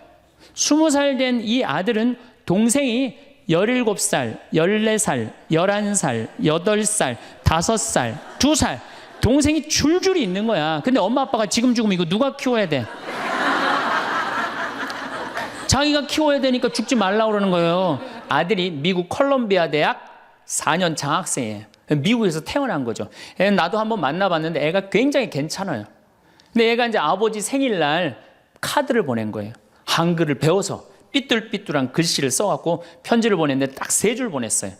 20살 된 이 아들은 동생이 17살, 14살, 11살, 8살, 5살, 2살 동생이 줄줄이 있는 거야. 근데 엄마 아빠가 지금 죽으면 이거 누가 키워야 돼? 자기가 키워야 되니까 죽지 말라고 그러는 거예요. 아들이 미국 컬럼비아 대학 4년 장학생이에요. 미국에서 태어난 거죠. 나도 한번 만나봤는데 애가 굉장히 괜찮아요. 근데 애가 이제 아버지 생일날 카드를 보낸 거예요. 한글을 배워서 삐뚤삐뚤한 글씨를 써갖고 편지를 보냈는데 딱 3줄 보냈어요.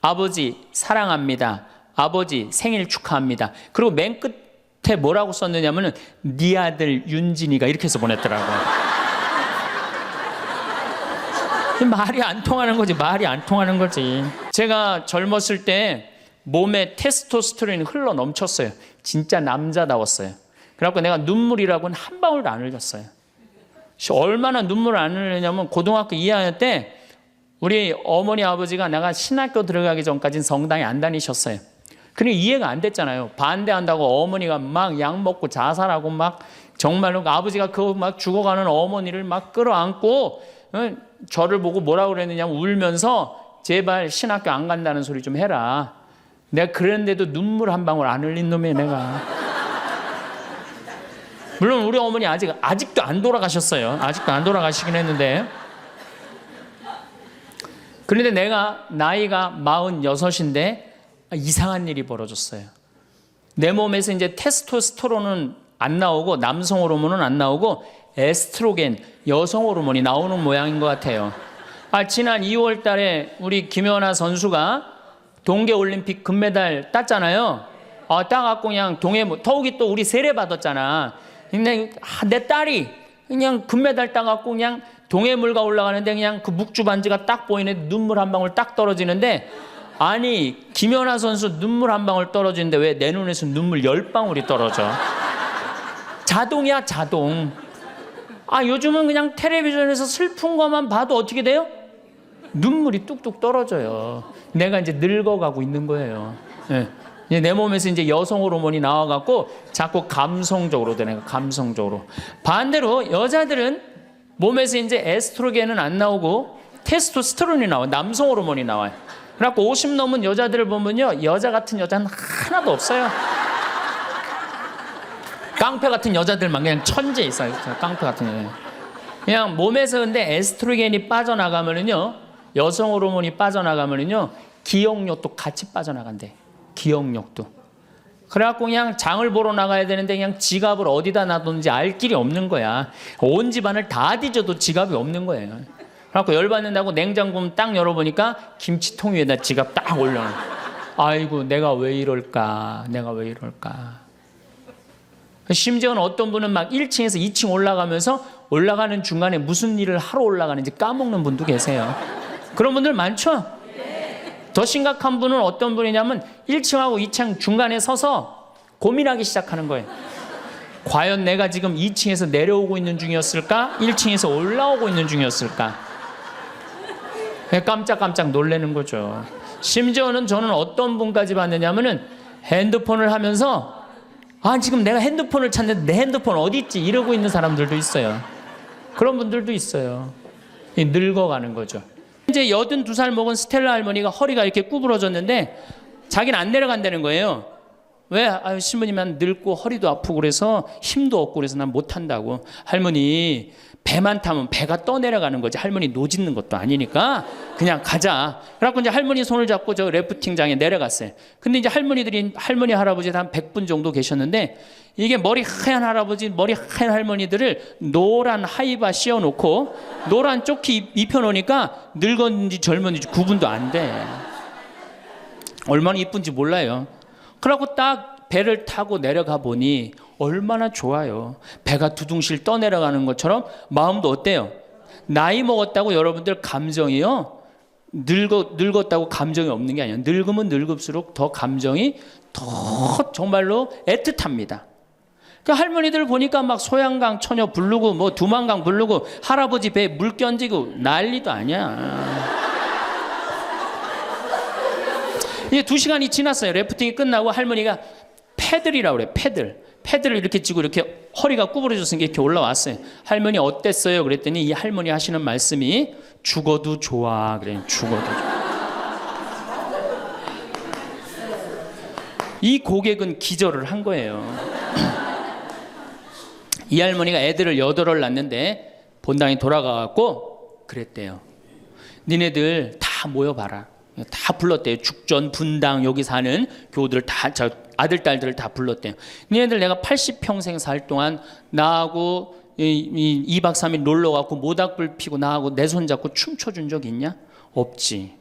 아버지 사랑합니다. 아버지 생일 축하합니다. 그리고 맨 끝에 뭐라고 썼느냐면은 네 아들 윤진이가 이렇게 해서 보냈더라고요. 말이 안 통하는 거지. 말이 안 통하는 거지. 제가 젊었을 때 몸에 테스토스테론이 흘러 넘쳤어요. 진짜 남자다웠어요. 그래갖고 내가 눈물이라고는 한 방울도 안 흘렸어요. 얼마나 눈물을 안 흘리냐면 고등학교 2학년 때 우리 어머니 아버지가 내가 신학교 들어가기 전까지는 성당에 안 다니셨어요. 그러니까 이해가 안 됐잖아요. 반대한다고 어머니가 막 약 먹고 자살하고 막 정말로 아버지가 그 막 죽어가는 어머니를 막 끌어안고 저를 보고 뭐라고 그랬느냐면 울면서 제발 신학교 안 간다는 소리 좀 해라. 내가 그랬는데도 눈물 한 방울 안 흘린 놈이에요 내가. 물론 우리 어머니 아직도 안 돌아가셨어요. 아직도 안 돌아가시긴 했는데. 그런데 내가 나이가 46인데 이상한 일이 벌어졌어요. 내 몸에서 이제 테스토스테론은 안 나오고 남성 호르몬은 안 나오고 에스트로겐 여성 호르몬이 나오는 모양인 것 같아요. 지난 2월 달에 우리 김연아 선수가 동계올림픽 금메달 땄잖아요. 따갖고 그냥 더욱이 또 우리 세례 받았잖아. 근데 내 딸이 그냥 금메달 따갖고 그냥 동해물가 올라가는데 그냥 그 묵주 반지가 딱 보이는데 눈물 한 방울 딱 떨어지는데 아니 김연아 선수 눈물 한 방울 떨어지는데 왜 내 눈에서 눈물 10방울이 떨어져? 자동이야 자동. 요즘은 그냥 텔레비전에서 슬픈 것만 봐도 어떻게 돼요? 눈물이 뚝뚝 떨어져요. 내가 이제 늙어가고 있는 거예요. 네. 내 몸에서 이제 여성 호르몬이 나와갖고 자꾸 감성적으로 되는 거예요. 감성적으로. 반대로 여자들은 몸에서 이제 에스트로겐은 안 나오고 테스토스테론이 나와요. 남성 호르몬이 나와요. 그래갖고 50 넘은 여자들을 보면요, 여자 같은 여자는 하나도 없어요. 깡패 같은 여자들만 그냥 천재 있어요. 깡패 같은 여자. 그냥 몸에서 근데 에스트로겐이 빠져나가면은요, 여성 호르몬이 빠져나가면은요, 기억력도 같이 빠져나간대. 기억력도. 그래갖고 그냥 장을 보러 나가야 되는데 그냥 지갑을 어디다 놔뒀는지 알 길이 없는 거야. 온 집안을 다 뒤져도 지갑이 없는 거예요. 그래갖고 열받는다고 냉장고 딱 열어보니까 김치통 위에다 지갑 딱 올려놔. 아이고, 내가 왜 이럴까? 내가 왜 이럴까? 심지어는 어떤 분은 막 1층에서 2층 올라가면서 올라가는 중간에 무슨 일을 하러 올라가는지 까먹는 분도 계세요. 그런 분들 많죠? 더 심각한 분은 어떤 분이냐면 1층하고 2층 중간에 서서 고민하기 시작하는 거예요. 과연 내가 지금 2층에서 내려오고 있는 중이었을까? 1층에서 올라오고 있는 중이었을까? 깜짝깜짝 놀라는 거죠. 심지어는 저는 어떤 분까지 봤느냐면은 핸드폰을 하면서 지금 내가 핸드폰을 찾는데 내 핸드폰 어디 있지? 이러고 있는 사람들도 있어요. 그런 분들도 있어요. 늙어가는 거죠. 이제 82살 먹은 스텔라 할머니가 허리가 이렇게 구부러졌는데 자기는 안 내려간다는 거예요. 왜? 신부님은 늙고 허리도 아프고 그래서 힘도 없고 그래서 난 못한다고. 할머니, 배만 타면 배가 떠내려가는 거지. 할머니 노짓는 것도 아니니까 그냥 가자. 그래갖고 이제 할머니 손을 잡고 저 래프팅장에 내려갔어요. 근데 이제 할머니 할아버지 한 100분 정도 계셨는데 이게 머리 하얀 할아버지, 머리 하얀 할머니들을 노란 하이바 씌워놓고 노란 조끼 입혀놓으니까 늙었는지 젊었는지 구분도 안 돼. 얼마나 이쁜지 몰라요. 그러고 딱 배를 타고 내려가 보니 얼마나 좋아요. 배가 두둥실 떠내려가는 것처럼 마음도 어때요? 나이 먹었다고 여러분들 감정이요, 늙었다고 감정이 없는 게 아니에요. 늙으면 늙을수록 더 감정이 더 정말로 애틋합니다. 그 할머니들 보니까 막 소양강 처녀 부르고 뭐 두만강 부르고 할아버지 배에 물 끼얹고 난리도 아니야. 이제 2시간이 지났어요. 래프팅이 끝나고 할머니가 패들이라고 그래. 패들을 이렇게 쥐고 이렇게 허리가 구부러졌으니까 이렇게 올라왔어요. 할머니 어땠어요? 그랬더니 이 할머니 하시는 말씀이 죽어도 좋아. 그래. 죽어도 좋아. 이 고객은 기절을 한 거예요. 이 할머니가 애들을 8을 낳는데 본당에 돌아가갖고 그랬대요. 니네들 다 모여봐라. 다 불렀대요. 죽전, 분당, 여기 사는 교우들 다, 아들, 딸들을 다 불렀대요. 니네들 내가 80평생 살 동안 나하고 2박 3일 놀러 가고 모닥불 피고 나하고 내 손 잡고 춤춰준 적 있냐? 없지.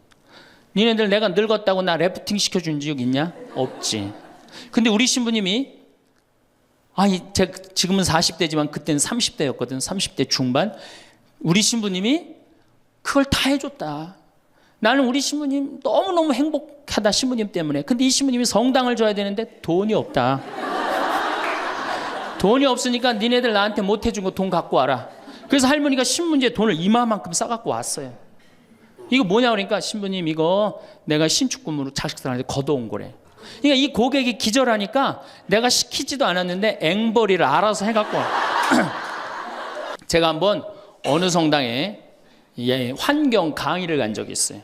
니네들 내가 늙었다고 나 래프팅 시켜준 적 있냐? 없지. 근데 우리 신부님이 제가 지금은 40대지만 그때는 30대였거든. 30대 중반. 우리 신부님이 그걸 다 해줬다. 나는 우리 신부님 너무너무 행복하다, 신부님 때문에. 근데 이 신부님이 성당을 줘야 되는데 돈이 없다. 돈이 없으니까 니네들 나한테 못 해준 거 돈 갖고 와라. 그래서 할머니가 신문지에 돈을 이마만큼 싸갖고 왔어요. 이거 뭐냐 그러니까 신부님 이거 내가 신축금으로 자식들한테 걷어온 거래. 그러니까 이 고객이 기절하니까 내가 시키지도 않았는데 앵벌이를 알아서 해갖고 와. 제가 한번 어느 성당에 환경 강의를 간 적이 있어요.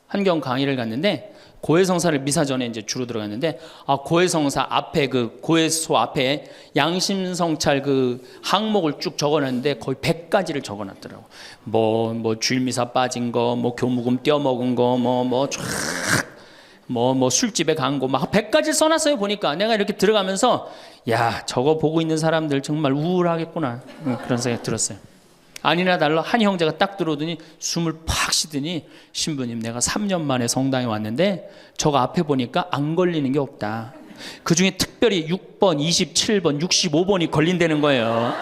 환경 강의를 갔는데 고해성사를 미사 전에 이제 주로 들어갔는데 고해성사 앞에 그 고해소 앞에 양심성찰 그 항목을 쭉 적어놨는데 거의 100가지를 적어놨더라고. 뭐 주일미사 빠진 거, 뭐 교무금 떼어먹은 거, 뭐 술집에 간 거 막 100가지 써놨어요. 보니까 내가 이렇게 들어가면서 야 저거 보고 있는 사람들 정말 우울하겠구나 그런 생각이 들었어요. 아니나 달라 한 형제가 딱 들어오더니 숨을 팍 쉬더니 신부님 내가 3년 만에 성당에 왔는데 저거 앞에 보니까 안 걸리는 게 없다. 그중에 특별히 6번, 27번, 65번이 걸린다는 거예요.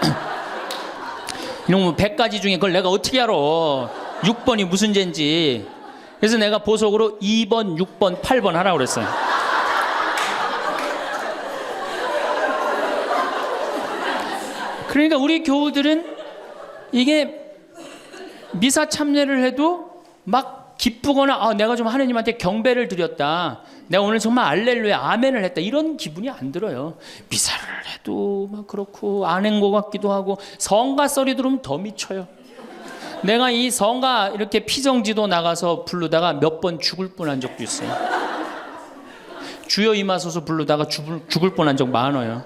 이놈의 100가지 중에 그걸 내가 어떻게 알아. 6번이 무슨 죄인지. 그래서 내가 보석으로 2번, 6번, 8번 하라고 그랬어요. 그러니까 우리 교우들은 이게 미사 참여를 해도 막 기쁘거나 내가 좀 하느님한테 경배를 드렸다, 내가 오늘 정말 알렐루야 아멘을 했다, 이런 기분이 안 들어요. 미사를 해도 막 그렇고 안 한 것 같기도 하고 성가 소리 들으면 더 미쳐요. 내가 이 성가 이렇게 피정지도 나가서 부르다가 몇 번 죽을 뻔한 적도 있어요. 주여 임하소서 부르다가 죽을 뻔한 적 많아요.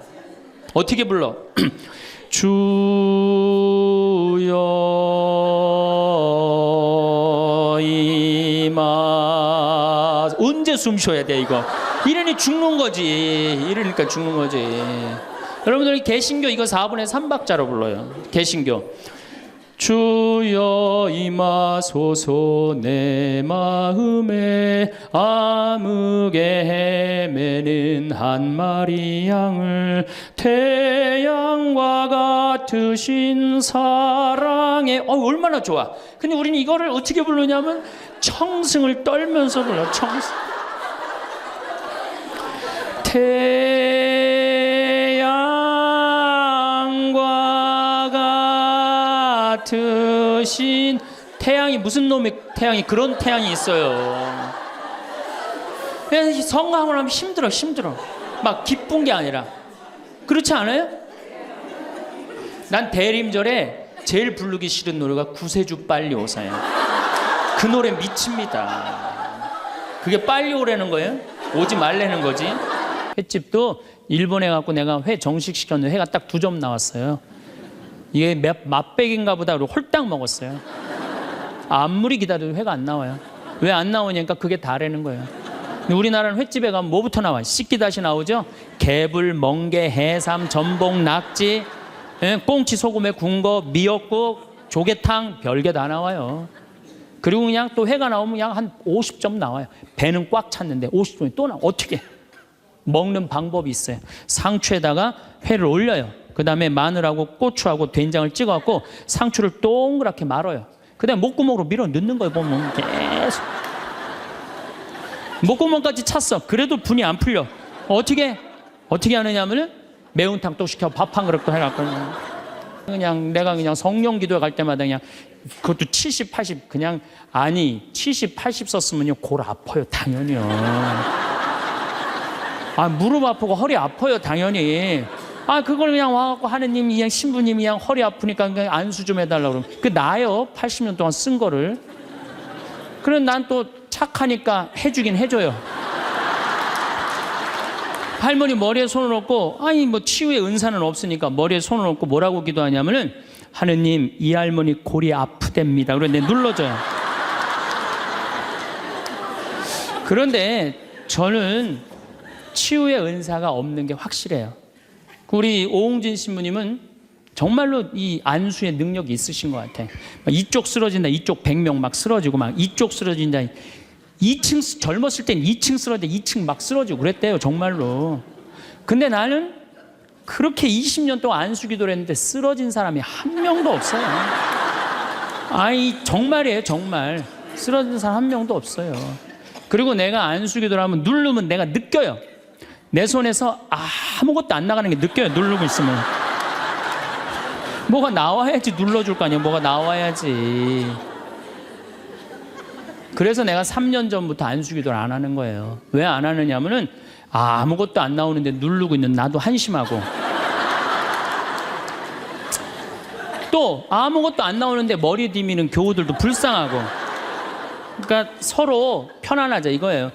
어떻게 불러? 주여 이마. 언제 숨 쉬어야 돼 이거? 이러니 죽는 거지. 이러니까 죽는 거지. 여러분들 개신교 이거 4분의 3박자로 불러요. 개신교. 주여 임하소서 내 마음에 암흑에 헤매는 한 마리 양을 태양과 같으신 사랑에 얼마나 좋아. 근데 우리는 이거를 어떻게 부르냐면 청승을 떨면서 불러. 청승. 태양과 같으신 태양이 무슨 놈의 태양이 그런 태양이 있어요. 그래서 성가함을 하면 힘들어. 막 기쁜 게 아니라. 그렇지 않아요? 난 대림절에 제일 부르기 싫은 노래가 구세주 빨리 오사야. 그 노래 미칩니다. 그게 빨리 오라는 거예요? 오지 말라는 거지. 횟집도 일본에 갖고 내가 회 정식 시켰는데 회가 딱 2점 나왔어요. 이게 맛백인가 보다. 그리고 홀딱 먹었어요. 아무리 기다려도 회가 안 나와요. 왜 안 나오냐니까 그게 다라는 거예요. 근데 우리나라는 횟집에 가면 뭐부터 나와? 씻기다시 나오죠? 개불, 멍게, 해삼, 전복, 낙지, 꽁치 소금에 구운 거, 미역국, 조개탕, 별게 다 나와요. 그리고 그냥 또 회가 나오면 그냥 한 50점 나와요. 배는 꽉 찼는데 50점이 또 나와. 어떻게? 먹는 방법이 있어요. 상추에다가 회를 올려요. 그 다음에 마늘하고 고추하고 된장을 찍어갖고 상추를 동그랗게 말아요. 그 다음에 목구멍으로 밀어 넣는 거예요. 보면 계속 목구멍까지 찼어. 그래도 분이 안 풀려. 어떻게 하느냐면은 매운탕 또 시켜 밥 한 그릇 또 해갖고 그냥 내가 그냥 성령 기도에 갈 때마다 그냥 그것도 70, 80 그냥 아니 70, 80 썼으면요 골 아파요 당연히요. 무릎 아프고 허리 아파요 당연히. 그걸 그냥 와갖고 하느님 그냥 신부님이 그냥 허리 아프니까 그냥 안수 좀 해달라고 그러면 그 나요. 80년 동안 쓴 거를. 그럼 난 또 착하니까 해주긴 해줘요. 할머니 머리에 손을 얹고 뭐 치유의 은사는 없으니까 머리에 손을 얹고 뭐라고 기도하냐면은 하느님 이 할머니 골이 아프답니다. 그런데 눌러줘요. 그런데 저는 치유의 은사가 없는 게 확실해요. 우리 오홍진 신부님은 정말로 이 안수의 능력이 있으신 것 같아. 이쪽 쓰러진다, 이쪽 100명 막 쓰러지고 막 이쪽 쓰러진다. 2층 젊었을 땐 2층 쓰러져 2층 막 쓰러지고 그랬대요 정말로. 근데 나는 그렇게 20년 동안 안수 기도를 했는데 쓰러진 사람이 한 명도 없어요. 정말이에요 정말. 쓰러진 사람 한 명도 없어요. 그리고 내가 안수 기도를 하면 누르면 내가 느껴요. 내 손에서 아무것도 안 나가는 게 느껴요. 누르고 있으면 뭐가 나와야지 눌러줄 거 아니에요. 뭐가 나와야지. 그래서 내가 3년 전부터 안수 기도를 안 하는 거예요. 왜 안 하느냐면은 아무것도 안 나오는데 누르고 있는 나도 한심하고 또 아무것도 안 나오는데 머리 디미는 교우들도 불쌍하고. 그러니까 서로 편안하자 이거예요.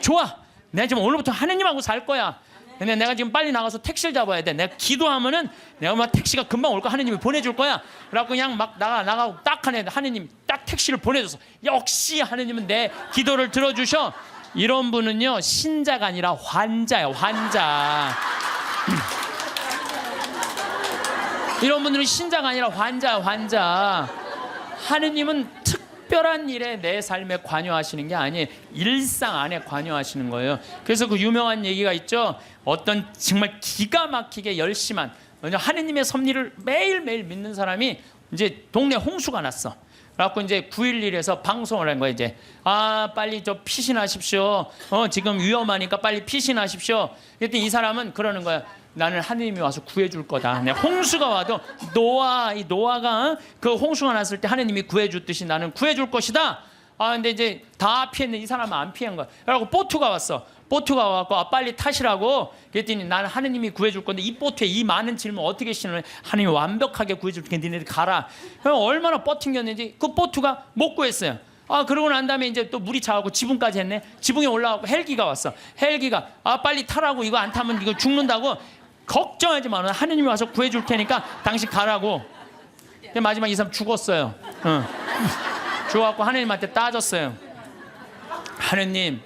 좋아. 내가 지금 오늘부터 하느님하고 살 거야. 근데 내가 지금 빨리 나가서 택시를 잡아야 돼. 내가 기도하면은 내가 막 택시가 금방 올 거야. 하느님이 보내줄 거야. 그래갖고 그냥 막 나가고 딱 하느님 딱 택시를 보내줘서 역시 하느님은 내 기도를 들어주셔. 이런 분은요 신자가 아니라 환자예요. 환자. 이런 분들은 신자가 아니라 환자. 하느님은 특별한 일에 내 삶에 관여하시는 게 아니에요. 일상 안에 관여하시는 거예요. 그래서 그 유명한 얘기가 있죠. 어떤 정말 기가 막히게 열심한 하느님의 섭리를 매일매일 믿는 사람이 이제 동네 홍수가 났어. 그래갖고 이제 911에서 방송을 한 거예요. 이제 빨리 피신하십시오. 지금 위험하니까 빨리 피신하십시오. 그랬더니 이 사람은 그러는 거야. 나는 하느님이 와서 구해줄 거다. 홍수가 와도 노아가 그 홍수가 났을 때 하느님이 구해줬듯이 나는 구해줄 것이다. 근데 이제 다 피했는데 이 사람은 안 피한 거야. 그래갖고 보트가 왔어. 보트가 와갖고 빨리 타시라고. 그랬더니 나는 하느님이 구해줄 건데 이 보트에 이 많은 짐을 어떻게 실으면 하느님이 완벽하게 구해줄 테니까 니네들 가라. 그럼 얼마나 버팅겼는지 그 보트가 못 구했어요. 그러고 난 다음에 이제 또 물이 차고 지붕까지 했네. 지붕에 올라가고 헬기가 왔어. 헬기가 빨리 타라고. 이거 안 타면 이거 죽는다고. 걱정하지 마. 하느님이 와서 구해줄 테니까 당신 가라고. 마지막 이 사람 죽었어요. 죽어갖고 하느님한테 따졌어요. 하느님,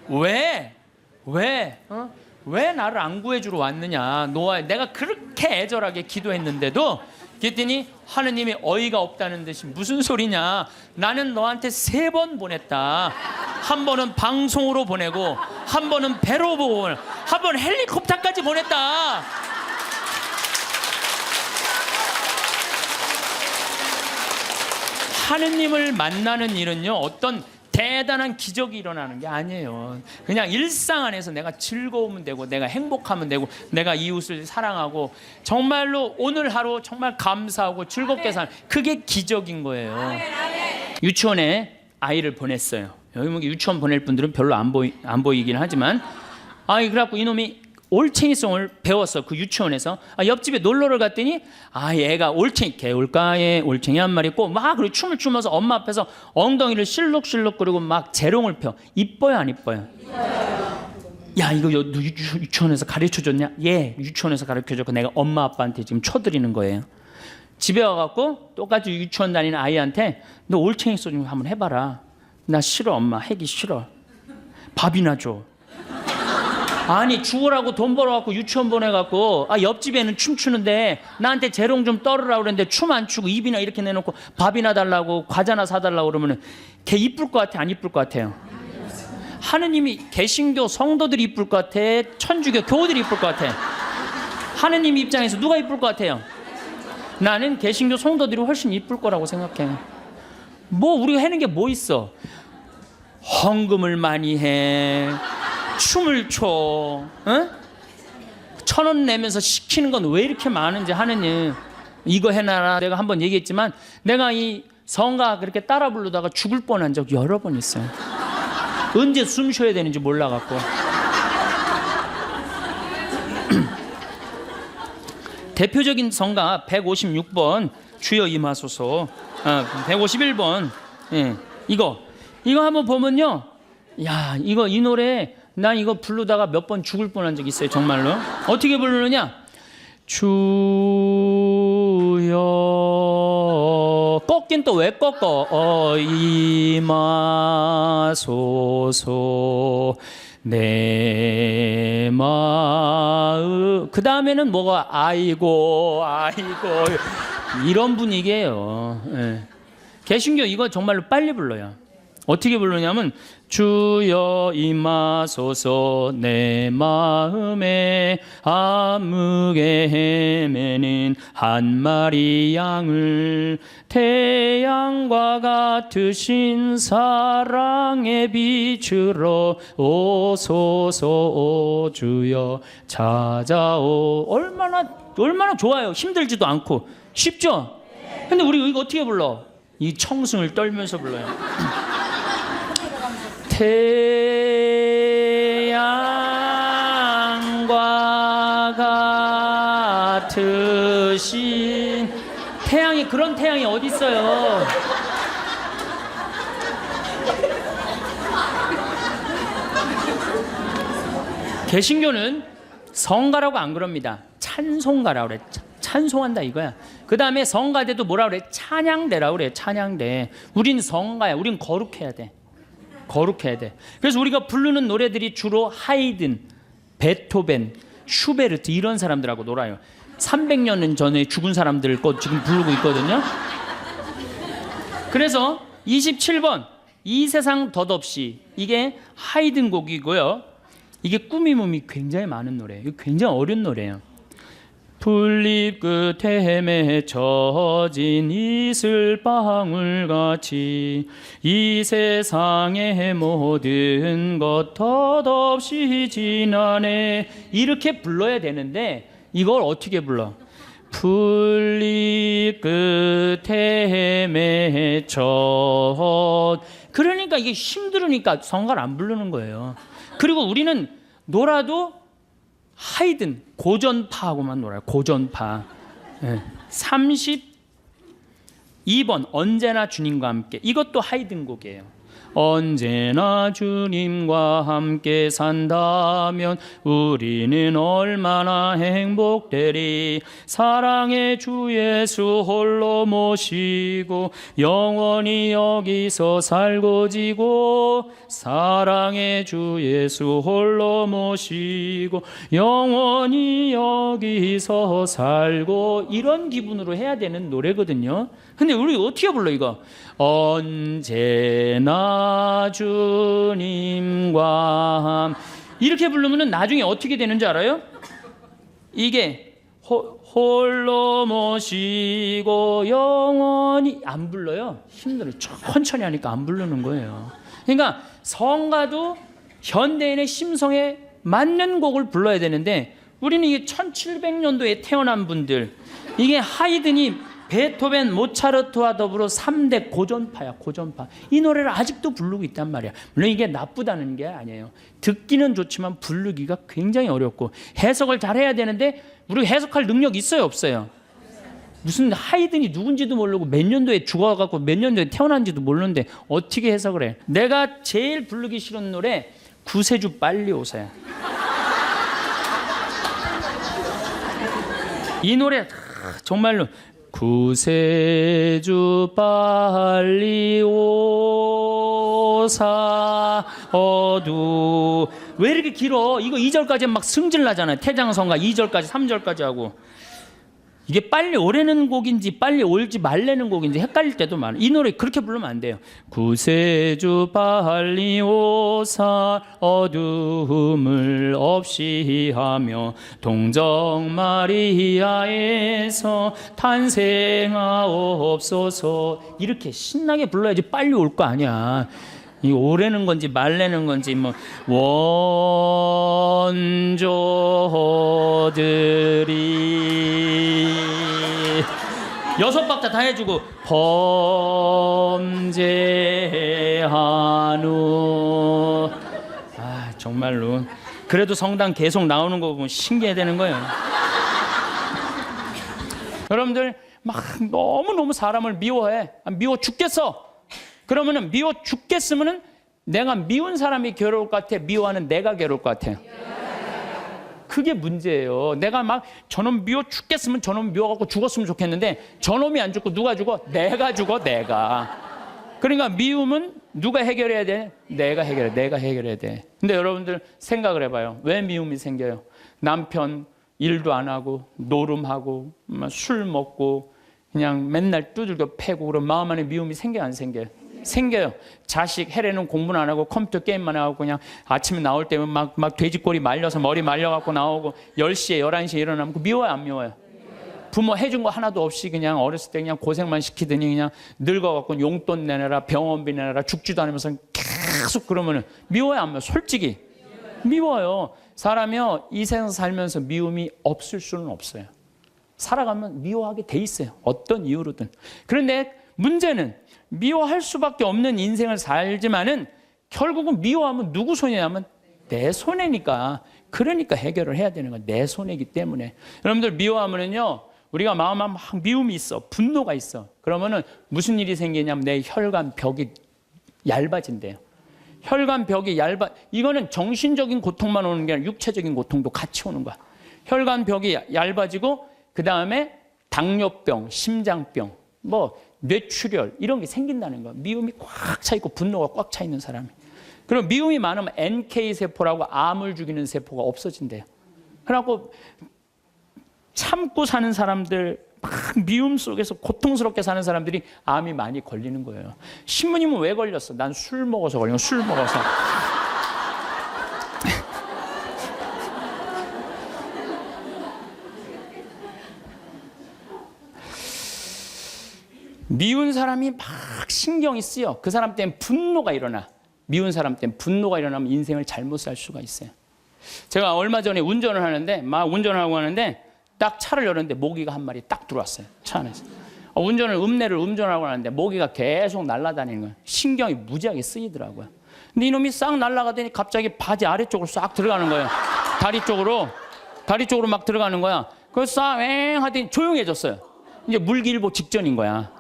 왜 나를 안 구해주러 왔느냐? 노아, 내가 그렇게 애절하게 기도했는데도. 그랬더니 하느님이 어이가 없다는 듯이 무슨 소리냐? 나는 너한테 3번 보냈다. 한 번은 방송으로 보내고, 한 번은 배로 보고, 한 번 헬리콥터까지 보냈다. 하느님을 만나는 일은요, 어떤 대단한 기적이 일어나는 게 아니에요. 그냥 일상 안에서 내가 즐거우면 되고, 내가 행복하면 되고, 내가 이웃을 사랑하고, 정말로 오늘 하루 정말 감사하고 즐겁게 사는, 그게 기적인 거예요. 유치원에 아이를 보냈어요. 여기 뭐 유치원 보낼 분들은 별로 안 보이긴 하지만, 그래갖고 이놈이 올챙이송을 배웠어. 그 유치원에서. 옆집에 놀러를 갔더니 얘가 올챙이, 개울가에 올챙이 한 마리 있고 막 그리고 춤을 추면서 엄마 앞에서 엉덩이를 실룩실룩 그리고 막 재롱을 펴. 이뻐요 안 이뻐요? 야, 이거 유치원에서 가르쳐줬냐? 예, 유치원에서 가르쳐줬고 내가 엄마 아빠한테 지금 쳐드리는 거예요. 집에 와갖고 똑같이 유치원 다니는 아이한테 너 올챙이 소 좀 한번 해봐라. 나 싫어, 엄마. 하기 싫어. 밥이나 줘. 아니, 죽으라고 돈 벌어갖고 유치원 보내갖고 옆집에는 춤추는데 나한테 재롱 좀 떨으라고 그랬는데 춤 안 추고 입이나 이렇게 내놓고 밥이나 달라고 과자나 사달라고 그러면은 걔 이쁠 것 같아 안 이쁠 것 같아요? 하느님이 개신교 성도들이 이쁠 것 같아? 천주교 교우들이 이쁠 것 같아? 하느님 입장에서 누가 이쁠 것 같아요? 나는 개신교 성도들이 훨씬 이쁠 거라고 생각해. 뭐 우리가 하는 게 뭐 있어? 헌금을 많이 해, 춤을 춰, 1,000원 내면서 시키는 건 왜 이렇게 많은지. 하느님 이거 해놔라. 내가 한번 얘기했지만 내가 이 성가 그렇게 따라 부르다가 죽을 뻔한 적 여러 번 있어요. 언제 숨 쉬어야 되는지 몰라갖고. 대표적인 성가 156번 주여 임하소서, 151번 이거 한번 보면요, 야, 이 노래 난 이거 부르다가 몇 번 죽을 뻔한 적 있어요. 정말로. 어떻게 부르느냐? 주여, 꺾긴 또 왜 꺾어? 임하소서 내 마음. 그 다음에는 뭐가 아이고 이런 분위기예요. 개신교 이거 정말로 빨리 불러요. 어떻게 부르냐면 주여 임하소서 내 마음에 암흑에 헤매는 한 마리 양을 태양과 같으신 사랑의 빛으로 오소서 오 주여 찾아오. 얼마나 좋아요. 힘들지도 않고 쉽죠? 근데 우리 이거 어떻게 불러? 이 청승을 떨면서 불러요. 태양과 같으신, 태양이, 그런 태양이 어디 있어요? 개신교는 성가라고 안 그럽니다. 찬송가라고 그래. 찬송한다 이거야. 그 다음에 성가대도 뭐라 그래? 찬양대라고 그래. 찬양대. 우린 성가야. 우린 거룩해야 돼. 거룩해야 돼. 그래서 우리가 부르는 노래들이 주로 하이든, 베토벤, 슈베르트 이런 사람들하고 놀아요. 300년 전에 죽은 사람들 거 지금 부르고 있거든요. 그래서 27번 이 세상 덧없이, 이게 하이든 곡이고요. 이게 꾸미몸이 굉장히 많은 노래예요. 이거 굉장히 어려운 노래예요. 풀잎 끝에 맺혀진 이슬방울같이 이 세상의 모든 것 덧없이 지나네. 이렇게 불러야 되는데 이걸 어떻게 불러? 풀잎 끝에 맺혀. 그러니까 이게 힘들으니까 성가를 안 부르는 거예요. 그리고 우리는 놀아도 하이든, 고전파하고만 놀아요. 고전파. 32번 언제나 주님과 함께. 이것도 하이든 곡이에요. 언제나 주님과 함께 산다면 우리는 얼마나 행복되리. 사랑의 주 예수 홀로 모시고 영원히 여기서 살고 지고, 사랑의 주 예수 홀로 모시고 영원히 여기서 살고, 이런 기분으로 해야 되는 노래거든요. 근데 우리 어떻게 불러 이거? 언제나 주님과 이렇게 부르면 나중에 어떻게 되는 줄 알아요? 이게 홀로 모시고 영원히 안 불러요. 힘들어요. 천천히 하니까 안 부르는 거예요. 그러니까 성가도 현대인의 심성에 맞는 곡을 불러야 되는데, 우리는 이게 1700년도에 태어난 분들, 이게 하이든이 베토벤, 모차르트와 더불어 3대 고전파야, 고전파. 이 노래를 아직도 부르고 있단 말이야. 물론 이게 나쁘다는 게 아니에요. 듣기는 좋지만 부르기가 굉장히 어렵고 해석을 잘해야 되는데, 우리 해석할 능력 있어요, 없어요? 무슨 하이든이 누군지도 모르고 몇 년도에 죽어갖고 몇 년도에 태어난지도 모르는데 어떻게 해석을 해? 내가 제일 부르기 싫은 노래 구세주 빨리 오세요. 이 노래 정말로 구세주 빨리 오사 어두. 왜 이렇게 길어? 이거 2절까지 막 승질 나잖아요. 태장성가 2절까지 3절까지 하고. 이게 빨리 오래는 곡인지 빨리 올지 말래는 곡인지 헷갈릴 때도 많아요. 이 노래 그렇게 부르면 안 돼요. 구세주 빨리 오사 어두움을 없이 하며 동정 마리아에서 탄생하옵소서. 이렇게 신나게 불러야지 빨리 올 거 아니야. 이 오래는 건지 말래는 건지 뭐 원조들이 6박자 다 해주고 범죄한후. 아 정말로 그래도 성당 계속 나오는 거 보면 신기해되는 거예요. 여러분들 막 너무너무 사람을 미워해. 미워 죽겠어. 그러면은 미워 죽겠으면은 내가 미운 사람이 괴로울 것 같아, 미워하는 내가 괴로울 것 같아요? 그게 문제예요. 내가 막 저놈 미워 죽겠으면 저놈 미워갖고 죽었으면 좋겠는데, 저놈이 안 죽고 누가 죽어? 내가 죽어, 내가. 그러니까 미움은 누가 해결해야 돼? 내가 해결해야 돼. 근데 여러분들 생각을 해봐요. 왜 미움이 생겨요? 남편 일도 안 하고 노름하고 술 먹고 그냥 맨날 두들겨 패고, 그럼 마음 안에 미움이 생겨요, 안 생겨요? 생겨요. 자식 해례는 공부는 안 하고 컴퓨터 게임만 하고 그냥 아침에 나올 때면 막 돼지꼬리 말려서 머리 말려갖고 나오고 10시에 11시에 일어나면 그 미워요, 안 미워요? 부모 해준 거 하나도 없이 그냥 어렸을 때 그냥 고생만 시키더니 그냥 늙어갖고 용돈 내놔라, 병원비 내놔라, 죽지도 않으면서 계속 그러면은 미워요, 안 미워요? 솔직히 미워요. 사람이요, 이 세상 살면서 미움이 없을 수는 없어요. 살아가면 미워하게 돼 있어요, 어떤 이유로든. 그런데 문제는 미워할 수밖에 없는 인생을 살지만은 결국은 미워하면 누구 손해냐면 내 손해니까. 그러니까 해결을 해야 되는 거야. 내 손해이기 때문에. 여러분들 미워하면은요, 우리가 마음에 막 미움이 있어, 분노가 있어. 그러면은 무슨 일이 생기냐면 내 혈관 벽이 얇아진대요. 혈관 벽이 이거는 정신적인 고통만 오는 게 아니라 육체적인 고통도 같이 오는 거야. 혈관 벽이 얇아지고 그 다음에 당뇨병, 심장병, 뭐 뇌출혈 이런 게 생긴다는 거야. 미움이 꽉 차 있고 분노가 꽉 차 있는 사람이. 그리고 미움이 많으면 NK세포라고 암을 죽이는 세포가 없어진대요. 그래갖고 참고 사는 사람들, 막 미움 속에서 고통스럽게 사는 사람들이 암이 많이 걸리는 거예요. 신부님은 왜 걸렸어? 난 술 먹어서 걸린 거야. 술 먹어서. 미운 사람이 막 신경이 쓰여. 그 사람 때문에 분노가 일어나. 미운 사람 때문에 분노가 일어나면 인생을 잘못 살 수가 있어요. 제가 얼마 전에 운전을 하는데, 막 운전을 하고 하는데 딱 차를 열었는데 모기가 한 마리 딱 들어왔어요, 차 안에서. 음내를 운전하고 하는데 모기가 계속 날아다니는 거예요. 신경이 무지하게 쓰이더라고요. 근데 이놈이 싹 날아가더니 갑자기 바지 아래쪽으로 싹 들어가는 거예요. 다리 쪽으로 막 들어가는 거야. 그래서 싹 하더니 조용해졌어요. 이제 물기일보 직전인 거야.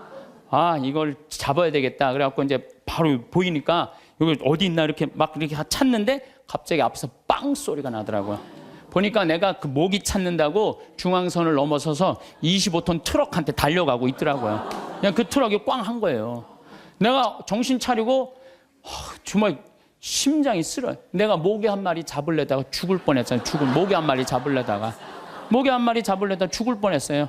아, 이걸 잡아야 되겠다. 그래갖고 이제 바로 보이니까 여기 어디 있나 이렇게 막 이렇게 찾는데 갑자기 앞에서 빵 소리가 나더라고요. 보니까 내가 그 모기 찾는다고 중앙선을 넘어서서 25톤 트럭한테 달려가고 있더라고요. 그냥 그 트럭이 꽝 한 거예요. 내가 정신 차리고 정말 심장이 쓰러요. 내가 모기 한 마리 잡으려다가 죽을 뻔했어요. 모기 한 마리 잡으려다가 죽을 뻔했어요.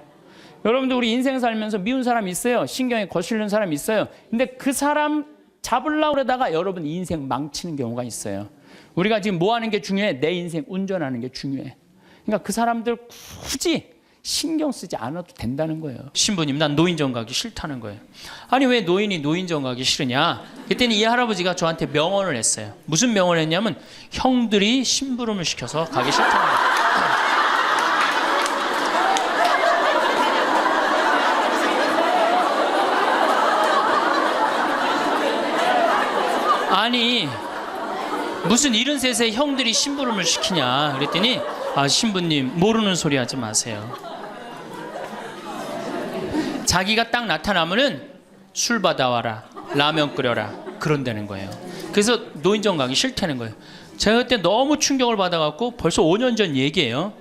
여러분들 우리 인생 살면서 미운 사람 있어요. 신경이 거슬리는 사람 있어요. 근데 그 사람 잡으려고 그러다가 여러분 인생 망치는 경우가 있어요. 우리가 지금 뭐 하는 게 중요해? 내 인생 운전하는 게 중요해. 그러니까 그 사람들 굳이 신경 쓰지 않아도 된다는 거예요. 신부님, 난 노인정 가기 싫다는 거예요. 아니 왜 노인이 노인정 가기 싫으냐? 그때는 이 할아버지가 저한테 명언을 했어요. 무슨 명언을 했냐면 형들이 심부름을 시켜서 가기 싫다는 거예요. 아니 무슨 73세 형들이 심부름을 시키냐 그랬더니 신부님 모르는 소리 하지 마세요. 자기가 딱 나타나면은 술 받아와라, 라면 끓여라 그런다는 거예요. 그래서 노인정 가기 싫다는 거예요. 제가 그때 너무 충격을 받아갖고 벌써 5년 전 얘기예요.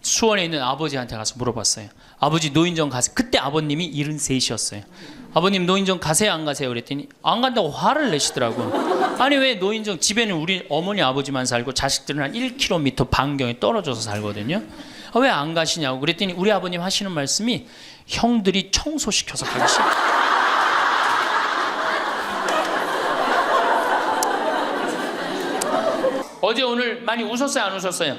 수원에 있는 아버지한테 가서 물어봤어요. 아버지 노인정 가세요. 그때 아버님이 73이셨어요. 아버님 노인정 가세요 안 가세요? 그랬더니 안 간다고 화를 내시더라고요. 아니 왜 노인정, 집에는 우리 어머니 아버지만 살고 자식들은 한 1km 반경에 떨어져서 살거든요. 왜 안 가시냐고 그랬더니 우리 아버님 하시는 말씀이 형들이 청소시켜서 가기 싫어. 어제 오늘 많이 웃었어요 안 웃었어요?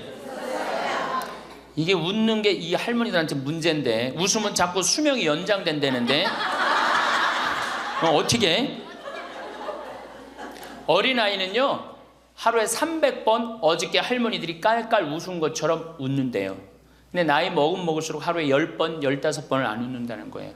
이게 웃는 게 이 할머니들한테 문제인데 웃으면 자꾸 수명이 연장된다는데 어떻게? 어린아이는요 하루에 300번 어저께 할머니들이 깔깔 웃은 것처럼 웃는데요. 근데 나이 먹을수록 하루에 10번, 15번을 안 웃는다는 거예요.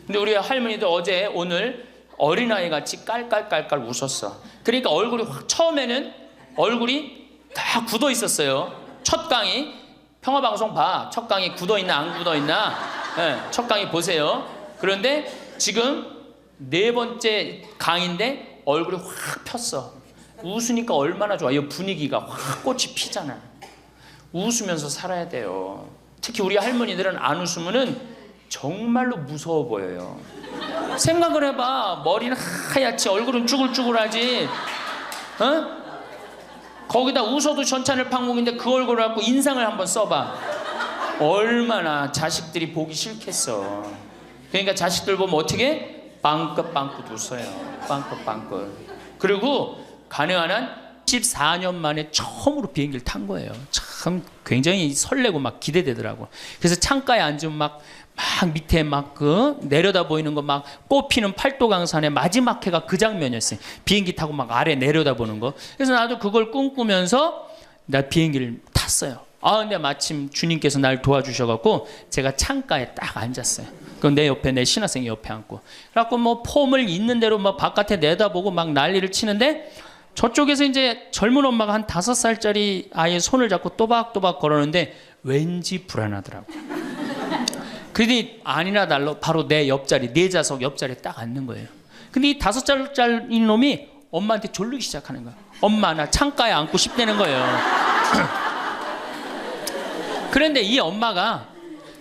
근데 우리 할머니도 어제 오늘 어린아이 같이 깔깔깔깔 웃었어. 그러니까 얼굴이 처음에는 얼굴이 다 굳어 있었어요. 첫 강의 평화방송 봐. 첫 강의 굳어 있나 안 굳어 있나? 네, 첫 강의 보세요. 그런데 지금 4번째 강의인데 얼굴이 확 폈어. 웃으니까 얼마나 좋아. 이 분위기가 확 꽃이 피잖아. 웃으면서 살아야 돼요. 특히 우리 할머니들은 안 웃으면은 정말로 무서워 보여요. 생각을 해봐. 머리는 하얗지 얼굴은 쭈글쭈글하지. 어? 거기다 웃어도 전차늘 팡목인데 그 얼굴을 갖고 인상을 한번 써봐. 얼마나 자식들이 보기 싫겠어. 그러니까 자식들 보면 어떻게? 빵긋빵긋 웃어요. 빵긋빵긋. 그리고 가능한 한 14년 만에 처음으로 비행기를 탄 거예요. 참 굉장히 설레고 막 기대되더라고. 그래서 창가에 앉으면 막 밑에 내려다 보이는 거 막 꽃피는 팔도강산의 마지막 해가 그 장면이었어요. 비행기 타고 막 아래 내려다 보는 거. 그래서 나도 그걸 꿈꾸면서 나 비행기를 탔어요. 근데 마침 주님께서 날 도와주셔갖고 제가 창가에 딱 앉았어요. 그럼 내 옆에 내 신학생이 옆에 앉고. 그래갖고 뭐 폼을 있는 대로 막 바깥에 내다보고 막 난리를 치는데 저쪽에서 이제 젊은 엄마가 한 5살짜리 아이의 손을 잡고 또박또박 걸었는데 왠지 불안하더라고. 그러더니 아니나 달러 바로 내 옆자리, 내 좌석 옆자리에 딱 앉는 거예요. 근데 이 5살짜리 놈이 엄마한테 졸리기 시작하는 거야. 엄마 나 창가에 앉고 싶다는 거예요. 그런데 이 엄마가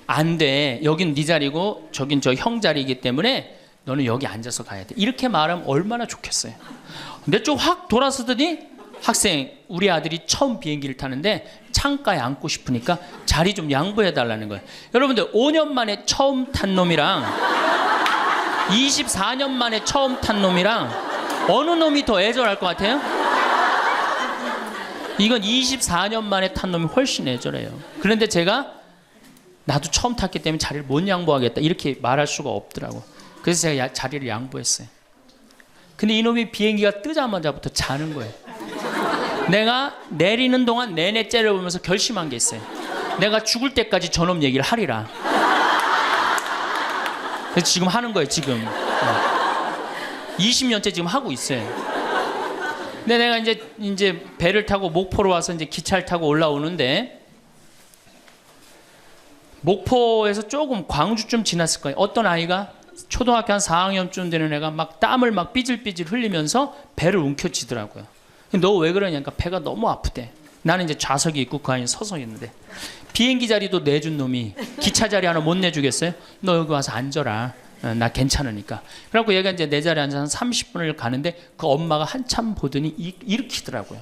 안 돼. 여긴 네 자리고 저긴 저 형 자리이기 때문에 너는 여기 앉아서 가야 돼. 이렇게 말하면 얼마나 좋겠어요. 내 쪽 확 돌아서더니 학생 우리 아들이 처음 비행기를 타는데 창가에 앉고 싶으니까 자리 좀 양보해 달라는 거예요. 여러분들 5년 만에 처음 탄 놈이랑 24년 만에 처음 탄 놈이랑 어느 놈이 더 애절할 것 같아요? 이건 24년 만에 탄 놈이 훨씬 애절해요. 그런데 제가 나도 처음 탔기 때문에 자리를 못 양보하겠다 이렇게 말할 수가 없더라고. 그래서 제가 자리를 양보했어요. 근데 이놈이 비행기가 뜨자마자부터 자는 거예요. 내가 내리는 동안 내내 째려보면서 결심한 게 있어요. 내가 죽을 때까지 저놈 얘기를 하리라. 그래서 지금 하는 거예요. 지금 20년째 지금 하고 있어요. 근데 내가 이제 배를 타고 목포로 와서 이제 기차를 타고 올라오는데 목포에서 조금 광주쯤 지났을 거예요. 어떤 아이가 초등학교 한 4학년쯤 되는 애가 막 땀을 막 삐질삐질 흘리면서 배를 움켜쥐더라고요. 너 왜 그러냐니까 배가 너무 아프대. 나는 이제 좌석에 있고 그 안에 서서 있는데 비행기 자리도 내준 놈이 기차 자리 하나 못 내주겠어요? 너 여기 와서 앉아라. 나 괜찮으니까. 그래갖고 얘가 이제 내 자리에 앉아서 한 30분을 가는데 그 엄마가 한참 보더니 일으키더라고요.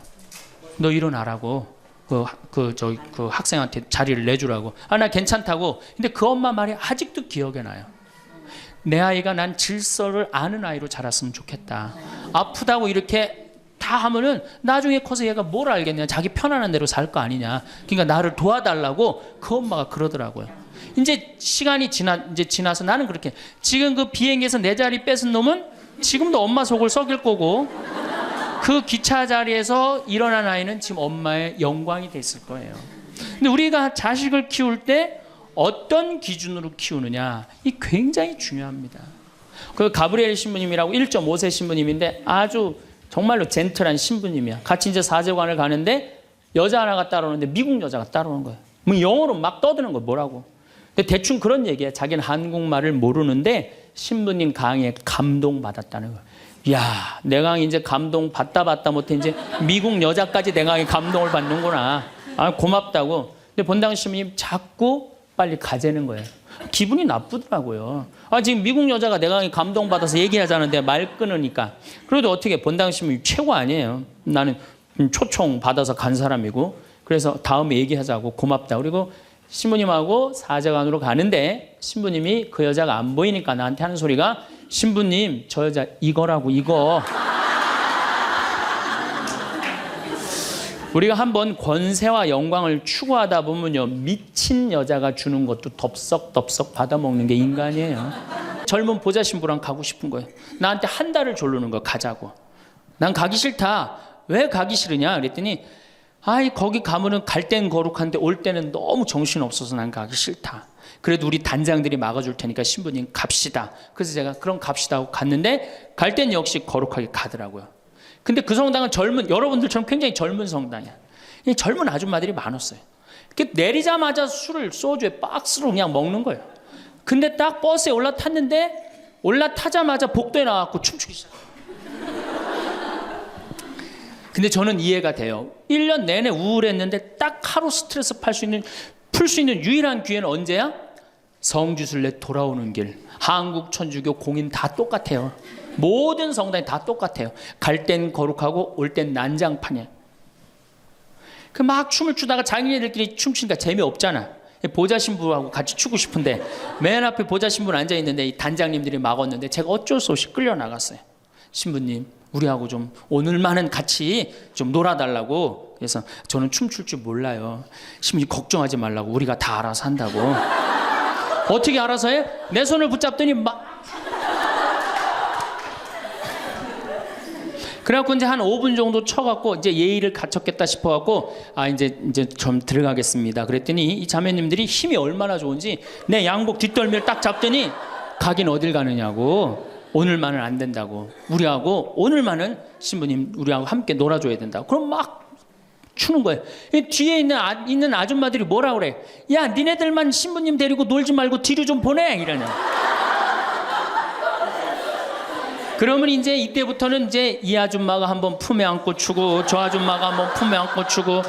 너 일어나라고. 그 학생한테 자리를 내주라고. 나 괜찮다고. 근데 그 엄마 말이 아직도 기억에 나요. 내 아이가 난 질서를 아는 아이로 자랐으면 좋겠다. 아프다고 이렇게 다 하면은 나중에 커서 얘가 뭘 알겠냐. 자기 편안한 대로 살 거 아니냐. 그러니까 나를 도와달라고 그 엄마가 그러더라고요. 이제 시간이 지나서 나는 그렇게 지금 그 비행기에서 내 자리 뺏은 놈은 지금도 엄마 속을 썩일 거고 그 기차 자리에서 일어난 아이는 지금 엄마의 영광이 됐을 거예요. 근데 우리가 자식을 키울 때 어떤 기준으로 키우느냐 이 굉장히 중요합니다. 그 가브리엘 신부님이라고 1.5세 신부님인데 아주 정말로 젠틀한 신부님이야. 같이 이제 사제관을 가는데 여자 하나가 따라오는데 미국 여자가 따라오는 거예요. 뭐 영어로 막 떠드는 거예요. 뭐라고. 근데 대충 그런 얘기야. 자기는 한국말을 모르는데 신부님 강의에 감동받았다는 거예요. 야, 내 강의 이제 감동 받다 못해 이제 미국 여자까지 내 강의 감동을 받는구나. 고맙다고. 근데 본당 신부님 자꾸 빨리 가재는 거예요. 기분이 나쁘더라고요. 지금 미국 여자가 내 강의 감동받아서 얘기하자는데 말 끊으니까. 그래도 어떻게 본당 신부님 최고 아니에요. 나는 초청 받아서 간 사람이고. 그래서 다음에 얘기하자고 고맙다. 그리고 신부님하고 사제관으로 가는데 신부님이 그 여자가 안 보이니까 나한테 하는 소리가 신부님 저 여자 이거라고 이거. 우리가 한번 권세와 영광을 추구하다 보면요 미친 여자가 주는 것도 덥석덥석 받아먹는 게 인간이에요. 젊은 보자 신부랑 가고 싶은 거예요. 나한테 한 달을 졸르는 거 가자고. 난 가기 싫다. 왜 가기 싫으냐 그랬더니 거기 가면은 갈 땐 거룩한데 올 때는 너무 정신없어서 난 가기 싫다. 그래도 우리 단장들이 막아줄 테니까 신부님 갑시다. 그래서 제가 그럼 갑시다 하고 갔는데 갈 땐 역시 거룩하게 가더라고요. 근데 그 성당은 여러분들처럼 굉장히 젊은 성당이야. 젊은 아줌마들이 많았어요. 내리자마자 술을 소주에 박스로 그냥 먹는 거예요. 근데 딱 버스에 올라타자마자 복도에 나와서 춤추기 시작. 근데 저는 이해가 돼요. 1년 내내 우울했는데 딱 하루 스트레스 풀 수 있는 유일한 기회는 언제야? 성지순례 돌아오는 길. 한국 천주교 공인 다 똑같아요. 모든 성당이 다 똑같아요. 갈 땐 거룩하고 올 땐 난장판이야. 막 춤을 추다가 자기네들끼리 춤추니까 재미없잖아. 보좌 신부하고 같이 추고 싶은데 맨 앞에 보좌 신부는 앉아있는데 이 단장님들이 막았는데 제가 어쩔 수 없이 끌려나갔어요. 신부님 우리하고 좀 오늘만은 같이 좀 놀아달라고. 그래서 저는 춤출 줄 몰라요. 신부님 걱정하지 말라고. 우리가 다 알아서 한다고. 어떻게 알아서 해? 내 손을 붙잡더니 그래갖고 이제 한 5분 정도 쳐갖고 이제 예의를 갖췄겠다 싶어갖고 이제 좀 들어가겠습니다. 그랬더니 이 자매님들이 힘이 얼마나 좋은지 내 양복 뒷덜미를 딱 잡더니 가긴 어딜 가느냐고. 오늘만은 안 된다고. 우리하고 오늘만은 신부님 우리하고 함께 놀아줘야 된다고. 그럼 막 추는 거예요. 뒤에 있는 아줌마들이 뭐라 그래? 야 니네들만 신부님 데리고 놀지 말고 뒤로 좀 보내 이러냐. 그러면 이제 이때부터는 이제 이 아줌마가 한번 품에 안고 추고 저 아줌마가 한번 품에 안고 추고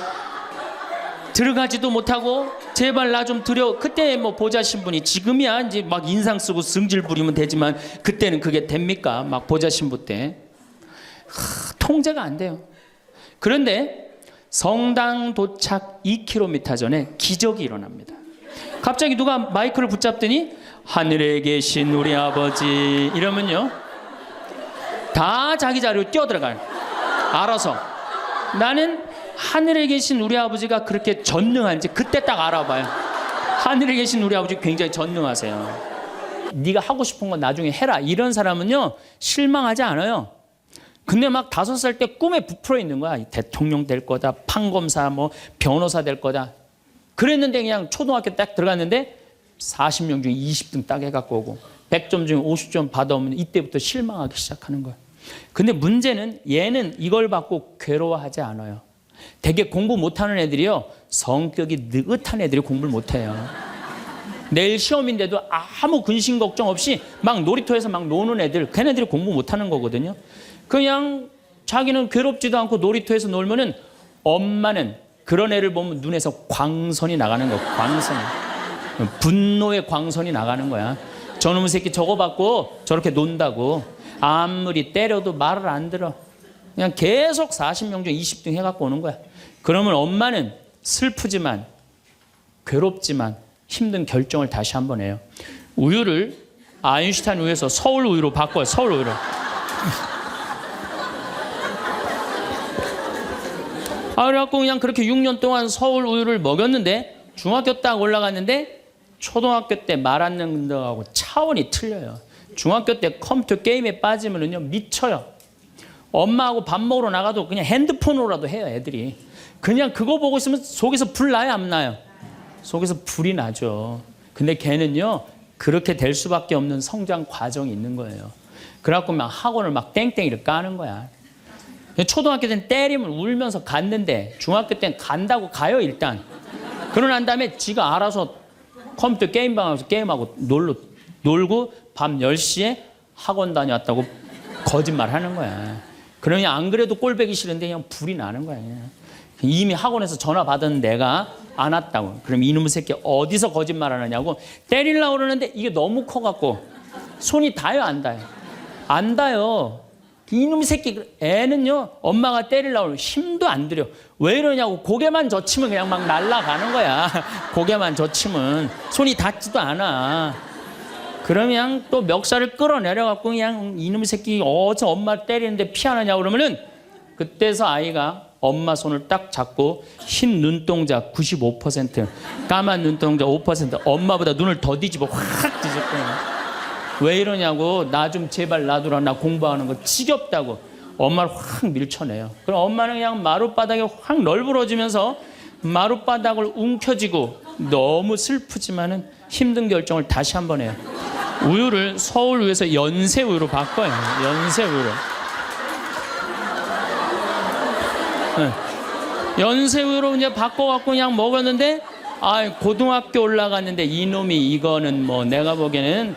들어가지도 못하고 제발 나 좀 들여. 그때 뭐 보좌 신부니 지금이야 이제 막 인상 쓰고 승질 부리면 되지만 그때는 그게 됩니까? 막 보좌 신부 때 통제가 안 돼요. 그런데 성당 도착 2km 전에 기적이 일어납니다. 갑자기 누가 마이크를 붙잡더니 하늘에 계신 우리 아버지 이러면요 다 자기 자리로 뛰어들어가요. 알아서. 나는 하늘에 계신 우리 아버지가 그렇게 전능한지 그때 딱 알아봐요. 하늘에 계신 우리 아버지 굉장히 전능하세요. 네가 하고 싶은 건 나중에 해라. 이런 사람은요 실망하지 않아요. 근데 막 5살 때 꿈에 부풀어 있는 거야. 대통령 될 거다, 판검사, 뭐 변호사 될 거다. 그랬는데 그냥 초등학교 딱 들어갔는데 40명 중에 20등 딱 해갖고 오고 100점 중에 50점 받아오면 이때부터 실망하기 시작하는 거야. 근데 문제는 얘는 이걸 받고 괴로워하지 않아요. 되게 공부 못하는 애들이요 성격이 느긋한 애들이 공부를 못해요. 내일 시험인데도 아무 근심 걱정 없이 막 놀이터에서 막 노는 애들, 걔네들이 공부 못하는 거거든요. 그냥 자기는 괴롭지도 않고 놀이터에서 놀면은 엄마는 그런 애를 보면 눈에서 광선이 나가는 거야. 광선이. 분노의 광선이 나가는 거야. 저놈의 새끼 저거 받고 저렇게 논다고. 아무리 때려도 말을 안 들어. 그냥 계속 40명 중 20등 해갖고 오는 거야. 그러면 엄마는 슬프지만 괴롭지만 힘든 결정을 다시 한번 해요. 우유를 아인슈타인 우유에서 서울 우유로 바꿔요. 서울 우유로. 그래갖고 그냥 그렇게 6년 동안 서울 우유를 먹였는데 중학교 딱 올라갔는데 초등학교 때 말 안 듣는 거하고 차원이 틀려요. 중학교 때 컴퓨터 게임에 빠지면은요 미쳐요. 엄마하고 밥 먹으러 나가도 그냥 핸드폰으로라도 해요. 애들이 그냥 그거 보고 있으면 속에서 불 나요 안 나요? 속에서 불이 나죠. 근데 걔는요 그렇게 될 수밖에 없는 성장 과정이 있는 거예요. 그래갖고 막 학원을 막 땡땡이를 까는 거야. 초등학교 때는 때리면 울면서 갔는데 중학교 때는 간다고 가요 일단. 그러고 난 다음에 지가 알아서 컴퓨터 게임방에서 게임하고 놀고 밤 10시에 학원 다녀왔다고 거짓말 하는 거야. 그러니 안 그래도 꼴보기 싫은데 그냥 불이 나는 거야. 이미 학원에서 전화 받은 내가 안 왔다고. 그럼 이놈의 새끼 어디서 거짓말 하느냐고 때리려고 그러는데 이게 너무 커갖고 손이 닿아요 안 닿아요? 안 닿아요. 이놈의 새끼 애는요 엄마가 때리려고 하면 힘도 안 들여. 왜 이러냐고 고개만 젖히면 그냥 막 날아가는 거야. 고개만 젖히면 손이 닿지도 않아. 그러면 또 멱살을 끌어내려갖고 그냥 이놈의 새끼 어디서 엄마 때리는데 피하느냐고 그러면은 그때서 아이가 엄마 손을 딱 잡고 흰 눈동자 95%, 까만 눈동자 5%, 엄마보다 눈을 더 뒤집어 확 뒤집고 왜 이러냐고 나 좀 제발 놔두라 나 공부하는 거 지겹다고 엄마를 확 밀쳐내요. 그럼 엄마는 그냥 마룻바닥에 확 널브러지면서 마룻바닥을 움켜쥐고 너무 슬프지만은 힘든 결정을 다시 한번 해요. 우유를 서울 우유에서 연세 우유로 바꿔요. 연세 우유로. 네. 연세 우유로 이제 바꿔갖고 그냥 먹었는데 고등학교 올라갔는데 이놈이 이거는 뭐 내가 보기에는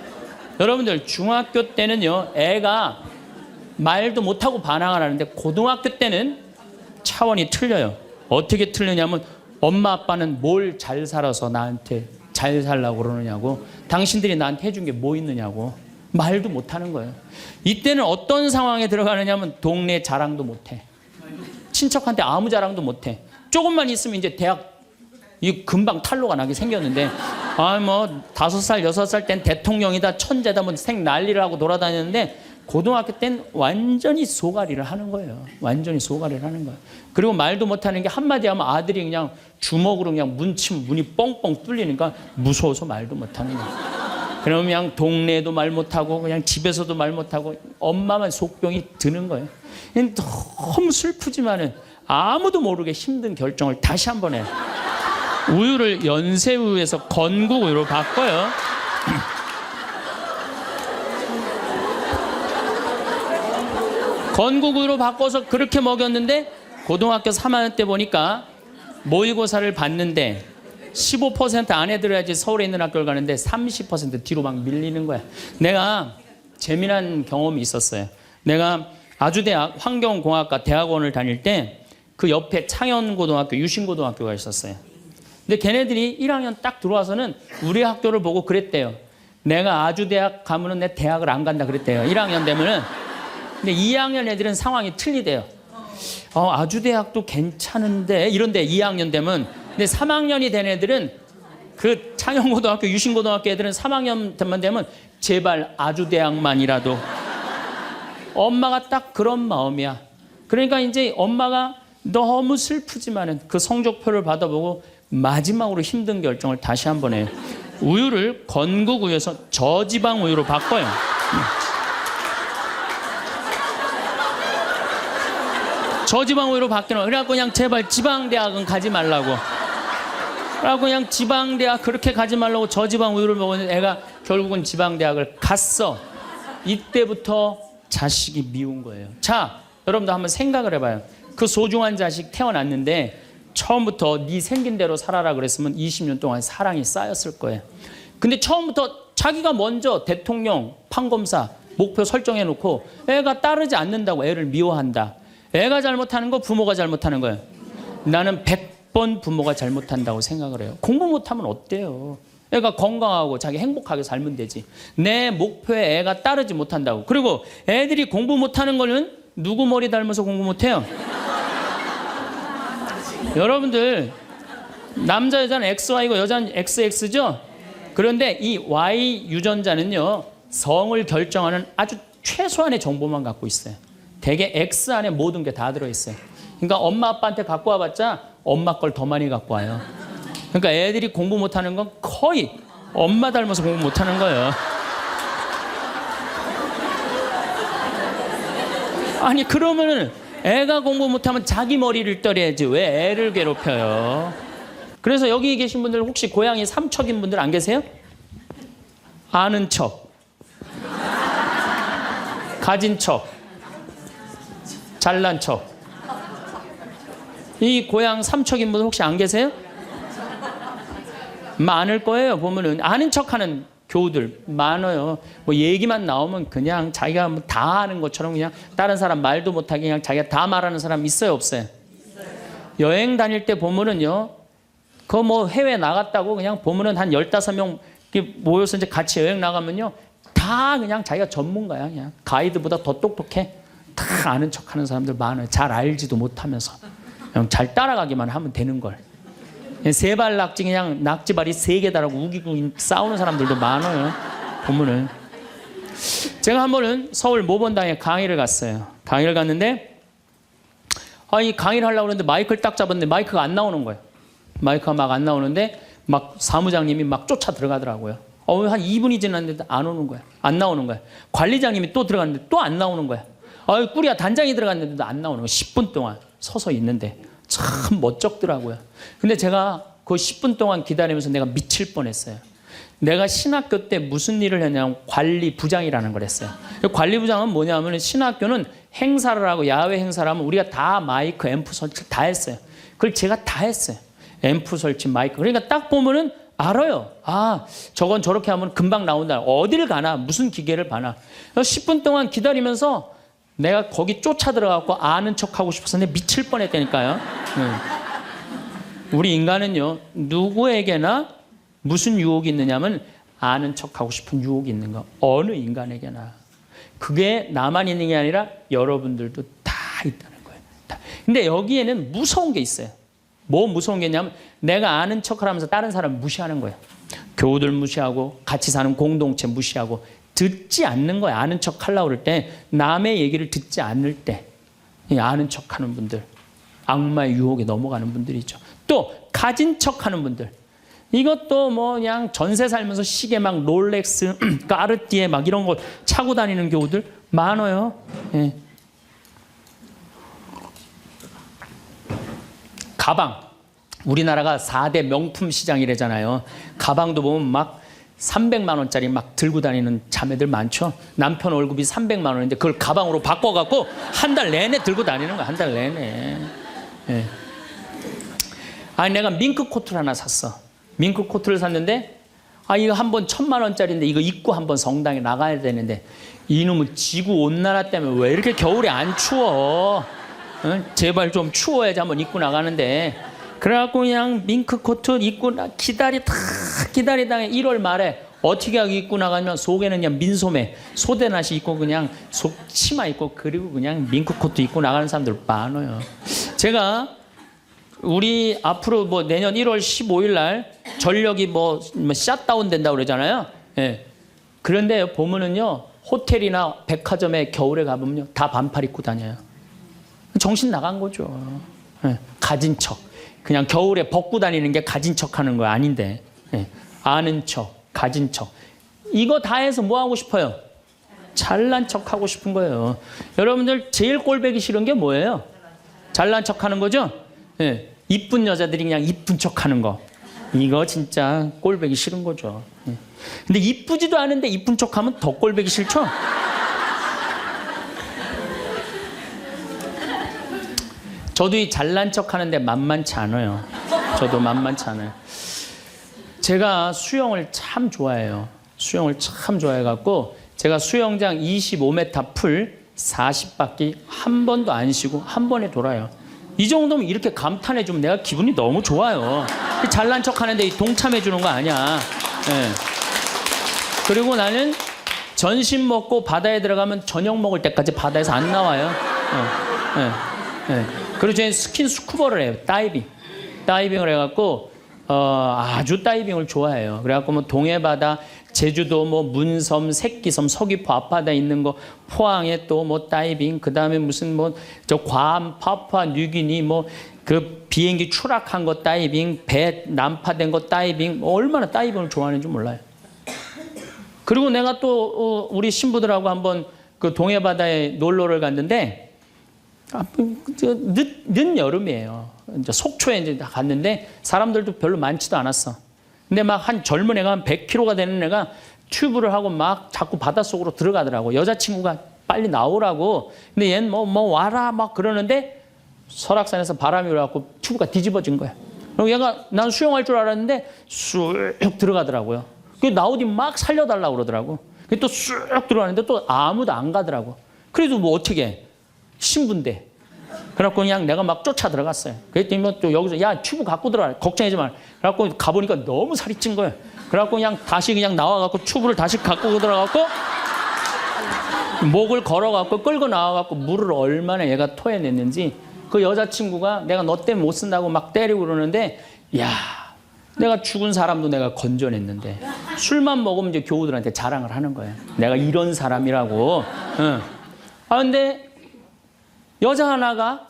여러분들 중학교 때는요 애가 말도 못하고 반항을 하는데 고등학교 때는 차원이 틀려요. 어떻게 틀리냐면 엄마 아빠는 뭘 잘 살아서 나한테 잘 살라고 그러느냐고 당신들이 나한테 해준 게 뭐 있느냐고 말도 못하는 거예요. 이때는 어떤 상황에 들어가느냐면 동네 자랑도 못해. 친척한테 아무 자랑도 못해. 조금만 있으면 이제 대학 이 금방 탈로가 나게 생겼는데 뭐 5살 6살 땐 대통령이다 천재다 뭐 생 난리를 하고 돌아다녔는데 고등학교 땐 완전히 소가리를 하는 거예요. 완전히 소가리를 하는 거예요. 그리고 말도 못하는 게 한마디 하면 아들이 그냥 주먹으로 그냥 문치면 문이 뻥뻥 뚫리니까 무서워서 말도 못하는 거예요. 그러면 그냥 동네에도 말 못하고 그냥 집에서도 말 못하고 엄마만 속병이 드는 거예요. 너무 슬프지만은 아무도 모르게 힘든 결정을 다시 한번 해요. 우유를 연세우유에서 건국우유로 바꿔요. 건국우유로 바꿔서 그렇게 먹였는데 고등학교 3학년 때 보니까 모의고사를 봤는데 15% 안에 들어야지 서울에 있는 학교를 가는데 30% 뒤로 막 밀리는 거야. 내가 재미난 경험이 있었어요. 내가 아주대학 환경공학과 대학원을 다닐 때 그 옆에 창현고등학교, 유신고등학교가 있었어요. 근데 걔네들이 1학년 딱 들어와서는 우리 학교를 보고 그랬대요. 내가 아주대학 가면은 내 대학을 안 간다 그랬대요. 1학년 되면은. 근데 2학년 애들은 상황이 틀리대요. 아주대학도 괜찮은데 이런데 2학년 되면. 근데 3학년이 된 애들은 그 창현고등학교, 유신고등학교 애들은 3학년만 되면 제발 아주대학만이라도. 엄마가 딱 그런 마음이야. 그러니까 이제 엄마가 너무 슬프지만은 그 성적표를 받아보고 마지막으로 힘든 결정을 다시 한번 해요. 우유를 건국우유에서 저지방 우유로 바꿔요. 저지방 우유로 바뀌는 거예요. 그래갖고 그냥 제발 지방대학은 가지 말라고. 그래갖고 그냥 지방대학 그렇게 가지 말라고 저지방 우유를 먹었는데 애가 결국은 지방대학을 갔어. 이때부터 자식이 미운 거예요. 자, 여러분도 한번 생각을 해봐요. 그 소중한 자식 태어났는데 처음부터 네 생긴 대로 살아라 그랬으면 20년 동안 사랑이 쌓였을 거예요. 근데 처음부터 자기가 먼저 대통령, 판검사 목표 설정해놓고 애가 따르지 않는다고 애를 미워한다. 애가 잘못하는 거 부모가 잘못하는 거예요. 나는 100번 부모가 잘못한다고 생각을 해요. 공부 못하면 어때요? 애가 건강하고 자기 행복하게 살면 되지. 내 목표에 애가 따르지 못한다고. 그리고 애들이 공부 못하는 거는 누구 머리 닮아서 공부 못해요? 여러분들 남자 여자는 XY고 여자는 XX죠? 그런데 이 Y 유전자는요 성을 결정하는 아주 최소한의 정보만 갖고 있어요. 대개 X 안에 모든 게 다 들어있어요. 그러니까 엄마 아빠한테 갖고 와봤자 엄마 걸 더 많이 갖고 와요. 그러니까 애들이 공부 못하는 건 거의 엄마 닮아서 공부 못하는 거예요. 아니 그러면은 애가 공부 못하면 자기 머리를 떨어야지 왜 애를 괴롭혀요? 그래서 여기 계신 분들 혹시 고향이 삼척인 분들 안 계세요? 아는 척, 가진 척, 잘난 척. 이 고향 삼척인 분들 혹시 안 계세요? 많을 거예요. 보면은 아는 척하는 교우들 많아요. 뭐 얘기만 나오면 그냥 자기가 뭐 다 아는 것처럼 그냥 다른 사람 말도 못하게 그냥 자기가 다 말하는 사람 있어요, 없어요? 여행 다닐 때 보면은요, 그 뭐 해외 나갔다고 그냥 보면은 한 15명 모여서 이제 같이 여행 나가면요, 다 그냥 자기가 전문가야. 그냥 가이드보다 더 똑똑해. 다 아는 척하는 사람들 많아요. 잘 알지도 못하면서 그냥 잘 따라가기만 하면 되는 걸. 세발 낙지 그냥 낙지발이 3개다라고 우기고 싸우는 사람들도 많아요. 보면은 제가 한 번은 서울 모범당에 강의를 갔어요. 강의를 갔는데 이 강의를 하려고 그랬는데 마이크를 딱 잡았는데 마이크가 안 나오는 거예요. 마이크가 막 안 나오는데 막 사무장님이 막 쫓아 들어가더라고요. 한 2분이 지났는데 안 오는 거야. 안 나오는 거야. 관리장님이 또 들어갔는데 또 안 나오는 거야. 꾸리야 단장이 들어갔는데도 안 나오는 거야. 10분 동안 서서 있는데 참 멋쩍더라고요. 근데 제가 그 10분 동안 기다리면서 내가 미칠 뻔했어요. 내가 신학교 때 무슨 일을 했냐면 관리부장이라는 걸 했어요. 관리부장은 뭐냐면 신학교는 행사를 하고 야외 행사를 하면 우리가 다 마이크, 앰프 설치 다 했어요. 그걸 제가 다 했어요. 앰프 설치, 마이크. 그러니까 딱 보면은 알아요. 저건 저렇게 하면 금방 나온다. 어딜 가나 무슨 기계를 봐나. 10분 동안 기다리면서 내가 거기 쫓아 들어가고 아는 척하고 싶어서 내가 미칠 뻔했다니까요. 우리 인간은요 누구에게나 무슨 유혹이 있느냐면 아는 척하고 싶은 유혹이 있는 거. 어느 인간에게나. 그게 나만 있는 게 아니라 여러분들도 다 있다는 거예요. 다. 근데 여기에는 무서운 게 있어요. 뭐 무서운 게 있냐면 내가 아는 척을 하면서 다른 사람 무시하는 거예요. 교우들 무시하고 같이 사는 공동체 무시하고 듣지 않는 거야. 아는 척 하려고 그럴 때 남의 얘기를 듣지 않을 때 아는 척하는 분들, 악마의 유혹에 넘어가는 분들이죠. 또 가진 척하는 분들. 이것도 뭐 그냥 전세 살면서 시계 막 롤렉스, 까르띠에 막 이런 거 차고 다니는 교우들 많아요. 예. 가방. 우리나라가 4대 명품 시장이래잖아요. 가방도 보면 막 300만 원짜리 막 들고 다니는 자매들 많죠. 남편 월급이 300만 원인데 그걸 가방으로 바꿔갖고 한 달 내내 들고 다니는 거야. 한 달 내내. 예. 내가 밍크 코트를 하나 샀어. 밍크 코트를 샀는데 이거 한 번 1000만 원짜리인데 이거 입고 한번 성당에 나가야 되는데 이놈의 지구 온난화 때문에 왜 이렇게 겨울에 안 추워? 제발 좀 추워야지 한번 입고 나가는데 그래갖고 그냥 밍크 코트 입고 기다리다가 1월 말에 어떻게 하고 입고 나가면 속에는 그냥 민소매 소대낫이 입고 그냥 속 치마 입고 그리고 그냥 밍크 코트 입고 나가는 사람들 많아요. 제가 우리 앞으로 뭐 내년 1월 15일 날 전력이 뭐 샷다운 된다고 그러잖아요. 예. 그런데 보면은요 호텔이나 백화점에 겨울에 가보면요 다 반팔 입고 다녀요. 정신 나간 거죠. 예. 가진 척. 그냥 겨울에 벗고 다니는 게 가진 척 하는 거 아닌데. 예. 아는 척, 가진 척. 이거 다 해서 뭐 하고 싶어요? 잘난 척 하고 싶은 거예요. 여러분들 제일 꼴보기 싫은 게 뭐예요? 잘난 척 하는 거죠? 예. 이쁜 여자들이 그냥 이쁜 척 하는 거. 이거 진짜 꼴보기 싫은 거죠. 예. 근데 이쁘지도 않은데 이쁜 척 하면 더 꼴보기 싫죠? 저도 이 잘난 척 하는데 만만치 않아요. 저도 만만치 않아요. 제가 수영을 참 좋아해요. 수영을 참 좋아해갖고 제가 수영장 25m 풀 40바퀴 한 번도 안 쉬고 한 번에 돌아요. 이 정도면 이렇게 감탄해주면 내가 기분이 너무 좋아요. 잘난 척하는데 동참해주는 거 아니야. 네. 그리고 나는 전신 먹고 바다에 들어가면 저녁 먹을 때까지 바다에서 안 나와요. 그리고 저는 스킨 스쿠버를 해요. 다이빙을 해갖고 아주 다이빙을 좋아해요. 그래갖고 뭐 동해바다, 제주도, 뭐 문섬, 새끼섬, 서귀포 앞바다에 있는 거, 포항에 또 뭐 다이빙, 그 다음에 무슨 뭐 저 괌, 파푸아 뉴기니 뭐 그 비행기 추락한 거 다이빙, 배 난파된 거 다이빙, 뭐 얼마나 다이빙을 좋아하는지 몰라요. 그리고 내가 또 우리 신부들하고 한번 그 동해바다에 놀러를 갔는데 늦 여름이에요. 이제 속초에 이제 갔는데 사람들도 별로 많지도 않았어. 근데 막 한 젊은 애가 한 100kg가 되는 애가 튜브를 하고 막 자꾸 바닷속으로 들어가더라고. 여자친구가 빨리 나오라고. 근데 얘는 뭐 와라 막 그러는데 설악산에서 바람이 불어갖고 튜브가 뒤집어진 거야. 그리고 얘가 난 수영할 줄 알았는데 쑥 들어가더라고요. 그 나오디 막 살려달라고 그러더라고. 또 쑥 들어가는데 또 아무도 안 가더라고. 그래도 뭐 어떻게 해. 신부인데. 그래갖고 그냥 내가 막 쫓아 들어갔어요. 그랬더니 뭐 또 여기서 야 튜브 갖고 들어가 걱정하지 마. 그래갖고 가보니까 너무 살이 찐 거예요. 그래갖고 그냥 다시 그냥 나와갖고 튜브를 다시 갖고 들어가갖고 목을 걸어갖고 끌고 나와갖고 물을 얼마나 얘가 토해냈는지 그 여자친구가 내가 너 때문에 못 쓴다고 막 때리고 그러는데 야 내가 죽은 사람도 내가 건져냈는데 술만 먹으면 이제 교우들한테 자랑을 하는 거예요. 내가 이런 사람이라고. 응. 근데 여자 하나가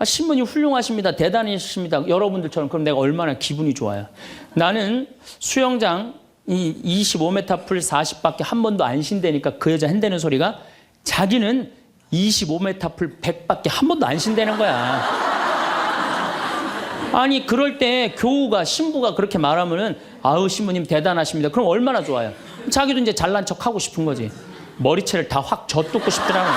신부님 훌륭하십니다. 대단하십니다. 여러분들처럼. 그럼 내가 얼마나 기분이 좋아요. 나는 수영장 이 25m 풀 40바퀴 한 번도 안 쉰다니까 그 여자 한다는 소리가 자기는 25m 풀 100바퀴 한 번도 안 쉰다는 거야. 아니 그럴 때 교우가 신부가 그렇게 말하면은 아우 신부님 대단하십니다. 그럼 얼마나 좋아요. 자기도 이제 잘난 척 하고 싶은 거지. 머리채를 다 확 젖뜯고 싶더라고.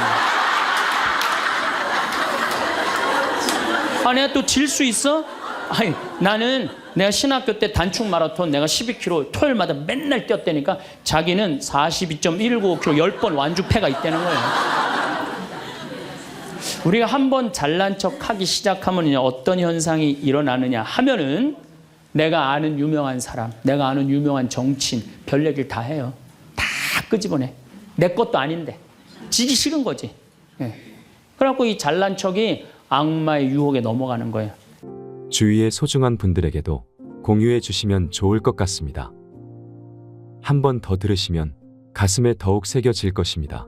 내가 또 질 수 있어? 아니, 나는 내가 신학교 때 단축 마라톤 내가 12km 토요일마다 맨날 뛰었다니까 자기는 42.195km 10번 완주패가 있다는 거예요. 우리가 한번 잘난 척 하기 시작하면 어떤 현상이 일어나느냐 하면은 내가 아는 유명한 사람, 내가 아는 유명한 정치인 별 얘기를 다 해요. 다 끄집어내. 내 것도 아닌데. 지기 싫은 거지. 네. 그래갖고 이 잘난 척이 악마의 유혹에 넘어가는 거예요. 주위의 소중한 분들에게도 공유해 주시면 좋을 것 같습니다. 한 번 더 들으시면 가슴에 더욱 새겨질 것입니다.